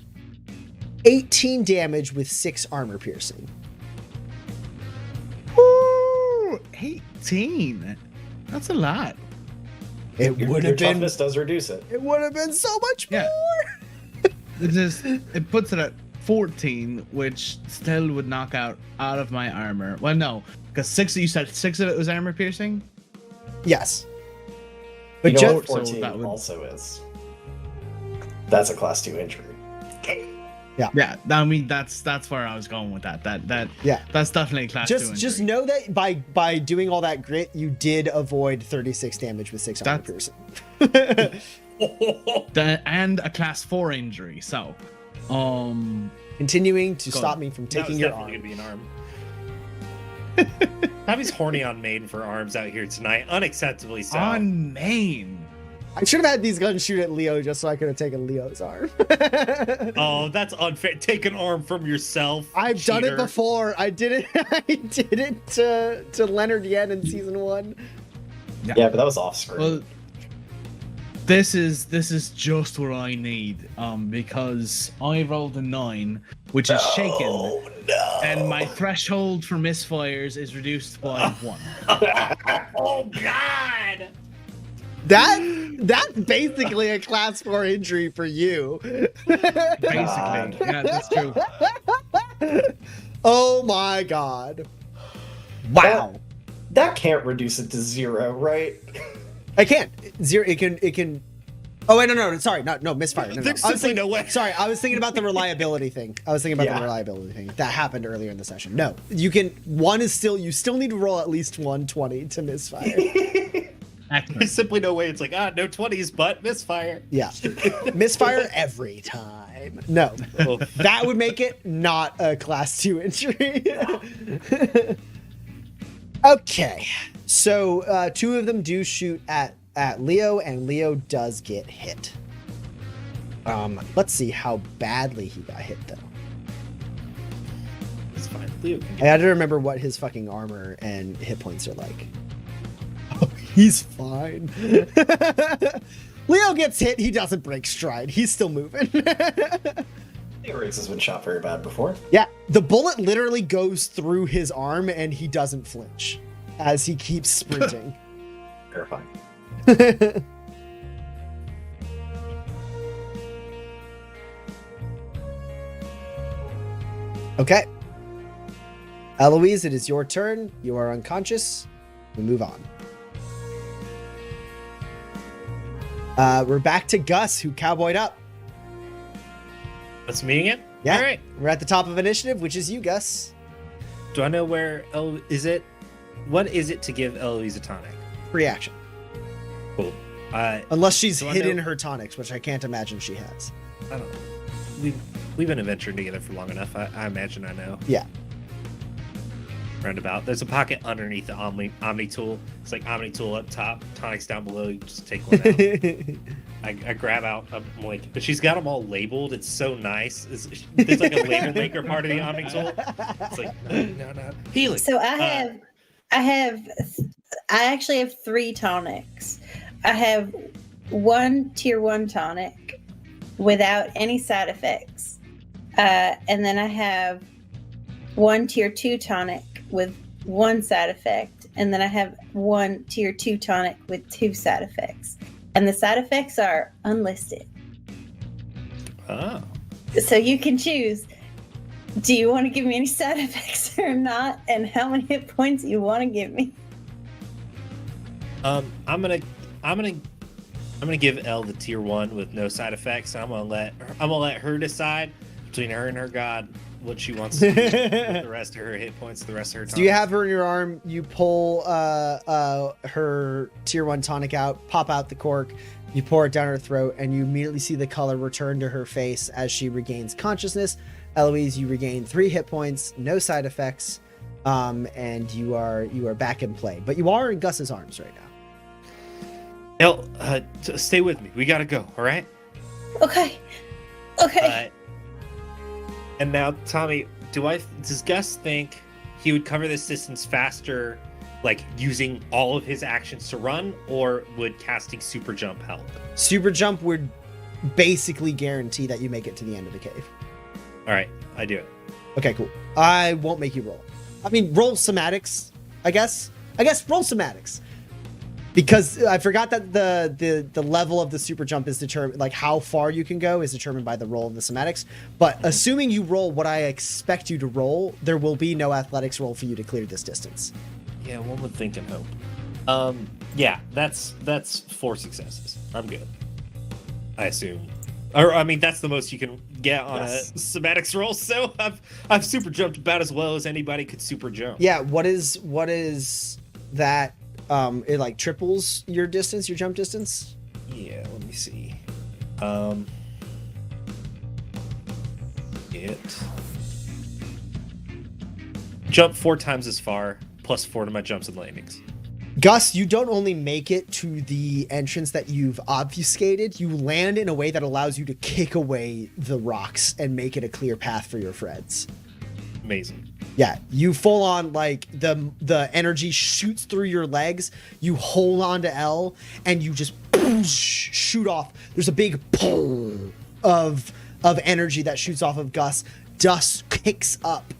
18 damage with 6 armor piercing. Ooh, 18. That's a lot. It would Your have been. toughness does reduce it. It would have been so much Yeah. more. It puts it at 14, which still would knock out of my armor. Well, no, because you said 6 of it was armor piercing. Yes. But You know just what 14 so that would- also is? That's a class 2 injury. Yeah, I mean that's where I was going with that. Yeah. That's definitely a class 2 injury. just know that by doing all that grit, you did avoid 36 damage with 6 armor piercing. And a class 4 injury. So, Continuing to Go stop on. me from That taking was your definitely arm. gonna be an arm. Tommy's horny on main for arms out here tonight. Unacceptably so. on main. I should have had these guns shoot at Leo just so I could have taken Leo's arm. Oh, that's unfair. Take an arm from yourself. I've done it cheater. before. I did it. I did it to Leonard Yen in season 1. Yeah, but that was off screen. Well, this is just what I need. Because I rolled a 9, which is shaken, Oh no! and my threshold for misfires is reduced by 1. Oh God! That's basically a class 4 injury for you. Basically, yeah, that's true. Oh my god. Wow. That can't reduce it to 0, right? I can't. 0 it can Oh wait, no, sorry, no, misfire. No. There's I was simply thinking- no way. Sorry, I was thinking about the reliability thing. The Yeah. reliability thing. That happened earlier in the session. No. You still need to roll at least 120 to misfire. Excellent. There's simply no way. It's like no 20s, but misfire. Yeah. Misfire every time. No. Oh, That would make it not a class 2 injury. Okay. So 2 of them do shoot at Leo, and Leo does get hit. Let's see how badly he got hit though. it's fine. Leo can I get had to remember what his fucking armor and hit points are like. Oh, he's fine. Leo gets hit, he doesn't break stride. He's still moving. Riggs has been shot very bad before. Yeah, the bullet literally goes through his arm and he doesn't flinch as he keeps sprinting. Terrifying. Okay. Eloise, it is your turn. You are unconscious. We move on. We're back to Gus, who cowboyed up. That's me again? Yeah. All right. We're at the top of initiative, which is you, Gus. Do I know where is it? What is it to give Eloise a tonic? Free action. Cool. Unless she's Do I hidden know- her tonics, which I can't imagine she has. I don't know. We've been adventuring together for long enough. I imagine I know. Yeah. Roundabout. There's a pocket underneath the Omni tool. It's like Omni tool up top, tonics down below. You just take one out. I grab out. I'm like, but she's got them all labeled. It's so nice. There's like a label maker part of the Omni tool. It's like no healing. So I actually have 3 tonics. I have 1 tier 1 tonic without any side effects, and then I have 1 tier 2 tonic with 1 side effect, and then I have 1 tier 2 tonic with 2 side effects, and the side effects are unlisted. Oh. So you can choose, do you want to give me any side effects or not, and how many hit points you want to give me? I'm gonna give Elle the tier 1 with no side effects. I'm gonna let her decide between her and her god what she wants to do with the rest of her hit points, the rest of her time. So you have her in your arm, you pull her tier 1 tonic out, pop out the cork, you pour it down her throat, and you immediately see the color return to her face as she regains consciousness. Eloise, you regain 3 hit points, no side effects, and you are back in play. But you are in Gus's arms right now. Elle, stay with me. We gotta go, all right? Okay. And now, Tommy, does Gus think he would cover this distance faster, like using all of his actions to run, or would casting super jump help? Super jump would basically guarantee that you make it to the end of the cave. All right, I do it. Okay, cool. I won't make you roll. I mean, roll somatics, I guess. Roll somatics. Because I forgot that the level of the super jump is determined, like how far you can go is determined by the roll of the somatics. But assuming you roll what I expect you to roll, there will be no athletics roll for you to clear this distance. Yeah, one would think and hope. Yeah, that's 4 successes. I'm good. I assume. Or I mean, that's the most you can get on a somatics roll. So I've super jumped about as well as anybody could super jump. Yeah. What is that? It like triples your distance, your jump distance. Yeah, let me see. Jump 4 times as far, plus 4 to my jumps and landings. Gus, you don't only make it to the entrance that you've obfuscated, you land in a way that allows you to kick away the rocks and make it a clear path for your friends. Amazing. Yeah, you full on, like, the energy shoots through your legs, you hold on to L, and you just shoot off. There's a big pull of energy that shoots off of Gus. Dust kicks up.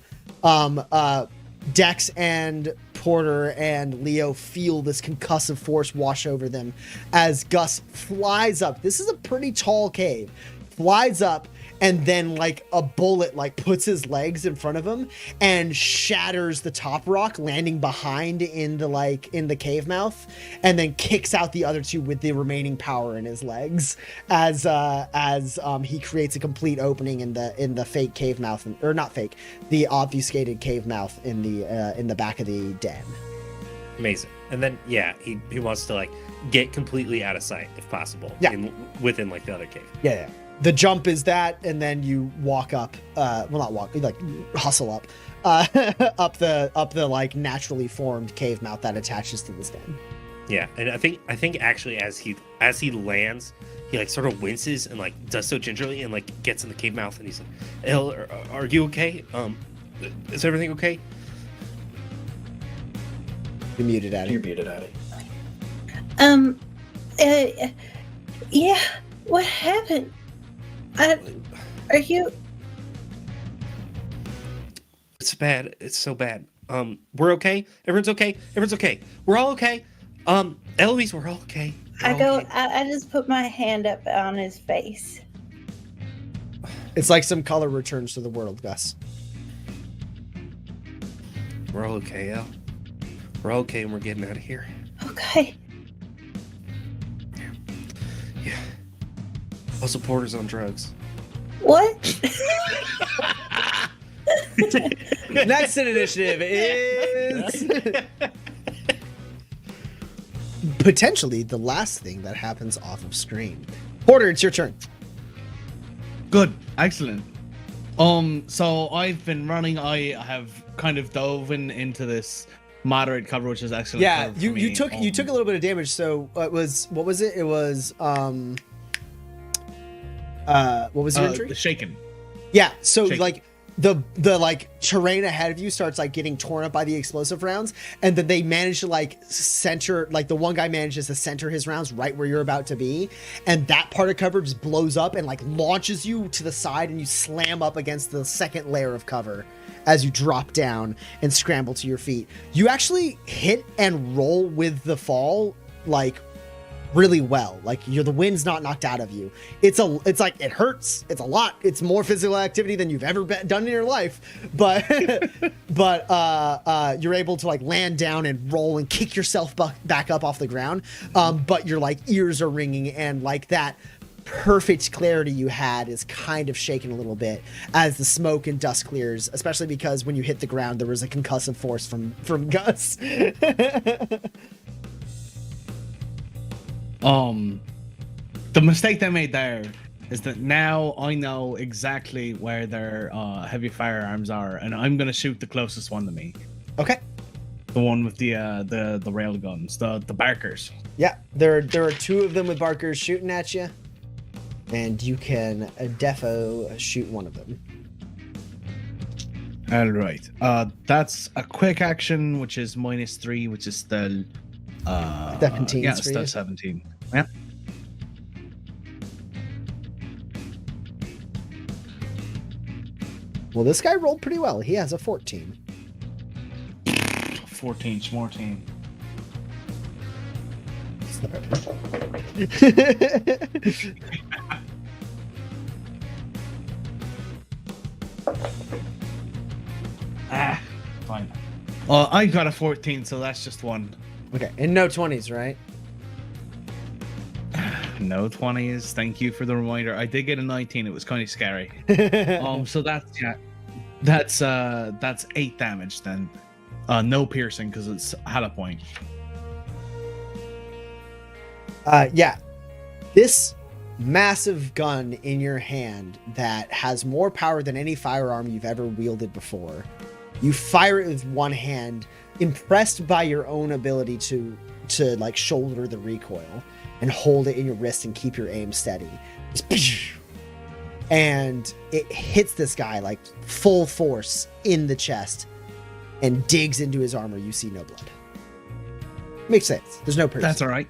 Dex and Porter and Leo feel this concussive force wash over them as Gus flies up. This is a pretty tall cave. Flies up, and then like a bullet like puts his legs in front of him and shatters the top rock, landing behind in the cave mouth, and then kicks out the other 2 with the remaining power in his legs as he creates a complete opening in the fake cave mouth, or not fake, the obfuscated cave mouth in the back of the den. Amazing. And then he wants to like get completely out of sight if possible. Yeah. Within like the other cave. Yeah. The jump is that, and then you walk up. Not walk, you like hustle up, up the like naturally formed cave mouth that attaches to this den. Yeah, and I think actually as he lands, he like sort of winces and like does so gingerly and like gets in the cave mouth and he's like, "Elle, are you okay? Is everything okay?" You're muted, Addy. You're muted, Addy. Yeah. What happened? Are you It's bad. It's so bad. We're okay. Everyone's okay. Everyone's okay. We're all okay. Eloise, we're all okay. We're all okay. I just put my hand up on his face. It's like some color returns to the world, Gus. We're all okay, El. We're all okay, and we're getting out of here. Okay. Yeah. Also, Porter's on drugs. What? Next in initiative is potentially the last thing that happens off of screen. Porter, it's your turn. Good, excellent. So I've been running. I have kind of dove into this moderate cover, which is excellent. Yeah, cover for you me. took a little bit of damage. So it was, what was it? It was what was your injury? Shaken. Yeah, so Shaken. like the like terrain ahead of you starts like getting torn up by the explosive rounds, and then they manage to like center, like the one guy manages to center his rounds right where you're about to be, and that part of cover just blows up and like launches you to the side, and you slam up against the second layer of cover as you drop down and scramble to your feet. You actually hit and roll with the fall like really well. Like the wind's not knocked out of you. It's like it hurts. It's a lot. It's more physical activity than you've ever done in your life. But you're able to like land down and roll and kick yourself back up off the ground. But your like ears are ringing, and like that perfect clarity you had is kind of shaken a little bit as the smoke and dust clears, especially because when you hit the ground there was a concussive force from Gus. The mistake they made there is that now I know exactly where their heavy firearms are, and I'm gonna shoot the closest one to me. Okay. The one with the rail guns, the Barkers. Yeah, there are two of them with Barkers shooting at you, and you can defo shoot one of them. All right. That's a quick action, which is -3, which is still 17. Yeah, still 17. Yeah. Well, this guy rolled pretty well. He has a 14. 14, Schmorteen. Fine. I got a 14, so that's just one. Okay, and no 20s, right? No 20s. Thank you for the reminder. I did get a 19. It was kind of scary. So that's 8 damage then. No piercing because it's had a point. Yeah. This massive gun in your hand that has more power than any firearm you've ever wielded before. You fire it with one hand, impressed by your own ability to like shoulder the recoil and hold it in your wrist and keep your aim steady. And it hits this guy like full force in the chest and digs into his armor. You see no blood. Makes sense. There's no person. That's all right.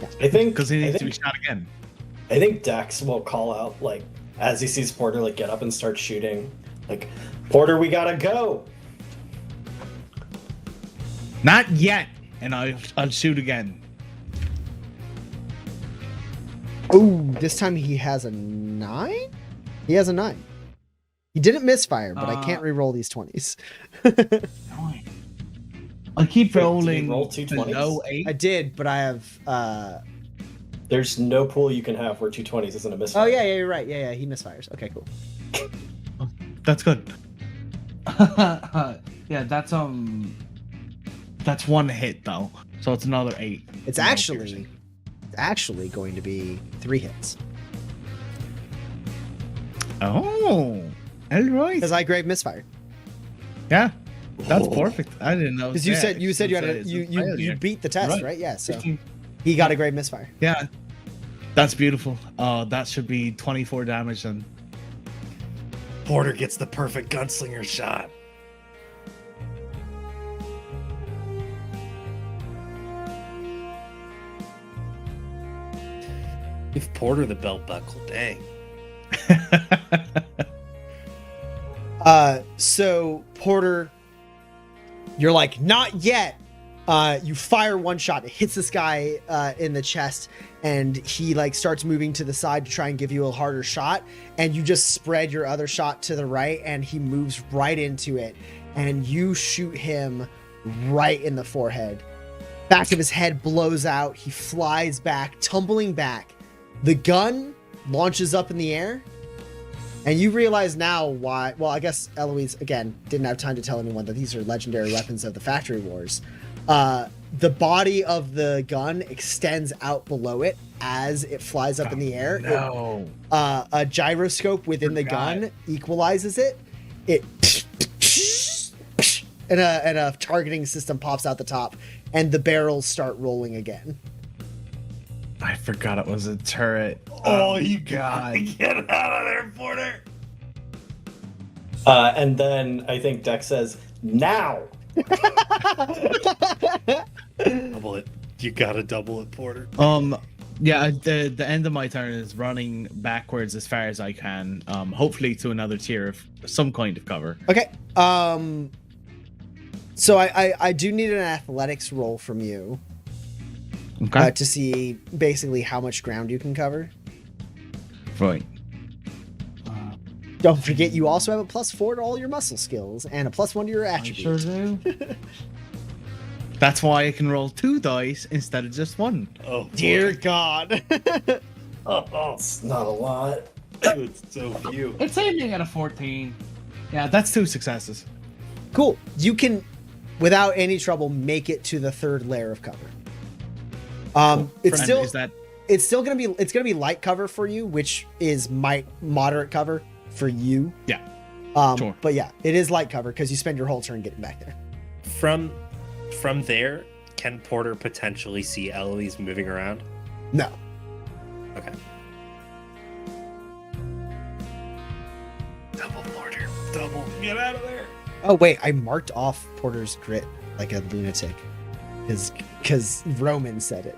Yeah. I think Because he needs to be shot again. I think Dex will call out like as he sees Porter like get up and start shooting. Like, Porter, we gotta go. Not yet. And I'll shoot again. Oh, this time he has a 9? He has a 9. He didn't misfire, but I can't re-roll these 20s. I keep Wait, did rolling you roll 2 20s? below 8. I did, but I have There's no pool you can have where 2 20s isn't a misfire. Oh yeah, you're right. Yeah, he misfires. Okay, cool. That's good. Yeah, that's one hit though. So it's another 8. It's No actually piercing. going to be 3 hits. Oh, all right. Because I grave misfire. Yeah, that's perfect. I didn't know. Because you said you had you beat the test, right? Yeah, so he got a grave misfire. Yeah, that's beautiful. That should be 24 damage then. Porter gets the perfect gunslinger shot. Give Porter the belt buckle, dang. So Porter, you're like, not yet. You fire one shot. It hits this guy in the chest, and he like starts moving to the side to try and give you a harder shot. And you just spread your other shot to the right, and he moves right into it, and you shoot him right in the forehead. Back of his head blows out. He flies back, tumbling back. The gun launches up in the air. And you realize now why. Well, I guess Eloise, again, didn't have time to tell anyone that these are legendary weapons of the Factory Wars. The body of the gun extends out below it as it flies up in the air. No. A gyroscope within the gun equalizes it. And a targeting system pops out the top, and the barrels start rolling again. I forgot it was a turret. Oh, you gotta get out of there, Porter. And then I think Dex says, now. Double it. You gotta double it, Porter. Yeah, the end of my turn is running backwards as far as I can, hopefully to another tier of some kind of cover. Okay. So I do need an athletics roll from you. Okay. To see basically how much ground you can cover. Right. Don't forget, you also have a +4 to all your muscle skills and a +1 to your attribute. I sure do. That's why I can roll 2 dice instead of just 1. Oh, Dear God. It's not a lot. it's so few. It's aiming at a 14. Yeah, that's 2 successes. Cool. You can, without any trouble, make it to the 3rd layer of cover. It's And still is that it's gonna be light cover for you, which is moderate cover for you. Yeah. Sure. But yeah, it is light cover because you spend your whole turn getting back there. From there, can Porter potentially see Eloise moving around? No. Okay. Double, Porter. Double. Get out of there. Oh wait, I marked off Porter's grit like a lunatic. Because Roman said it.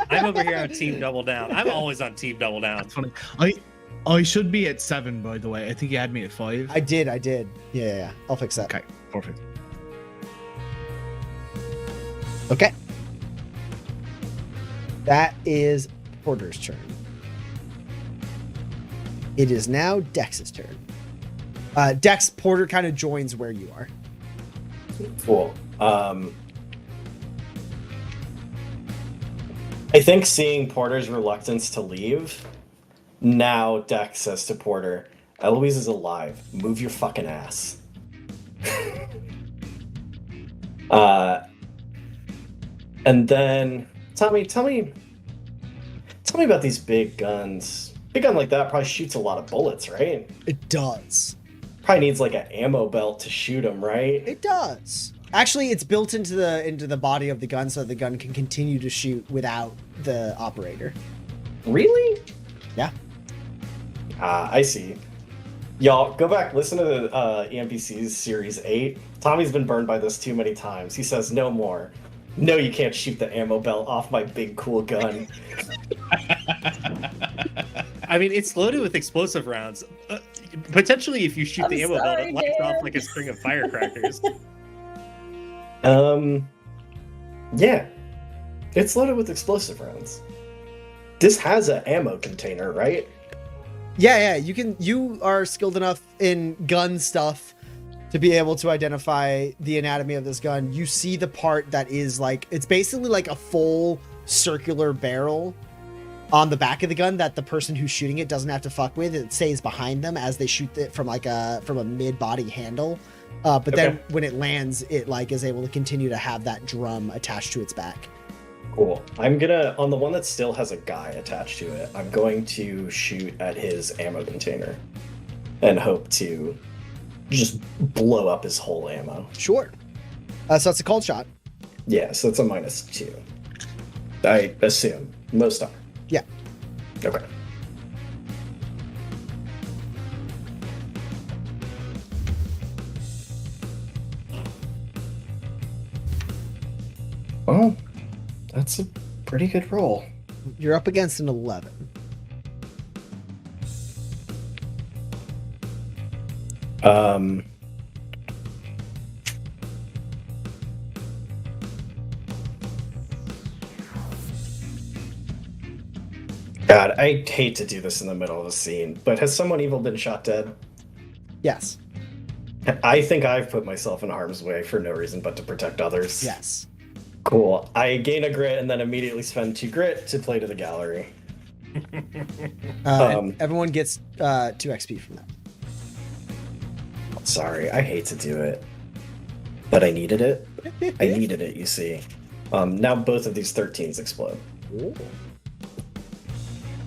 I'm over here on Team Double Down. I'm always on Team Double Down. that's funny. I should be at 7, by the way. I think you had me at 5. I did. Yeah. I'll fix that. Okay, perfect. Okay. That is Porter's turn. It is now Dex's turn. Dex, Porter kind of joins where you are. Cool. I think seeing Porter's reluctance to leave, now Dex says to Porter, Eloise is alive. Move your fucking ass. And then, Tommy, tell me about these big guns. Big gun like that probably shoots a lot of bullets, right? It does. Probably needs like an ammo belt to shoot them, right? It does. Actually, it's built into the body of the gun so the gun can continue to shoot without the operator. Really? Yeah. I see. Y'all, go back, listen to the EMPC's Series 8. Tommy's been burned by this too many times. He says, no more. No, you can't shoot the ammo belt off my big, cool gun. I mean, it's loaded with explosive rounds. Potentially, if you shoot the ammo belt, it lights off like a string of firecrackers. Yeah. It's loaded with explosive rounds. This has an ammo container, right? Yeah. You are skilled enough in gun stuff to be able to identify the anatomy of this gun. You see the part that is like, it's basically like a full circular barrel on the back of the gun that the person who's shooting it doesn't have to fuck with. It stays behind them as they shoot it from a mid-body handle. But then when it lands, it like is able to continue to have that drum attached to its back. Cool. I'm gonna, on the one that still has a guy attached to it, I'm going to shoot at his ammo container and hope to just blow up his whole ammo. Sure. So that's a cold shot. Yeah, so it's a -2. I assume. Most are. Yeah. Okay. Well, that's a pretty good roll. You're up against an 11. Um. God, I hate to do this in the middle of a scene, but has someone evil been shot dead? Yes. I think I've put myself in harm's way for no reason but to protect others. Yes. Cool. I gain a grit and then immediately spend 2 grit to play to the gallery. And everyone gets 2 XP from that. Sorry, I hate to do it, but I needed it. I needed it, you see. Now both of these 13s explode. Ooh.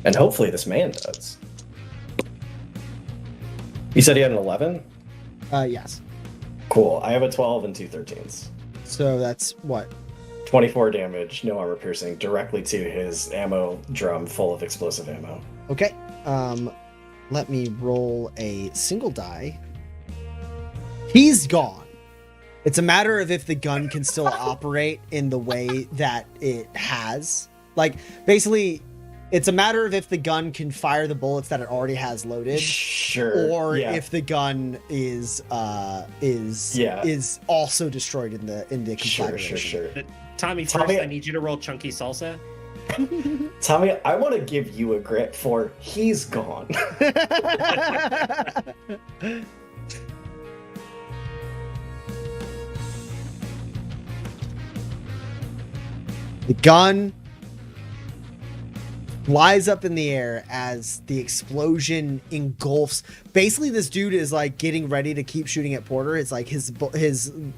And hopefully this man does. You said he had an 11? Yes. Cool. I have a 12 and 2 13s. So that's what? 24 damage, no armor piercing, directly to his ammo drum full of explosive ammo. Okay. Let me roll a single die. He's gone. It's a matter of if the gun can still operate in the way that it has. Like, basically, it's a matter of if the gun can fire the bullets that it already has loaded, Sure. or yeah. if the gun is also destroyed in the conflagration. Sure. Tommy, first, Tommy- I need you to roll chunky salsa. Tommy, I want to give you a grit for he's gone. The gun flies up in the air as the explosion engulfs. Basically, this dude is like getting ready to keep shooting at Porter. It's like his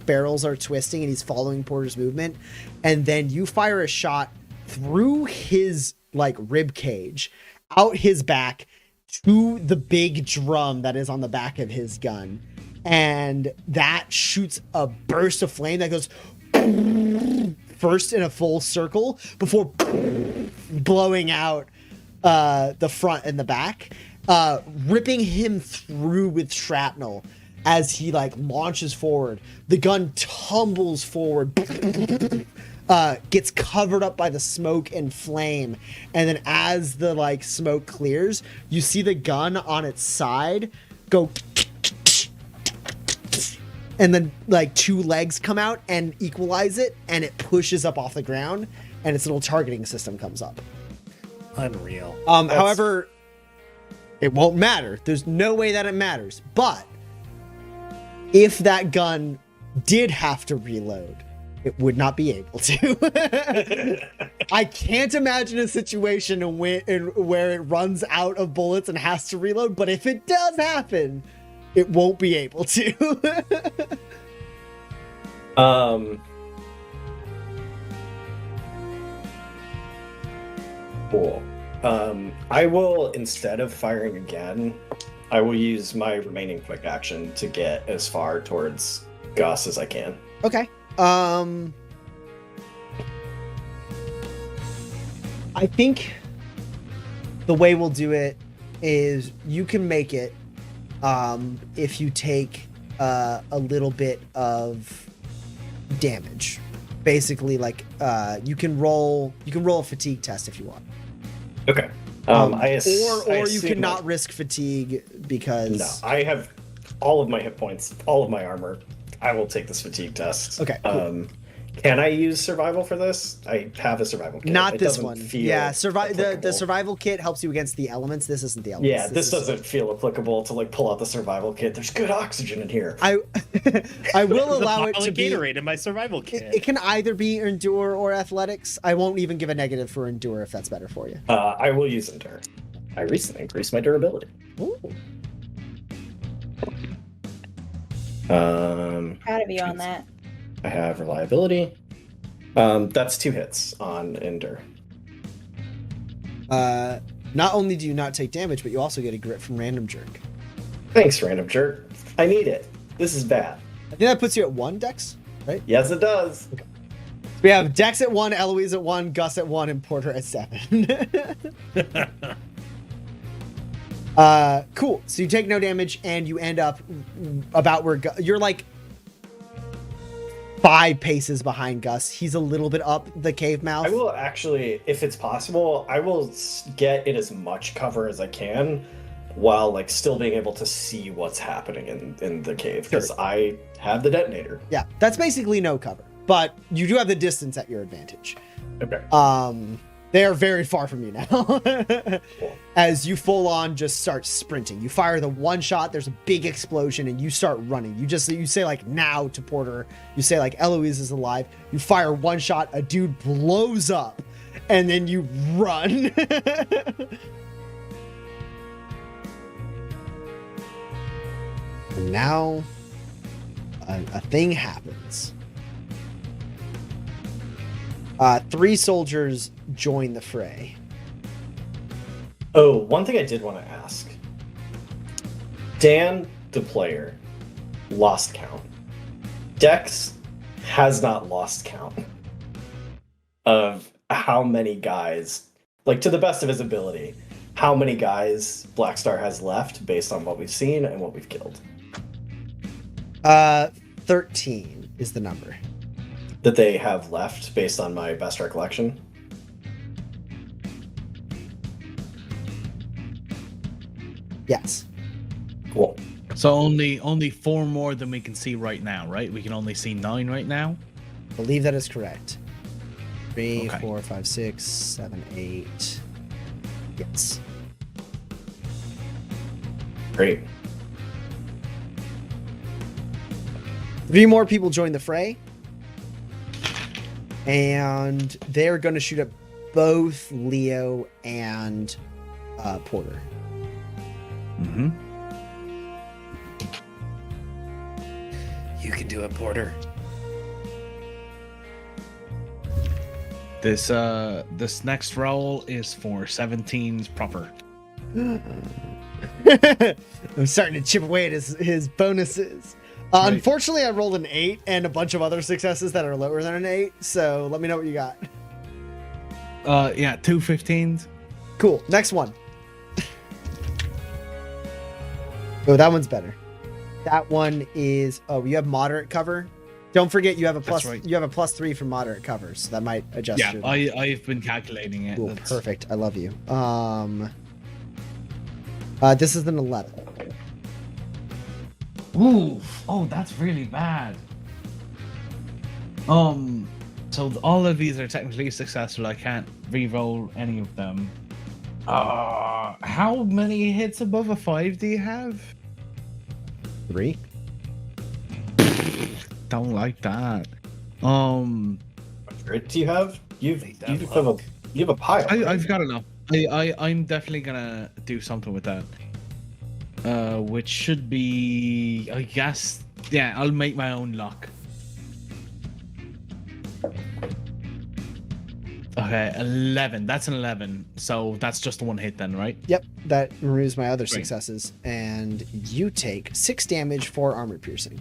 barrels are twisting and he's following Porter's movement. And then you fire a shot through his like rib cage, out his back to the big drum that is on the back of his gun. And that shoots a burst of flame that goes first in a full circle before blowing out the front and the back, ripping him through with shrapnel as he like launches forward. The gun tumbles forward, gets covered up by the smoke and flame, and then as the like smoke clears, you see the gun on its side go, and then like 2 legs come out and equalize it, and it pushes up off the ground, and its little targeting system comes up. Unreal. However, it won't matter. There's no way that it matters. But if that gun did have to reload, it would not be able to. I can't imagine a situation where it runs out of bullets and has to reload, but if it does happen, it won't be able to. Cool. I will, instead of firing again, I will use my remaining quick action to get as far towards Gus as I can. Okay. I think the way we'll do it is you can make it if you take a little bit of damage. Basically, like you can roll a fatigue test if you want. Okay. Or you cannot risk fatigue because No, I have all of my hit points, all of my armor. I will take this fatigue test. Okay, cool. Can I use survival for this? I have a survival kit. Not It this doesn't one. feel Yeah, the applicable. survival kit helps you against the elements. This isn't the elements. Yeah, this doesn't feel applicable to like pull out the survival kit. There's good oxygen in here. I will allow it Bottle to of be. Gatorade in my survival kit. It can either be endure or athletics. I won't even give a negative for endure if that's better for you. I will use endure. I recently increased my durability. Ooh. Proud of you on that. I have reliability. That's 2 hits on endure. Not only do you not take damage, but you also get a grit from random jerk. Thanks, random jerk. I need it. This is bad. I think that puts you at 1 dex, right? Yes, it does. We have Dex at 1, Eloise at 1, Gus at 1, and Porter at 7. Cool. So you take no damage, and you end up about where you're like 5 paces behind Gus. He's a little bit up the cave mouth. I will actually, if it's possible, I will get in as much cover as I can while like still being able to see what's happening in the cave because I have the detonator. Yeah, that's basically no cover, but you do have the distance at your advantage. Okay. They are very far from you now. Cool. As you full on just start sprinting. You fire the one shot, there's a big explosion, and you start running. You say like now to Porter. You say like Eloise is alive. You fire one shot, a dude blows up, and then you run. And now a thing happens. 3 soldiers join the fray. Oh, one thing I did want to ask. Dan, the player, lost count. Dex has not lost count of how many guys, like to the best of his ability, how many guys Blackstar has left based on what we've seen and what we've killed. 13 is the number. That they have left based on my best recollection. Yes. Cool. So only 4 more than we can see right now, right? We can only see 9 right now. I believe that is correct. 3, Okay. 4, 5, 6, 7, 8. Yes. Great. 3 more people join the fray. And they're going to shoot at both Leo and Porter. Mm-hmm. You can do it, Porter. This next roll is for 17's proper. I'm starting to chip away at his bonuses. Right. Unfortunately, I rolled an 8 and a bunch of other successes that are lower than an 8. So let me know what you got. Yeah, 2 15s. Cool. Next one. Oh, that one's better. That one is. Oh, you have moderate cover. Don't forget you have a plus. right. You have a +3 for moderate cover, so that might adjust. Yeah, your- I've been calculating it. Cool, That's- perfect. I love you. This is an 11. Ooh, oh, that's really bad. So all of these are technically successful. I can't re-roll any of them. How many hits above a 5 do you have? 3. Don't like that. Grit do you have? You Make that have a pile. right? I've got enough. I'm definitely gonna do something with that. Which should be, I guess, yeah, I'll make my own luck. Okay, 11. That's an 11. So that's just 1 hit then, right? Yep, that removes my other Great. successes, and you take 6 damage for armor piercing.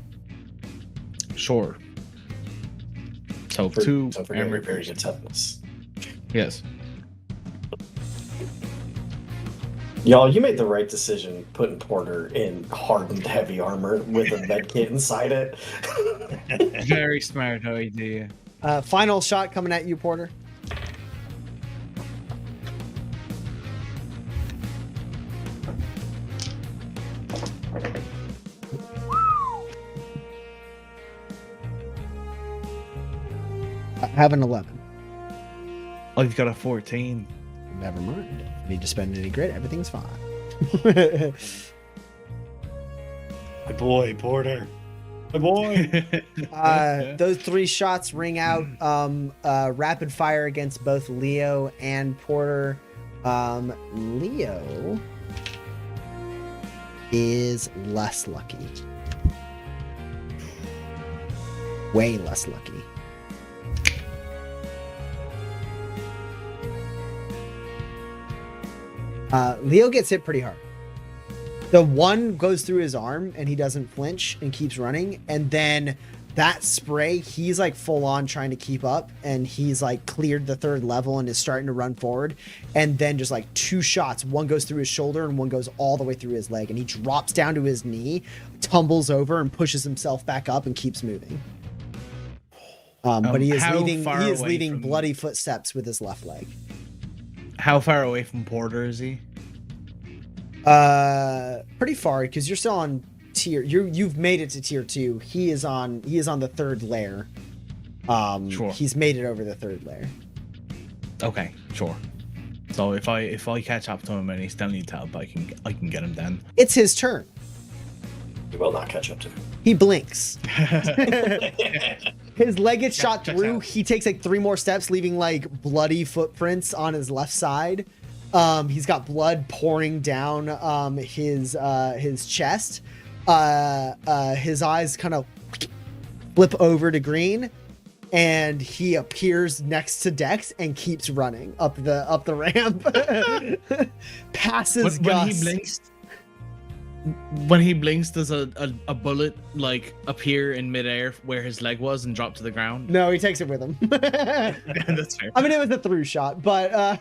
Sure. So 2 So for armor very piercing. good toughness. Yes. Y'all, you made the right decision putting Porter in hardened heavy armor with a med kit inside it. Very smart idea. Final shot coming at you, Porter. I have an 11. I've got a 14. Never mind. Need to spend any grit. Everything's fine. My boy, Porter. My boy. Those 3 shots ring out. Rapid fire against both Leo and Porter. Leo is less lucky. Way less lucky. Leo gets hit pretty hard. The one goes through his arm and he doesn't flinch and keeps running. And then that spray, he's like full on trying to keep up, and he's like cleared the 3rd level and is starting to run forward. And then just like 2 shots, one goes through his shoulder and one goes all the way through his leg. And he drops down to his knee, tumbles over and pushes himself back up and keeps moving. But he is how leaving far he is away leaving from- bloody footsteps with his left leg. How far away from Porter is he? Pretty far because you're still on tier. You've made it to tier 2. He is on the 3rd layer. Sure. He's made it over the 3rd layer. Okay, sure. So if I catch up to him and he still needs help, I can get him then. It's his turn. You will not catch up to him. He blinks. His leg gets shot checks through. out. He takes like 3 more steps, leaving like bloody footprints on his left side. He's got blood pouring down his chest. His eyes kind of flip over to green, and he appears next to Dex and keeps running up the ramp. Passes Gus. When he blinks, does a bullet like appear in midair where his leg was and drop to the ground? No, he takes it with him. That's fair. I mean, it was a through shot, but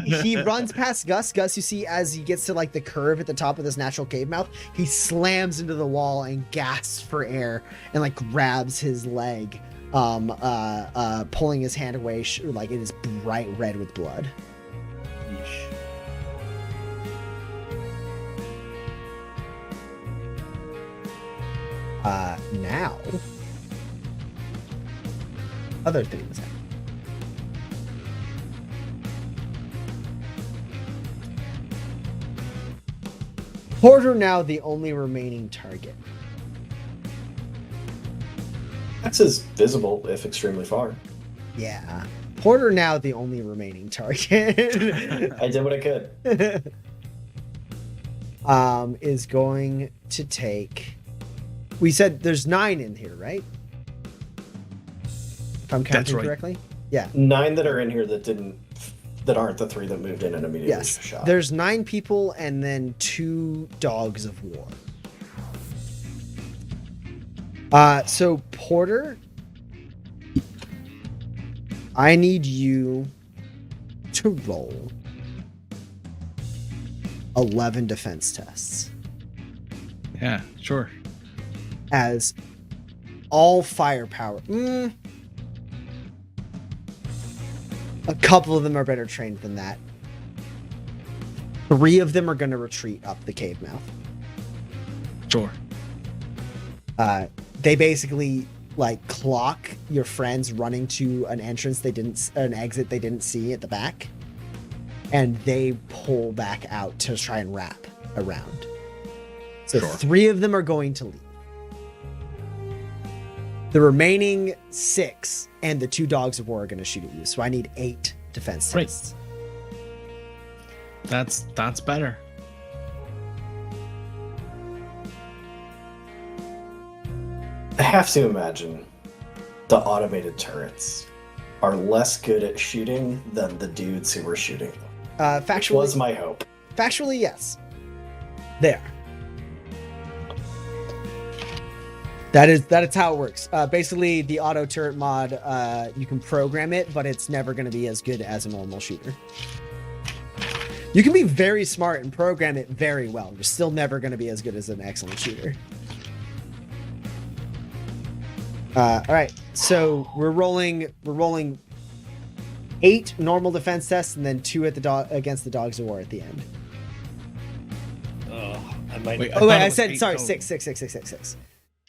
he runs past Gus. Gus, you see, as he gets to like the curve at the top of this natural cave mouth, he slams into the wall and gasps for air and like grabs his leg, pulling his hand away, like it is bright red with blood. Yeesh. Now, other things happen. Porter now the only remaining target. That's as visible, if extremely far. Yeah. Porter now the only remaining target. I did what I could. Is going to take. We said there's 9 in here, right? If I'm counting right. correctly. Yeah. 9 that are in here that aren't the 3 that moved in and immediately Yes. shot. There's 9 people and then 2 dogs of war. So Porter, I need you to roll 11 defense tests Yeah, sure. as all firepower. A couple of them are better trained than that. 3 of them are going to retreat up the cave mouth. Sure. They basically like clock your friends running to an exit they didn't see at the back, and they pull back out to try and wrap around. So Sure. 3 of them are going to leave. The remaining 6 and the 2 dogs of war are going to shoot at you. So I need 8 defense Right. tests. That's better. I have to imagine the automated turrets are less good at shooting than the dudes who were shooting them. Which Factually, was my hope. Factually, yes. They are. That is how it works. Basically, the auto turret mod, you can program it, but it's never going to be as good as a normal shooter. You can be very smart and program it very well. You're still never going to be as good as an excellent shooter. All right, so we're rolling 8 normal defense tests and then 2 at against the dogs of war at the end. I might. Wait, Oh wait, thought it I was said 8 sorry, total. 6, 6, 6, 6, 6, 6.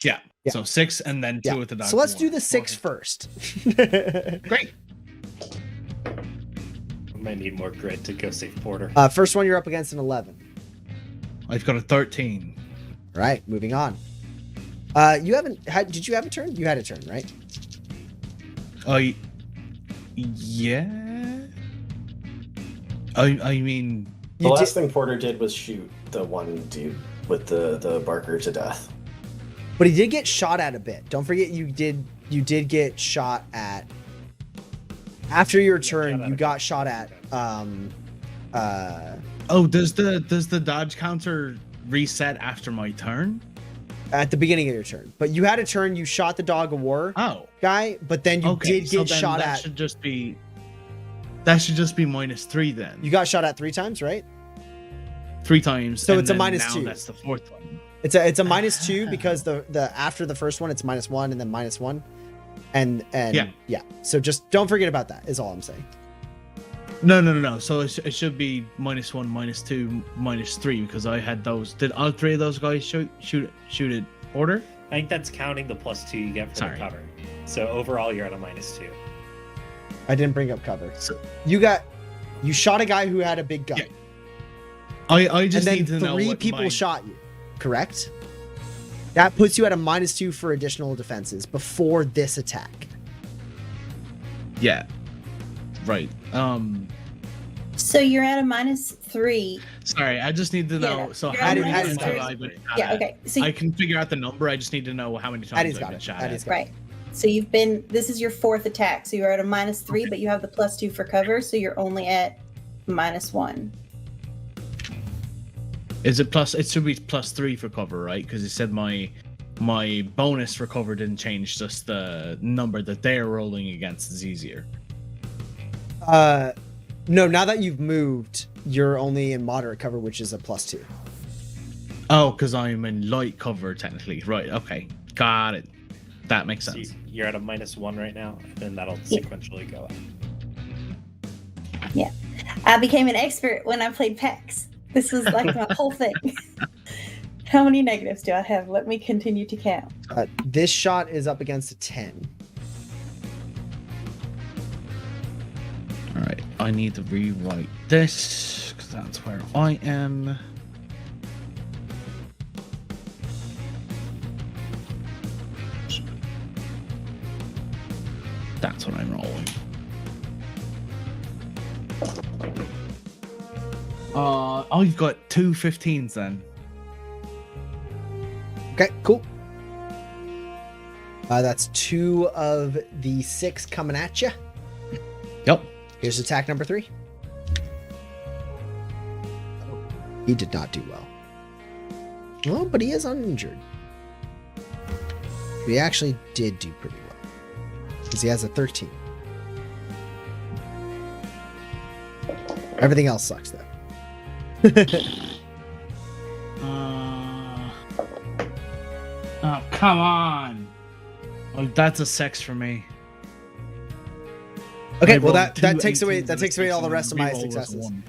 Yeah. Yeah. So 6 and then 2 with the dog. So let's do the 6 first. Great. I might need more grit to go save Porter. First one, you're up against an 11. I've got a 13. All right, moving on. You haven't had? Did you have a turn? You had a turn, right? Yeah. I mean, The You last did, thing Porter did was shoot the one dude with the barker to death. but he did get shot at a bit. Don't forget, you did get shot at. After your turn, you got shot at. does the dodge counter reset after my turn? At the beginning of your turn, but you had a turn. You shot the dog of war Oh, guy, but then you okay. did So get then shot that at. should just be. That should just be -3 then. You got shot at 3 times, right? 3 times. So and it's a then -2. That's the 4th one. It's a -2 because the after the first one it's -1 and then -1, and Yeah. So just don't forget about that. Is all I'm saying. No. So it should be -1, -2, -3 because I had those. Did all three of those guys shoot it order? I think that's counting the +2 you get for the cover. So overall, you're at a -2. I didn't bring up cover. So, You shot a guy who had a big gun. Yeah. I just and need to then know three what people my... shot you, correct? That puts you at a -2 for additional defenses before this attack. Yeah. Right. So you're at a -3. Sorry, I just need to know. Yeah, So you're how at many Addie's times have got I been shot Yeah, at? okay. So I can figure out the number. I just need to know how many times Addie's I've got been it. shot Addie's at. got it. right. So you've been. This is your 4th attack. So you're at a -3, but you have the +2 for cover. So you're only at -1. Is it plus? It should be +3 for cover, right? Because it said my bonus for cover didn't change. Just the number that they're rolling against is easier. No, now that you've moved, you're only in moderate cover, which is a +2. Oh, because I'm in light cover technically. Right. Okay. Got it. That makes So sense. you're at a -1 right now, and then that'll Yeah. sequentially go up. I became an expert when I played PAX. This was like my whole thing. How many negatives do I have? Let me continue to count. This shot is up against a 10. All right. I need to rewrite this because that's where I am. That's what I'm rolling. I've got 2 15s then. Okay, cool. That's 2 of the 6 coming at you. Yep. Here's attack number 3. He did not do well. Well, but he is uninjured. He actually did do pretty well. Because he has a 13. Everything else sucks, though. Oh, come on. Oh, that's a 6 for me. Okay, I well rolled two that takes away 18s that and a takes away 6 all the and rest of my reroll was successes. 1.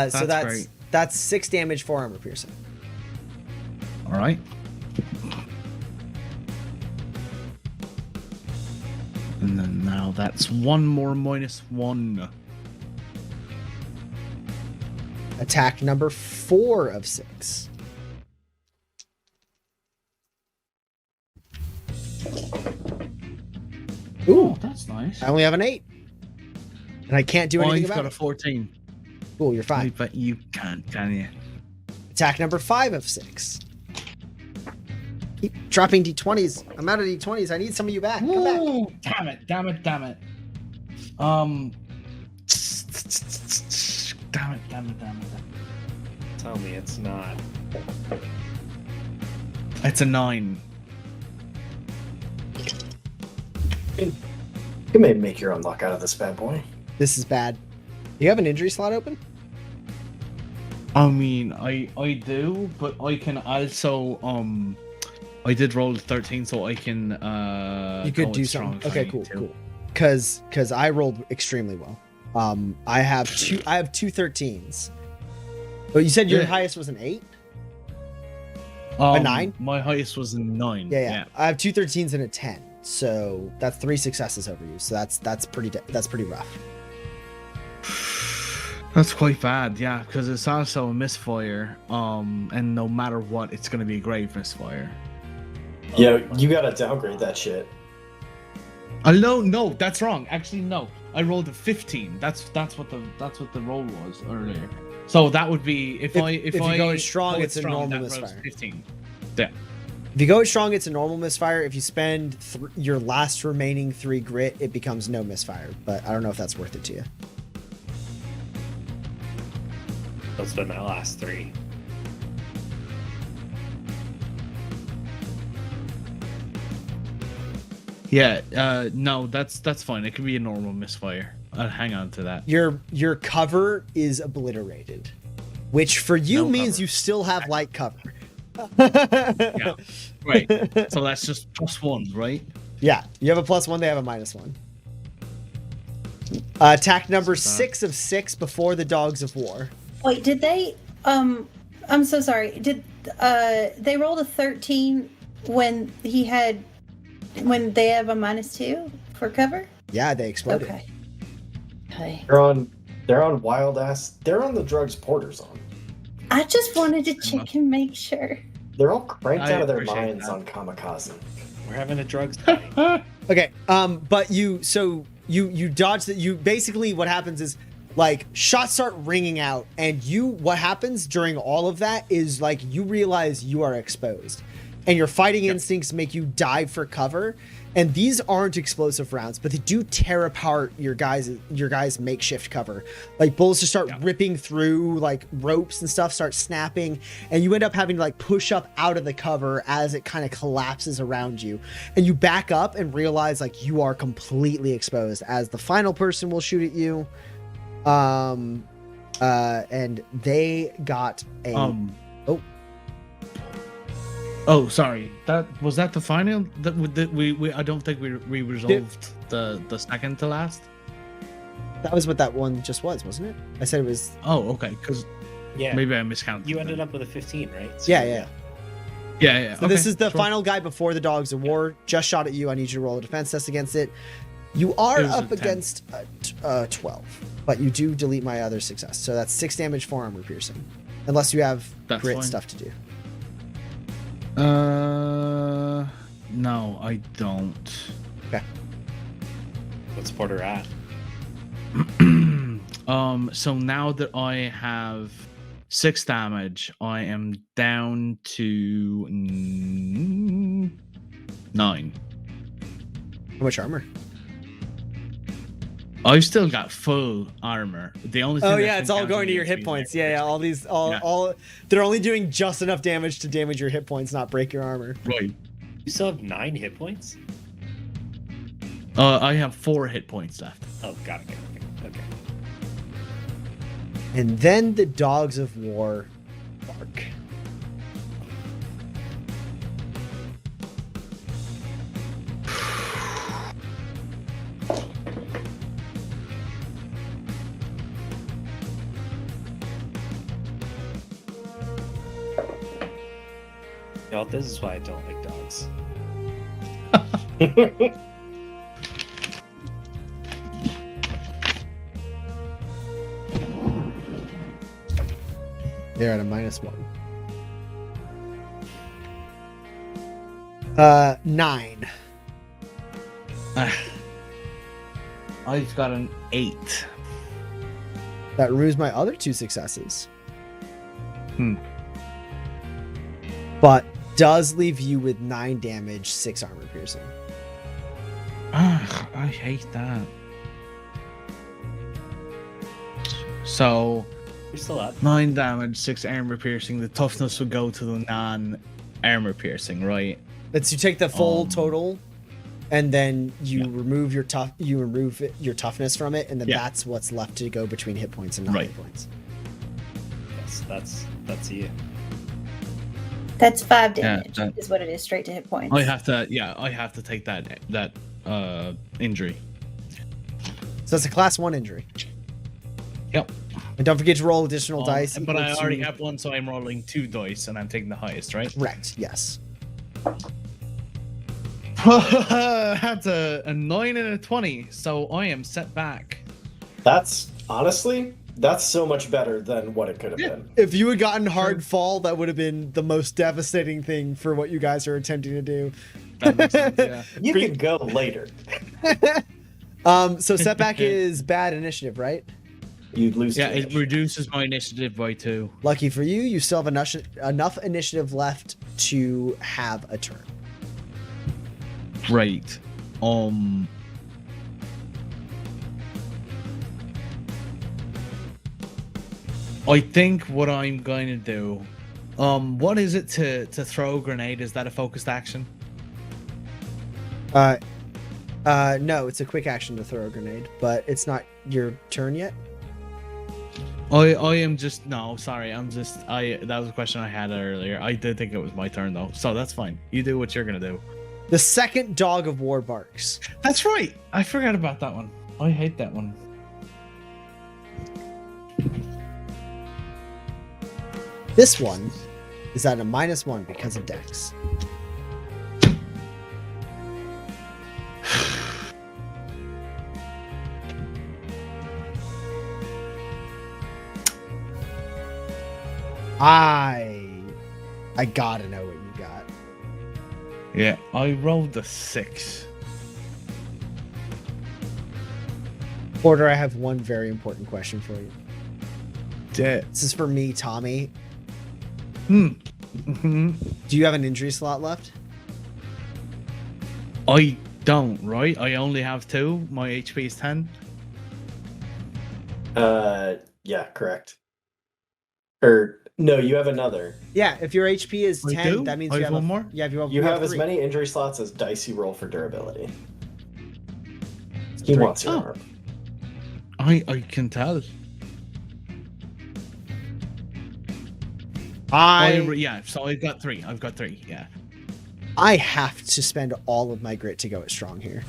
So That's great. that's 6 damage for armor piercing. All right. And then now that's 1 more -1. Attack number 4 of 6. Ooh, Oh, that's nice. I only have an 8. And I can't do Oh, anything you've about got a it. 14. Cool, you're I fine. bet you can't, can you? Attack number 5 of 6. Keep dropping d20s. I'm out of d20s. I need some of you back. Come back. Ooh, damn it. Damn it. Damn it. Tell me it's not. It's a 9. You may make your own luck out of this bad boy. This is bad. Do you have an injury slot open? I mean, I do, but I can also I did roll 13, so I can You could go do with strong something. if I Okay, need cool, to. cool. Because I rolled extremely well. I have two 13s. But you said your Yeah. highest was an 8? A 9? My highest was a 9. Yeah. I have 2 13s and a 10. So that's 3 successes over you. So that's pretty rough. That's quite bad, yeah, because it's also a misfire. And no matter what, it's gonna be a grave misfire. Yeah, you gotta downgrade that shit. No, that's wrong. Actually, no. I rolled a 15. That's what the roll was earlier. So that would be if you go as strong, go it's a normal that was misfire. 15. Yeah. If you go with strong, it's a normal misfire. If you spend your last remaining 3 grit, it becomes no misfire. But I don't know if that's worth it to you. I'll spend my last 3. Yeah. No, that's fine. It can be a normal misfire. I'll hang on to that. Your cover is obliterated, which for you No means cover. you still have light cover. Yeah. Right. So that's just +1, right? Yeah, you have a +1. They have a -1. Attack number Stop. 6 of 6 before the Dogs of War. Wait, did they? I'm so sorry. Did they rolled a 13 when they have a -2 for cover? Yeah, they exploded. Okay. Okay. They're on wild ass. They're on the drugs Porter's on. I just wanted to check and make sure. They're all cranked I out of their appreciate minds that. on kamikaze. We're having a drugs party. Okay, but you dodge that. You basically, what happens is like shots start ringing out, and what happens during all of that is like you realize you are exposed, and your fighting instincts make you dive for cover. And these aren't explosive rounds, but they do tear apart your guys' makeshift cover. Like bullets just start ripping through, like ropes and stuff start snapping, and you end up having to like push up out of the cover as it kind of collapses around you. And you back up and realize like you are completely exposed as the final person will shoot at you. And they got a Oh, sorry. That the final that we I don't think we resolved the second to last. that was what that one just was, wasn't it? I said it was. Oh, okay. Because Yeah. maybe I miscounted. You then. ended up with a 15, right? So, Yeah. Yeah. So this is the final guy before the Dogs of War. Just shot at you. I need you to roll a defense test against it. You are It was a up 10. against 12, but you do delete my other success. So that's 6 damage, 4 armor piercing, unless you have That's grit fine. stuff to do. No, I don't. What's Porter at? So now that I have 6 damage, I am down to 9. How much armor? I've still got full armor. The only thing Oh that yeah, can it's all count going to your against hit me points. is my Yeah, charisma. all they're only doing just enough damage to damage your hit points, not break your armor. Right. You still have 9 hit points? I have 4 hit points left. Oh, got it. Okay. And then the Dogs of War bark. Y'all, this is why I don't like dogs. They're at a -1. 9. I've got an 8. That removes my other 2 successes. But does leave you with 9 damage, 6 armor piercing. I hate that. So You're still up. 9 damage, 6 armor piercing. The toughness would go to the non-armor piercing, right? That's you take the full total, and then you remove your your toughness from it, and then that's what's left to go between hit points and non-hit points. Yes, that's you. That's 5 damage. that- Is what it is, straight to hit points. I have to take that injury. So it's a class 1 injury. Yep. And don't forget to roll additional dice. But I equal already to- have one, so I'm rolling 2 dice, and I'm taking the highest, right? Correct. Yes. That's a 9 and a 20, so I am set back. That's honestly, that's so much better than what it could have been. If you had gotten hard fall, that would have been the most devastating thing for what you guys are attempting to do. That makes sense, yeah. You can go later. So setback is bad initiative, right? You'd lose. Yeah, 2 it initiative. reduces my initiative by 2. Lucky for you, you still have enough initiative left to have a turn. Right. I think what I'm going to do. What is it to throw a grenade? Is that a focused action? No, it's a quick action to throw a grenade, but it's not your turn yet. I am just no, sorry. That was a question I had earlier. I did think it was my turn though, so that's fine. You do what you're gonna do. The second Dog of War barks. That's right. I forgot about that one. I hate that one. This one is at a -1 because of Dex. I gotta know what you got. Yeah, I rolled a 6. Porter, I have one very important question for you. Yeah. This is for me, Tommy. Mm-hmm. Do you have an injury slot left? I don't, right? I only have 2. My HP is 10. Yeah, correct. Or no, you have another. Yeah, if your HP is I 10, do? that means I you have have one more? Yeah, You have as 3. many injury slots as dice you roll for durability. He 3. wants your Oh. arm. I can tell. Yeah, so I've got 3. I've got 3, yeah. I have to spend all of my grit to go at strong here.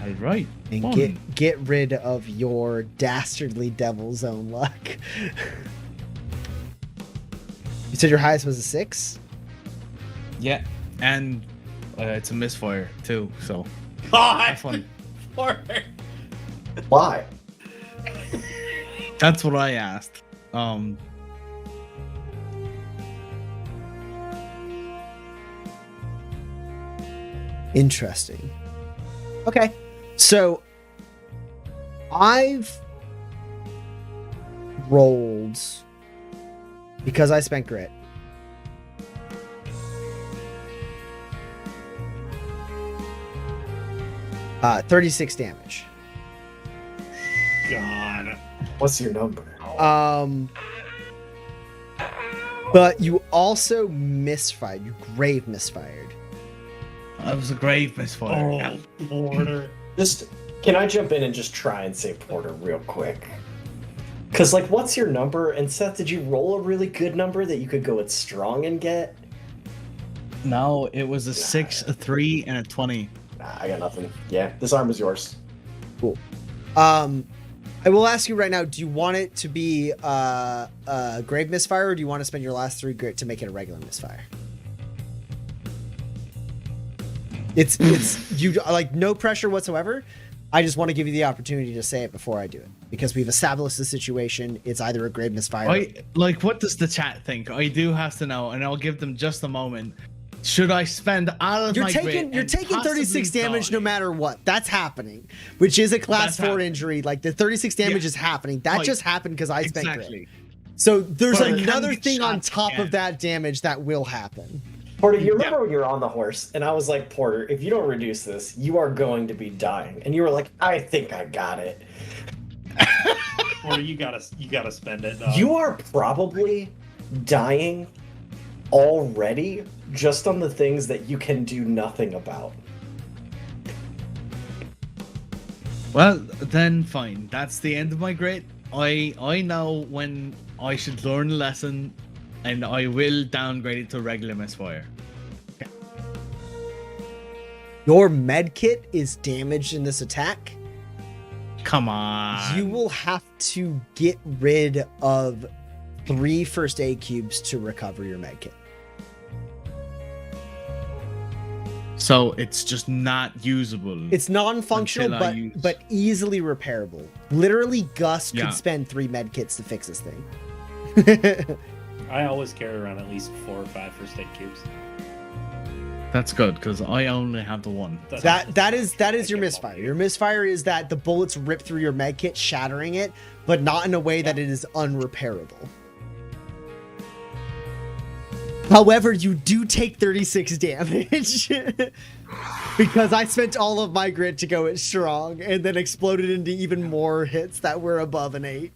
All right. And Fun. get rid of your dastardly devil's own luck. You said your highest was a 6? Yeah, and it's a misfire too, so God, have fun. Why? That's what I asked. Interesting. Okay. So I've rolled, because I spent grit, uh, 36 damage. God. What's your number? But you also misfired. You grave misfired. That was a grave misfire. Oh, Porter. Just can I jump in and just try and say Porter real quick? Cause like, what's your number? And Seth, did you roll a really good number that you could go with strong and get? No, it was a 6, a 3, and a 20. Nah, I got nothing. Yeah, this arm is yours. Cool. I will ask you right now, do you want it to be a grave misfire, or do you want to spend your last 3 grit to make it a regular misfire? It's you, like, no pressure whatsoever. I just want to give you the opportunity to say it before I do it, because we've established the situation. It's either a grave misfire. What does the chat think? I do have to know, and I'll give them just a moment. Should I spend all of You're my taking grit and 36 possibly damage die? no matter what. That's happening, which is a class That's 4 happening. injury. Like, the 36 damage Yeah. is happening. That Like, just happened because I spent Exactly. grit. So there's But I can another get thing on shots top again. of that damage that will happen. Porter, you remember when you were on the horse and I was like, Porter, if you don't reduce this, you are going to be dying. And you were like, I think I got it. Porter, you gotta spend it. Dog. You are probably dying already just on the things that you can do nothing about. Well, then fine. That's the end of my grit. I know when I should learn a lesson, and I will downgrade it to regular misfire. Your med kit is damaged in this attack. Come on. You will have to get rid of 3 first aid cubes to recover your med kit. So it's just not usable. It's non-functional, Until I use- but easily repairable. Literally, Gus Yeah. could spend 3 med kits to fix this thing. I always carry around at least 4 or 5 first aid cubes. That's good because I only have the one. That is your misfire. Your misfire is that the bullets rip through your med kit, shattering it, but not in a way that it is unrepairable. However, you do take 36 damage because I spent all of my grit to go at strong and then exploded into even more hits that were above an 8.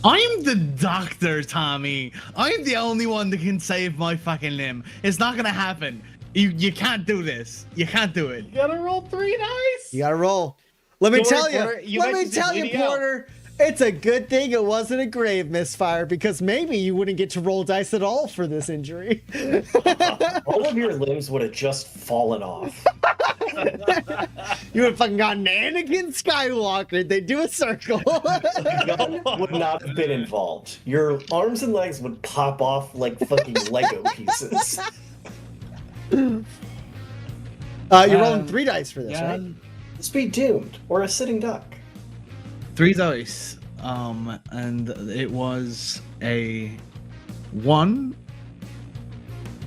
I'm the doctor, Tommy. I'm the only one that can save my fucking limb. It's not gonna happen. You can't do this. You can't do it. You gotta roll 3 dice. You gotta roll. Let me Don't tell worry, you. Porter, you Let might me just be tell you, bleeding out. Porter. It's a good thing it wasn't a grave misfire, because maybe you wouldn't get to roll dice at all for this injury. All of your limbs would have just fallen off. You would have fucking gotten Anakin Skywalker. They do a circle. The gun would not have been involved. Your arms and legs would pop off like fucking Lego pieces. You're rolling 3 dice for this, right? Let's be doomed. Or a sitting duck. 3 dice. And it was a 1,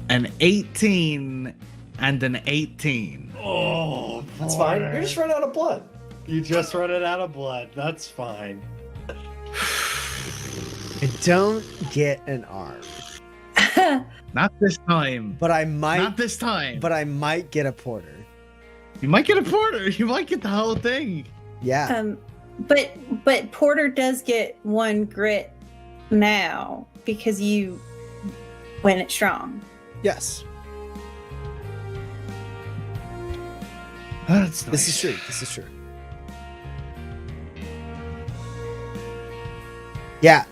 an 18, and an 18. Oh, That's fine. You're just running out of blood. You just running out of blood. That's fine. I don't get an arm, Not this time. but I might. Not this time. But I might get a porter. You might get a porter. You might get the whole thing. Yeah. But Porter does get 1 grit now because you win it strong. Yes. That's This is true. This is true. Yeah.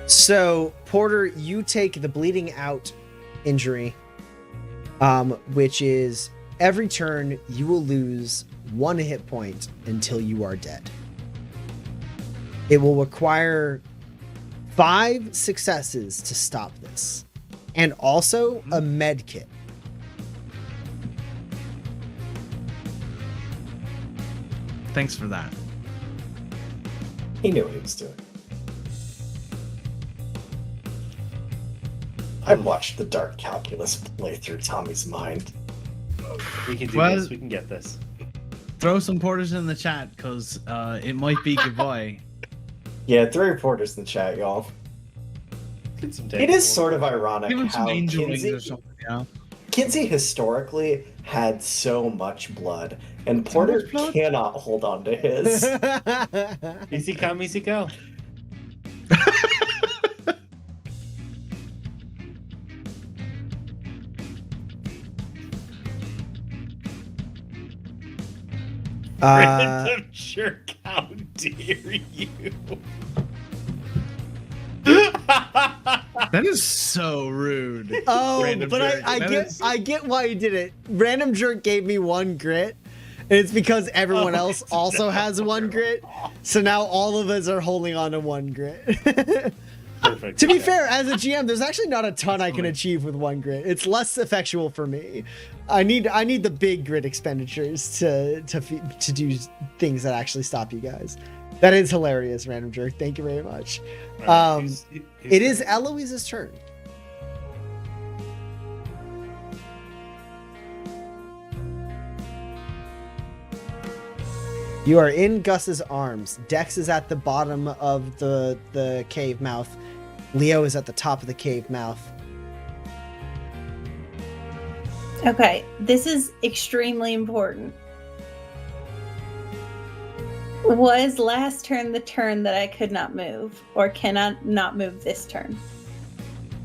So, Porter, you take the bleeding out injury, which is every turn you will lose 1 hit point until you are dead. It will require 5 successes to stop this, and also a med kit. Thanks for that. He knew what he was doing. I watched the Dark Calculus play through Tommy's mind. We can do Well- this. We can get this. Throw some porters in the chat because it might be goodbye. Yeah, 3 reporters in the chat, y'all. Get some It is sort of ironic Give him some how angel wings Kinsey, or something. Yeah. Kinsey historically had so much blood, and Porter much blood? cannot hold on to his. Easy come, easy go. Random jerk, how dare you? That is so rude. Oh, Random but jerk. I That get is- I get why he did it. Random jerk gave me 1 grit. And it's because everyone else also has 1 grit. So now all of us are holding on to 1 grit. Perfect. To be fair, as a GM, there's actually not a ton I can achieve with 1 grit. It's less effectual for me. I need the big grit expenditures to do things that actually stop you guys. That is hilarious, Random Jerk. Thank you very much. It is Eloise's turn. You are in Gus's arms. Dex is at the bottom of the cave mouth. Leo is at the top of the cave mouth. Okay, this is extremely important. Was last turn the turn that I could not move, or can I not move this turn?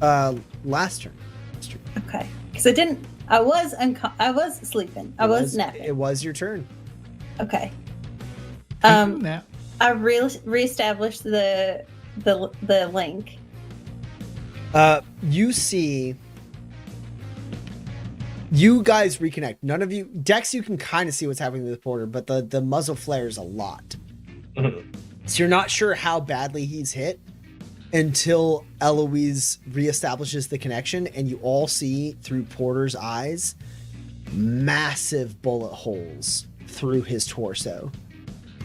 Last turn. Okay, because I didn't. I was sleeping. I was napping. It was your turn. Okay. Nap. I reestablished the link. You see. You guys reconnect. None of you, Dex, you can kind of see what's happening with Porter, but the muzzle flares a lot. So you're not sure how badly he's hit until Eloise reestablishes the connection, and you all see through Porter's eyes massive bullet holes through his torso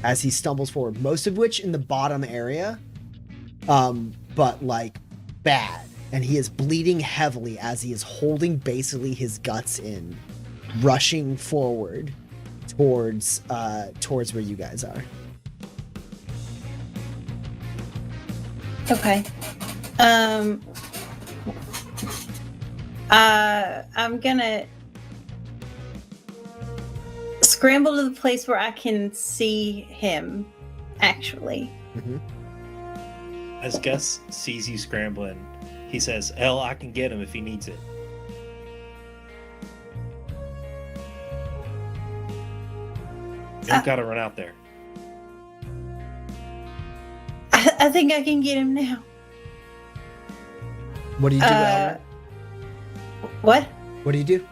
as he stumbles forward, most of which in the bottom area, but like bad. And he is bleeding heavily as he is holding basically his guts in, rushing forward towards where you guys are. Okay. I'm gonna scramble to the place where I can see him, actually. As Gus sees you scrambling, he says, "Hell, I can get him if he needs it." You don't gotta run out there. I think I can get him now. What do you do, Elder? What? What do you do?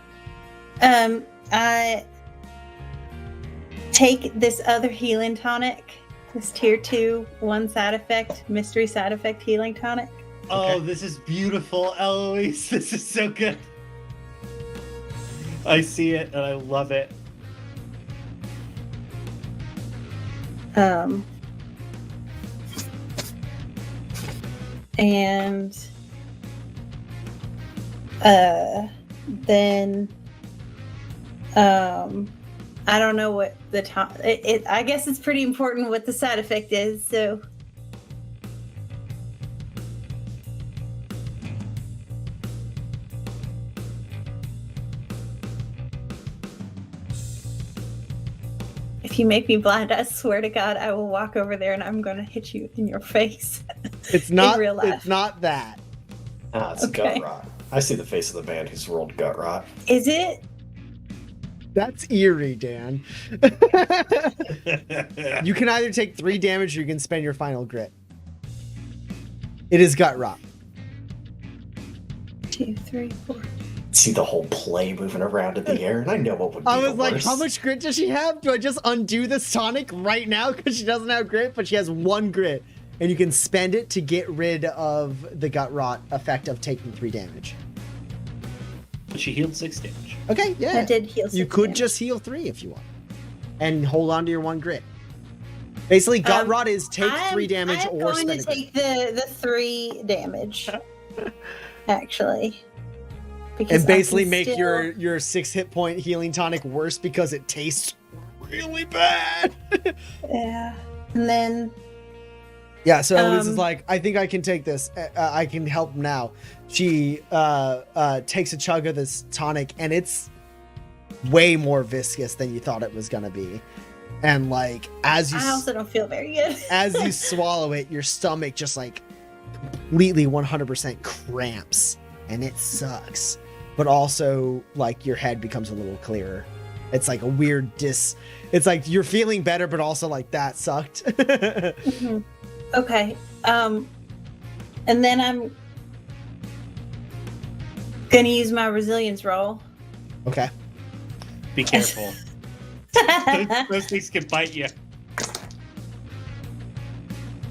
I take this other healing tonic, this tier 2, 1 side effect, mystery side effect healing tonic. Oh, this is beautiful, Eloise. This is so good. I see it and I love it. And then I don't know what the top. I guess it's pretty important what the side effect is. So if you make me blind, I swear to God, I will walk over there and I'm going to hit you in your face. It's not. real life. It's not that. It's Okay. gut rot. I see the face of the man who's rolled gut rot. Is it? That's eerie, Dan. You can either take 3 damage or you can spend your final grit. It is gut rot. 2, 3, 4. See the whole play moving around in the air, and I know what would be I the was like, worst. how much grit does she have? Do I just undo the Sonic right now because she doesn't have grit, but she has 1 grit, and you can spend it to get rid of the gut rot effect of taking 3 damage. But she healed 6 damage. Okay, yeah. I did heal. You 6 could damage. just heal 3 if you want, and hold on to your 1 grit. Basically, gut rot is take 3 damage I'm or going spend to a grit. take the 3 damage. Actually. Because And I basically can make still- your 6 hit point healing tonic worse because it tastes really bad. Yeah. And then Yeah, so Eloise is Um, like, I think I can take this. I can help now. She takes a chug of this tonic, and it's way more viscous than you thought it was gonna be. And like, as you I also don't feel very good. as you swallow it, your stomach just like completely 100% cramps, and it sucks. But also, like, your head becomes a little clearer. It's like a weird it's like you're feeling better, but also like that sucked. Mhm. Okay. And then I'm gonna use my resilience roll. Okay. Be careful. Those things can bite you.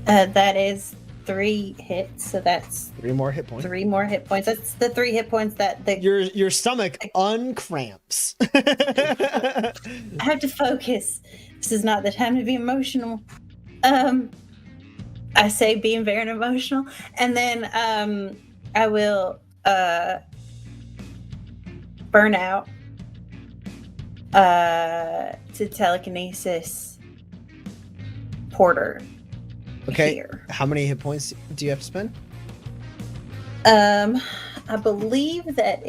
That is 3 hits, so that's 3 more hit points. 3 more hit points. That's the 3 hit points that the Your stomach uncramps. I have to focus. This is not the time to be emotional. I say being very emotional, and then I will burn out to telekinesis Porter. Okay. Here. How many hit points do you have to spend? I believe that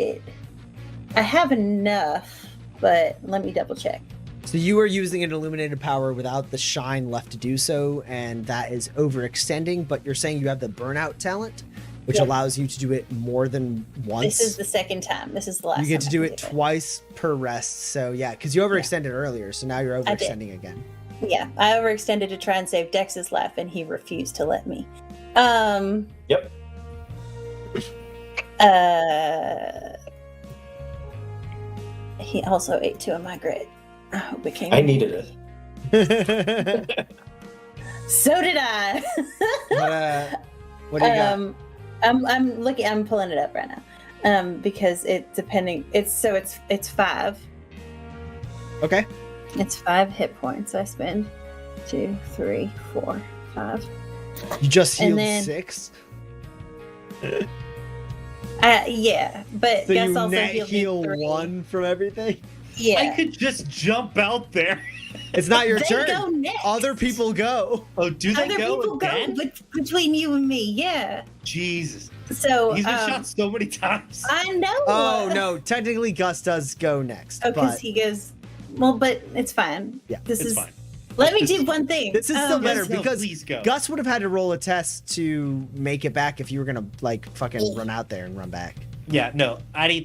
I have enough, but let me double check. So you are using an illuminated power without the shine left to do so, and that is overextending, but you're saying you have the burnout talent, which Yep. allows you to do it more than once. This is the second time. This is the last You get to time do I it can twice per rest. So yeah, because you overextended earlier, so now you're I did. overextending again. Yeah, I overextended to try and save Dex's life, and he refused to let me. Yep. He also ate 2 of my grit. I hope it came. I needed it. So did I. What do you got? I'm pulling it up right now. Because it's 5. Okay. It's 5 hit points. I spend 2, 3, 4, 5. You just and healed then- 6. Yeah, but So Gus you also net healed me heal 3. 1 from everything. Yeah. I could just jump out there. It's not your They turn. go next. Other people go. Oh, do they Other go people again? go between you and me. Yeah. Jesus. So He's been shot so many times. I know. Oh no, technically Gus does go next. Oh, because but he goes. Well, but it's fine. Yeah, This It's is. fine. Let me This do is one thing. this is still better No, because please go. Gus would have had to roll a test to make it back if you were gonna like fucking run out there and run back. Yeah, no,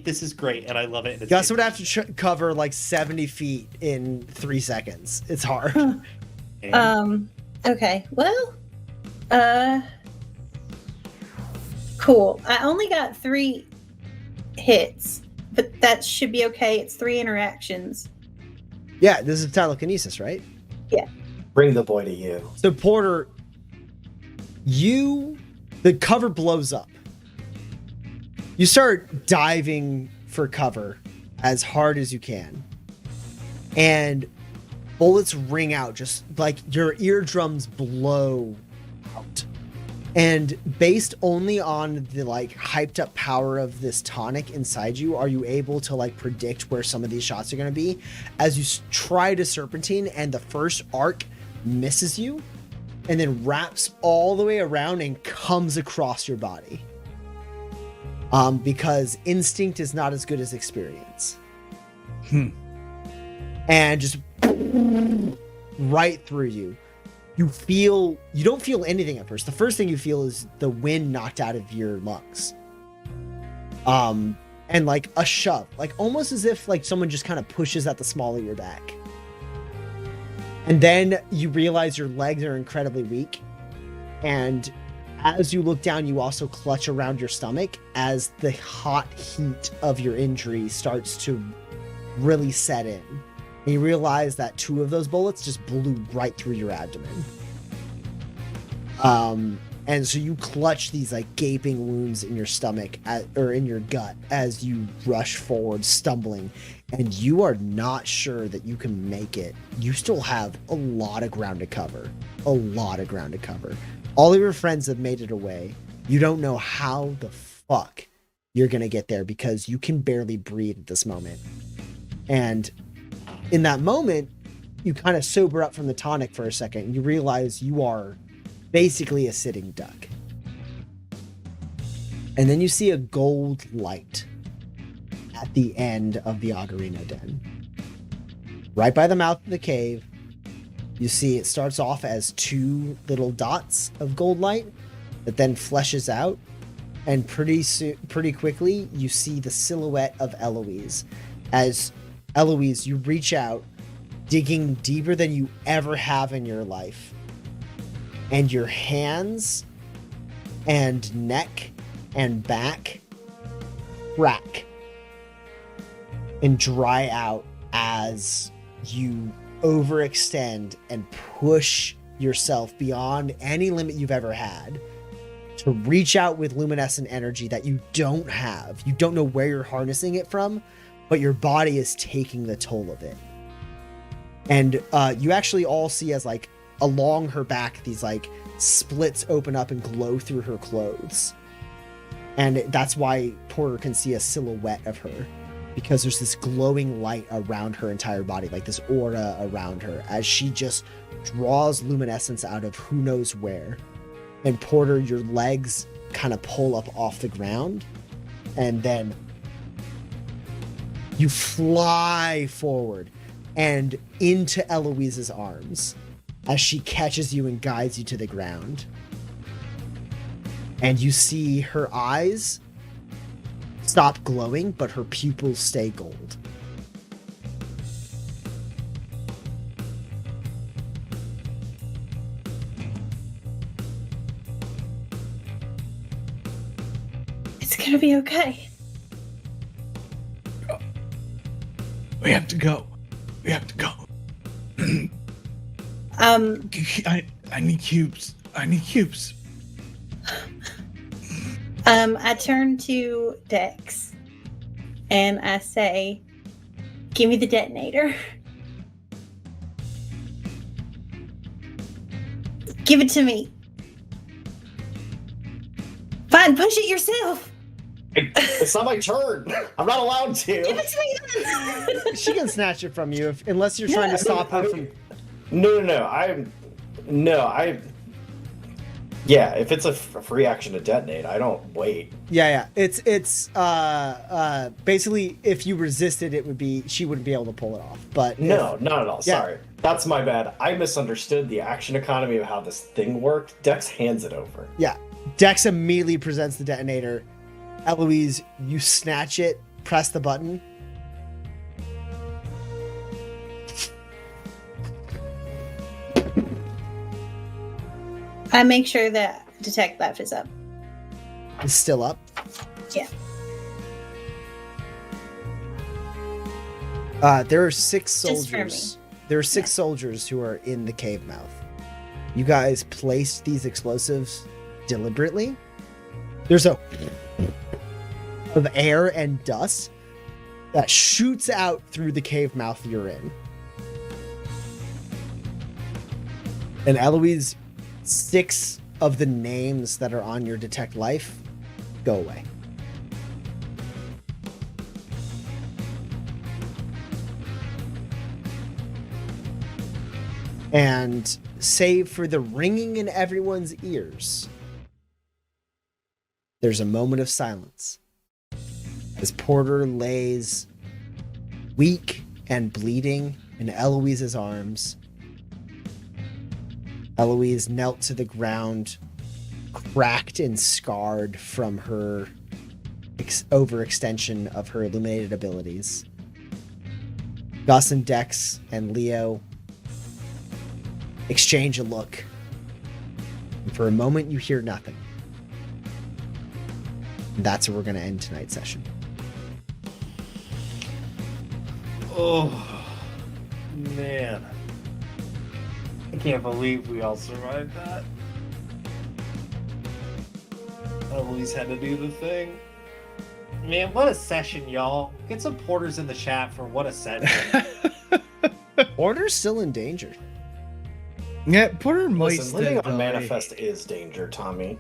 this is great, and I love it. It's Gus would have to cover like 70 feet in 3 seconds. It's hard. And Okay. Well. Cool. I only got 3 hits, but that should be okay. It's 3 interactions. Yeah, this is telekinesis, right? Bring the boy to you. So Porter, the cover blows up. You start diving for cover as hard as you can. And bullets ring out, just like your eardrums blow out. And based only on the like hyped up power of this tonic inside you, are you able to like predict where some of these shots are going to be as you try to serpentine, and the first arc misses you and then wraps all the way around and comes across your body. Because instinct is not as good as experience. And just right through you. You don't feel anything at first. The first thing you feel is the wind knocked out of your lungs. And like a shove, like almost as if like someone just kind of pushes at the small of your back. And then you realize your legs are incredibly weak. And as you look down, you also clutch around your stomach as the hot heat of your injury starts to really set in. And you realize that 2 of those bullets just blew right through your abdomen. And so you clutch these like gaping wounds in your stomach or in your gut as you rush forward, stumbling, and you are not sure that you can make it. You still have a lot of ground to cover. All of your friends have made it away. You don't know how the fuck you're going to get there because you can barely breathe at this moment. And in that moment, you kind of sober up from the tonic for a second and you realize you are basically a sitting duck. And then you see a gold light at the end of the Agarino Den. Right by the mouth of the cave, you see it starts off as 2 little dots of gold light that then fleshes out. And pretty quickly, you see the silhouette of Eloise. As Eloise, you reach out, digging deeper than you ever have in your life. And your hands and neck and back crack and dry out as you overextend and push yourself beyond any limit you've ever had to reach out with luminescent energy that you don't have. You don't know where you're harnessing it from, but your body is taking the toll of it. And you actually all see as like along her back, these like splits open up and glow through her clothes. And that's why Porter can see a silhouette of her, because there's this glowing light around her entire body, like this aura around her, as she just draws luminescence out of who knows where. And Porter, your legs kind of pull up off the ground, and then you fly forward and into Eloise's arms as she catches you and guides you to the ground. And you see her eyes stop glowing, but her pupils stay gold. It's gonna be okay. We have to go. I need cubes. I turn to Dex and I say, give me the detonator. Give it to me. Fine, push it yourself. It's not my turn. I'm not allowed to. Give it to me. She can snatch it from you unless you're trying to stop her from... Yeah, if it's a free action to detonate, I don't wait. Yeah. It's basically if you resisted, she wouldn't be able to pull it off. But not at all. Yeah. Sorry. That's my bad. I misunderstood the action economy of how this thing worked. Dex hands it over. Yeah. Dex immediately presents the detonator. Eloise, you snatch it, press the button. I make sure that detect left is up. It's still up. Yeah. There are 6 Just for me. soldiers. There are 6 soldiers who are in the cave mouth. You guys placed these explosives deliberately. There's a of air and dust that shoots out through the cave mouth you're in. And Eloise, 6 of the names that are on your detect life go away. And save for the ringing in everyone's ears, there's a moment of silence as Porter lays weak and bleeding in Eloise's arms. Eloise knelt to the ground, cracked and scarred from her overextension of her illuminated abilities. Gus and Dex and Leo exchange a look. And for a moment, you hear nothing. And that's where we're going to end tonight's session. Oh, man. I can't believe we all survived that. Eloise had to do the thing. Man, what a session, y'all. Get some porters in the chat for what a session. Porter's still in danger. Yeah, Porter might Listen, still living on die. Manifest is danger, Tommy.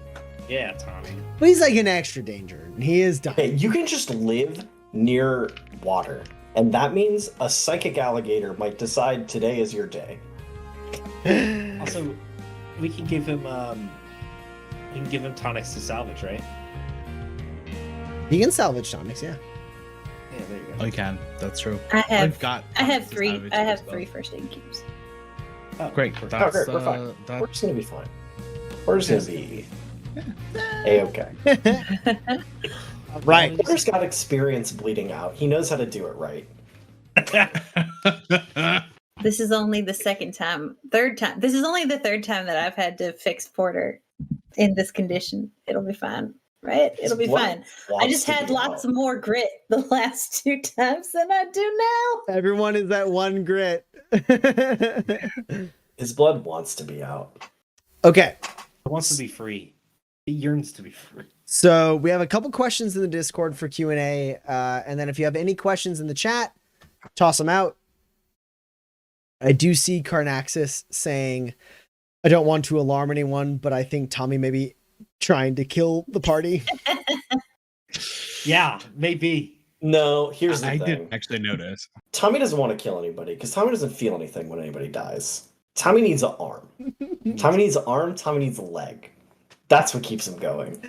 Yeah, Tommy. But he's like in extra danger. And he is Hey, dying. you can just live near water, and that means a psychic alligator might decide today is your day. Also, we can give him tonics to salvage, right? You can salvage tonics, yeah. Yeah, there you go. I can. That's true. I have I've got. I have to 3. salvage I have as well. 3 first aid cubes. Oh, Great. perfect. Oh, That's, great, we're fine. that- We're just gonna be fine. We're just gonna be A-okay. Right. Porter's got experience bleeding out. He knows how to do it right. This is only the third time. This is only the 3rd time that I've had to fix Porter in this condition. It'll be fine, right? It'll be What fine. I wants just to had be lots out? more grit the last 2 times than I do now. Everyone is at 1 grit. His blood wants to be out. Okay. He wants to be free. He yearns to be free. So we have a couple questions in the Discord for Q&A. And then if you have any questions in the chat, toss them out. I do see Carnaxis saying, I don't want to alarm anyone, but I think Tommy may be trying to kill the party. Yeah, maybe. No, here's the I thing. didn't actually notice. Tommy doesn't want to kill anybody because Tommy doesn't feel anything when anybody dies. Tommy needs an arm. Tommy needs an arm. Tommy needs a leg. That's what keeps him going.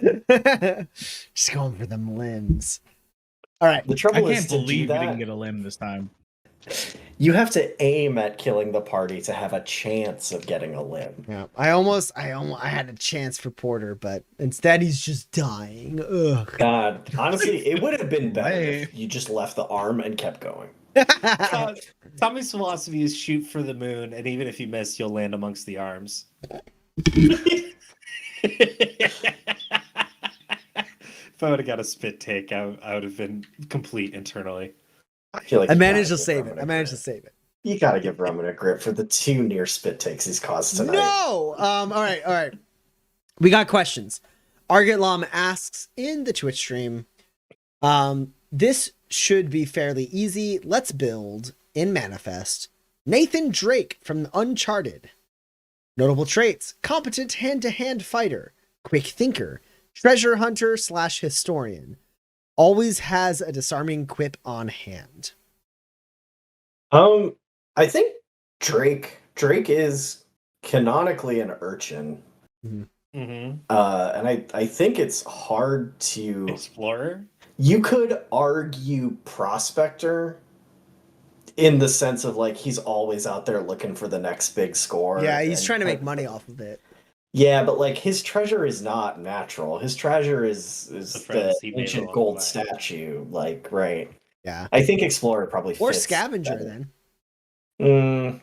Just going for them limbs. All right. The I trouble is can't to do believe we didn't that, get a limb this time. you have to aim at killing the party to have a chance of getting a limb. Yeah, I had a chance for Porter, but instead he's just dying. Ugh. God, honestly, it would have been better Hey. if you just left the arm and kept going. Tommy's philosophy is shoot for the moon, and even if you miss, you'll land amongst the arms. If I would have got a spit take, I would have been complete internally. I feel like I you managed gotta to give save Roman it. a I managed to grip. save it. You gotta give Roman a grip for the 2 near spit takes he's caused tonight. No. All right. We got questions. Argit Lam asks in the Twitch stream, this should be fairly easy. Let's build in Manifest. Nathan Drake from Uncharted. Notable traits: competent hand-to-hand fighter, quick thinker, treasure hunter / historian. Always has a disarming quip on hand. I think Drake is canonically an urchin. Mm-hmm. And I think it's hard to. Explorer? You could argue prospector in the sense of like he's always out there looking for the next big score. Yeah, he's and- trying to make money off of it. Yeah, but like his treasure is not natural. His treasure is The the friends he made ancient along gold the way. statue. Like, right. Yeah. I think explorer probably Or fits scavenger better. then.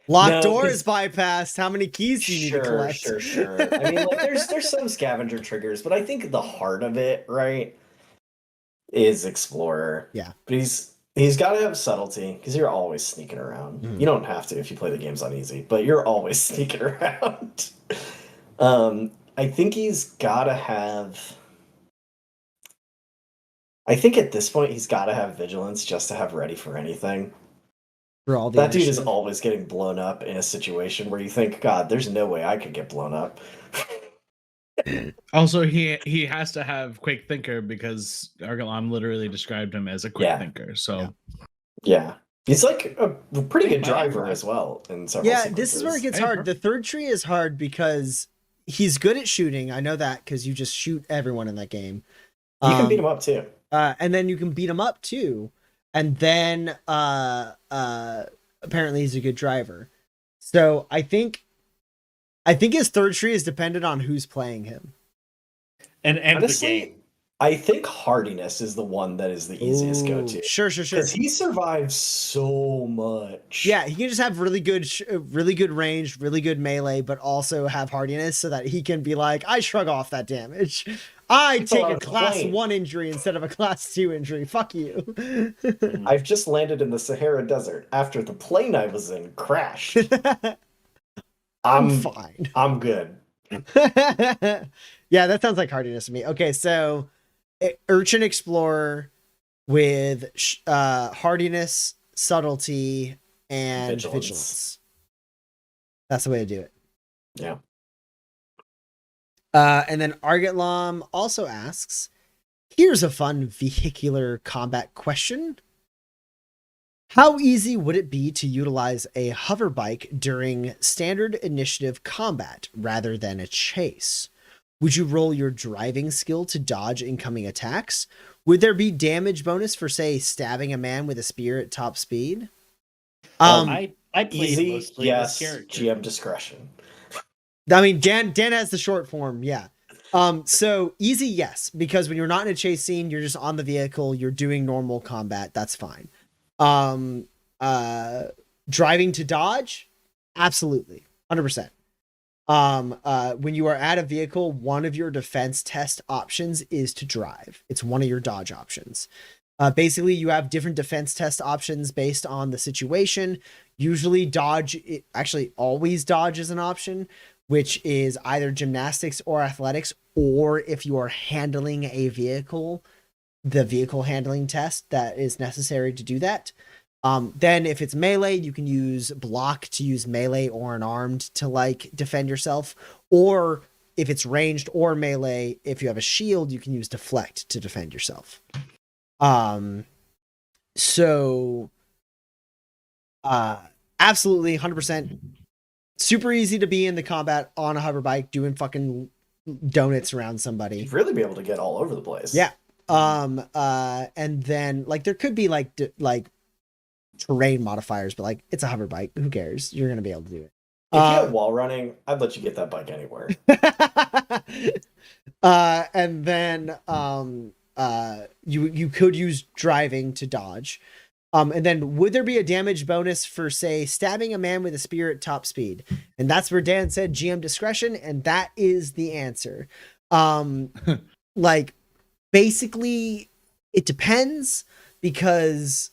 Locked No, door 'cause- is bypassed. How many keys do you need to collect? Sure. I mean, like, there's some scavenger triggers, but I think the heart of it, right, is explorer. Yeah. But he's He's got to have subtlety because you're always sneaking around. Mm. You don't have to if you play the games on easy, but you're always sneaking around. I think he's got to have. I think at this point he's got to have vigilance just to have ready for anything. For all the That dude is initiative. always getting blown up in a situation where you think, God, there's no way I could get blown up. Also, he has to have quick thinker because Argalam literally described him as a quick Yeah. thinker. So Yeah. He's like a pretty good My driver God. as well in several Yeah, this is where it sequences. gets Hey, hard. The third tree is hard because he's good at shooting. I know that because you just shoot everyone in that game. You can beat him up too. And then you can beat him up too. And then apparently he's a good driver. So I think his third tree is dependent on who's playing him. And the Honestly, game. I think hardiness is the one that is the easiest go to. Sure. Because he survives so much. Yeah, he can just have really good range, really good melee, but also have hardiness so that he can be like, I shrug off that damage. I It's a take lot a of class plane. 1 injury instead of a class 2 injury. Fuck you. I've just landed in the Sahara Desert after the plane I was in crashed. I'm fine. I'm good. Yeah, that sounds like hardiness to me. Okay, so Urchin Explorer with hardiness, subtlety, and vigilance. That's the way to do it. Yeah. And then Argatlam also asks, here's a fun vehicular combat question. How easy would it be to utilize a hover bike during standard initiative combat rather than a chase? Would you roll your driving skill to dodge incoming attacks? Would there be damage bonus for, say, stabbing a man with a spear at top speed? I played Easy, mostly yes. this character. GM discretion. I mean, Dan has the short form, yeah. So easy, yes, because when you're not in a chase scene, you're just on the vehicle, you're doing normal combat, that's fine. Driving to dodge, absolutely, 100%. When you are at a vehicle, one of your defense test options is to drive. It's one of your dodge options. Basically, you have different defense test options based on the situation. Usually dodge, actually always dodge is an option, which is either gymnastics or athletics, or if you are handling a vehicle, the vehicle handling test that is necessary to do that. Then if it's melee, you can use block to use melee or unarmed to like defend yourself. Or if it's ranged or melee, if you have a shield, you can use deflect to defend yourself. Absolutely 100% super easy to be in the combat on a hover bike doing fucking donuts around somebody. You'd really be able to get all over the place. Yeah. And then like there could be like terrain modifiers, but like it's a hover bike. Who cares? You're gonna be able to do it. If you had wall running, I'd let you get that bike anywhere. And then you could use driving to dodge. And then would there be a damage bonus for, say, stabbing a man with a spear at top speed? And that's where Dan said GM discretion, and that is the answer. Like basically it depends, because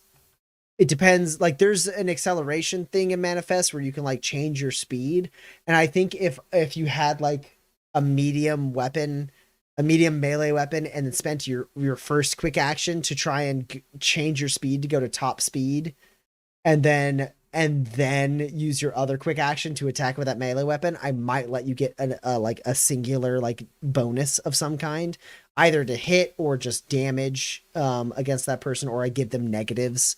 it depends. Like there's an acceleration thing in Manifest where you can like change your speed. And I think if you had like a medium melee weapon and then spent your first quick action to try and change your speed to go to top speed, and then use your other quick action to attack with that melee weapon, I might let you get a singular like bonus of some kind, either to hit or just damage against that person, or I give them negatives.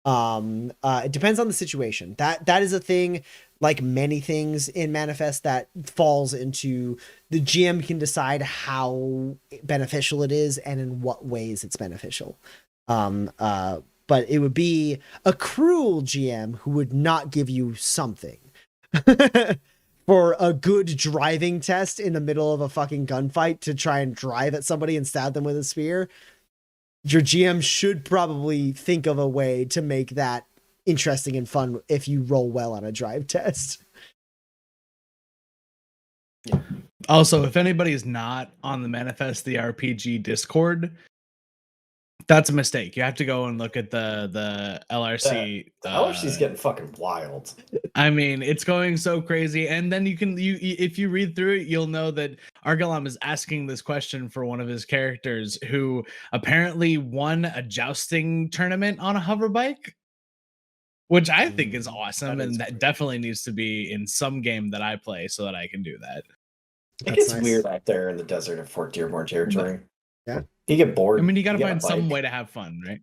It depends on the situation. That is a thing, like many things in Manifest, that falls into the GM can decide how beneficial it is and in what ways it's beneficial. But it would be a cruel GM who would not give you something for a good driving test in the middle of a fucking gunfight to try and drive at somebody and stab them with a spear. Your GM should probably think of a way to make that interesting and fun if you roll well on a drive test. Yeah. Also, if anybody is not on the Manifest the RPG Discord, That's a mistake. You have to go and look at the LRC. The LRC's getting fucking wild. I mean, it's going so crazy. And then if you read through it, you'll know that Argalam is asking this question for one of his characters who apparently won a jousting tournament on a hover bike, which I think is awesome. That is And that weird. definitely needs to be in some game that I play so that I can do that. It That's gets nice. weird out there in the desert of Fort Dearborn territory. Yeah. You get bored. I mean, you got to get find a some bike. way to have fun, right?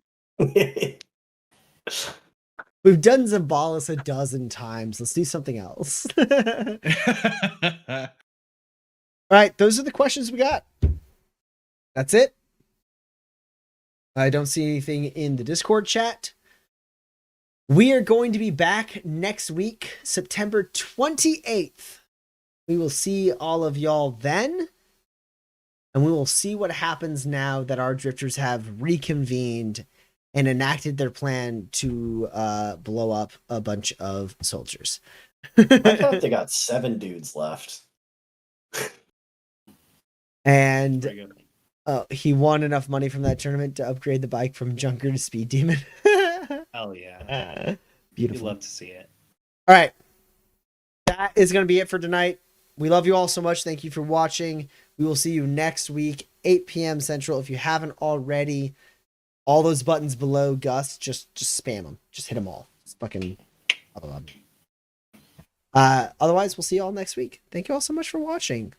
We've done Zimbalis a dozen times. Let's do something else. All right, those are the questions we got. That's it. I don't see anything in the Discord chat. We are going to be back next week, September 28th. We will see all of y'all then. And we will see what happens now that our drifters have reconvened and enacted their plan to blow up a bunch of soldiers. I thought they got 7 dudes left. And Very good. he won enough money from that tournament to upgrade the bike from Junker to Speed Demon. Hell yeah. You'd Beautiful. love to see it. All right. That is going to be it for tonight. We love you all so much. Thank you for watching. We will see you next week, 8 p.m. Central. If you haven't already, all those buttons below Gus, just spam them. Just hit them all. Just fucking. Otherwise, we'll see you all next week. Thank you all so much for watching.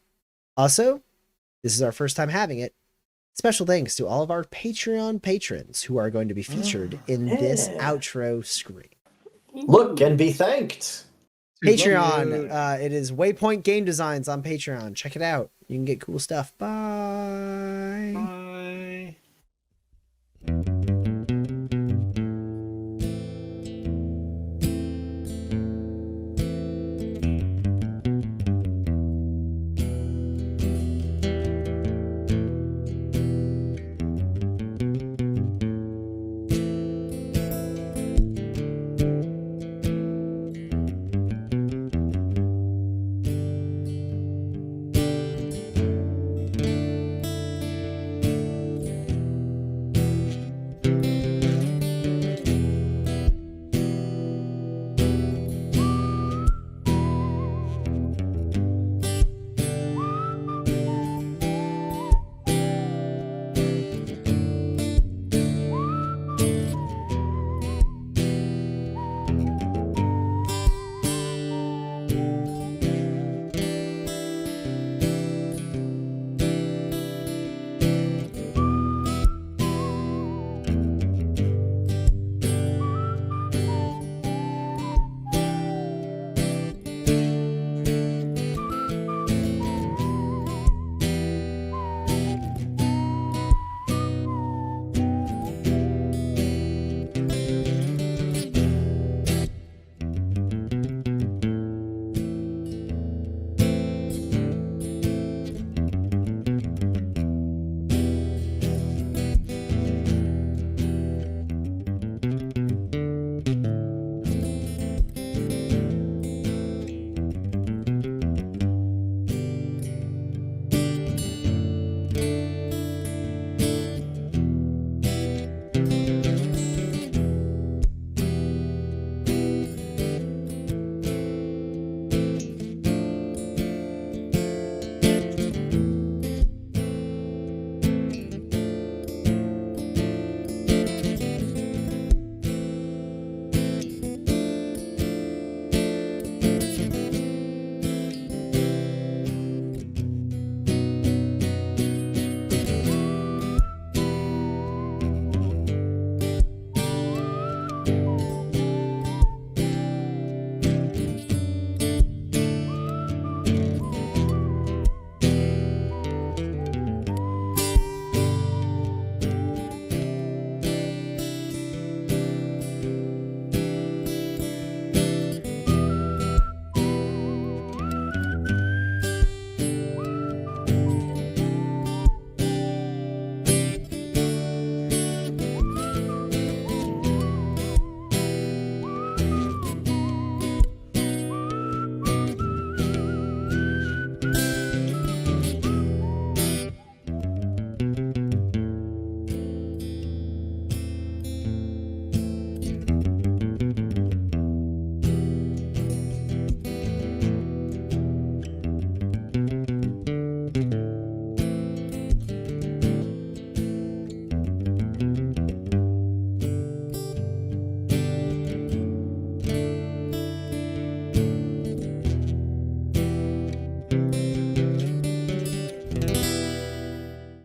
Also, this is our first time having it. Special thanks to all of our Patreon patrons who are going to be featured in this outro screen. Look and be thanked. Patreon. It is Waypoint Game Designs on Patreon. Check it out. You can get cool stuff. Bye.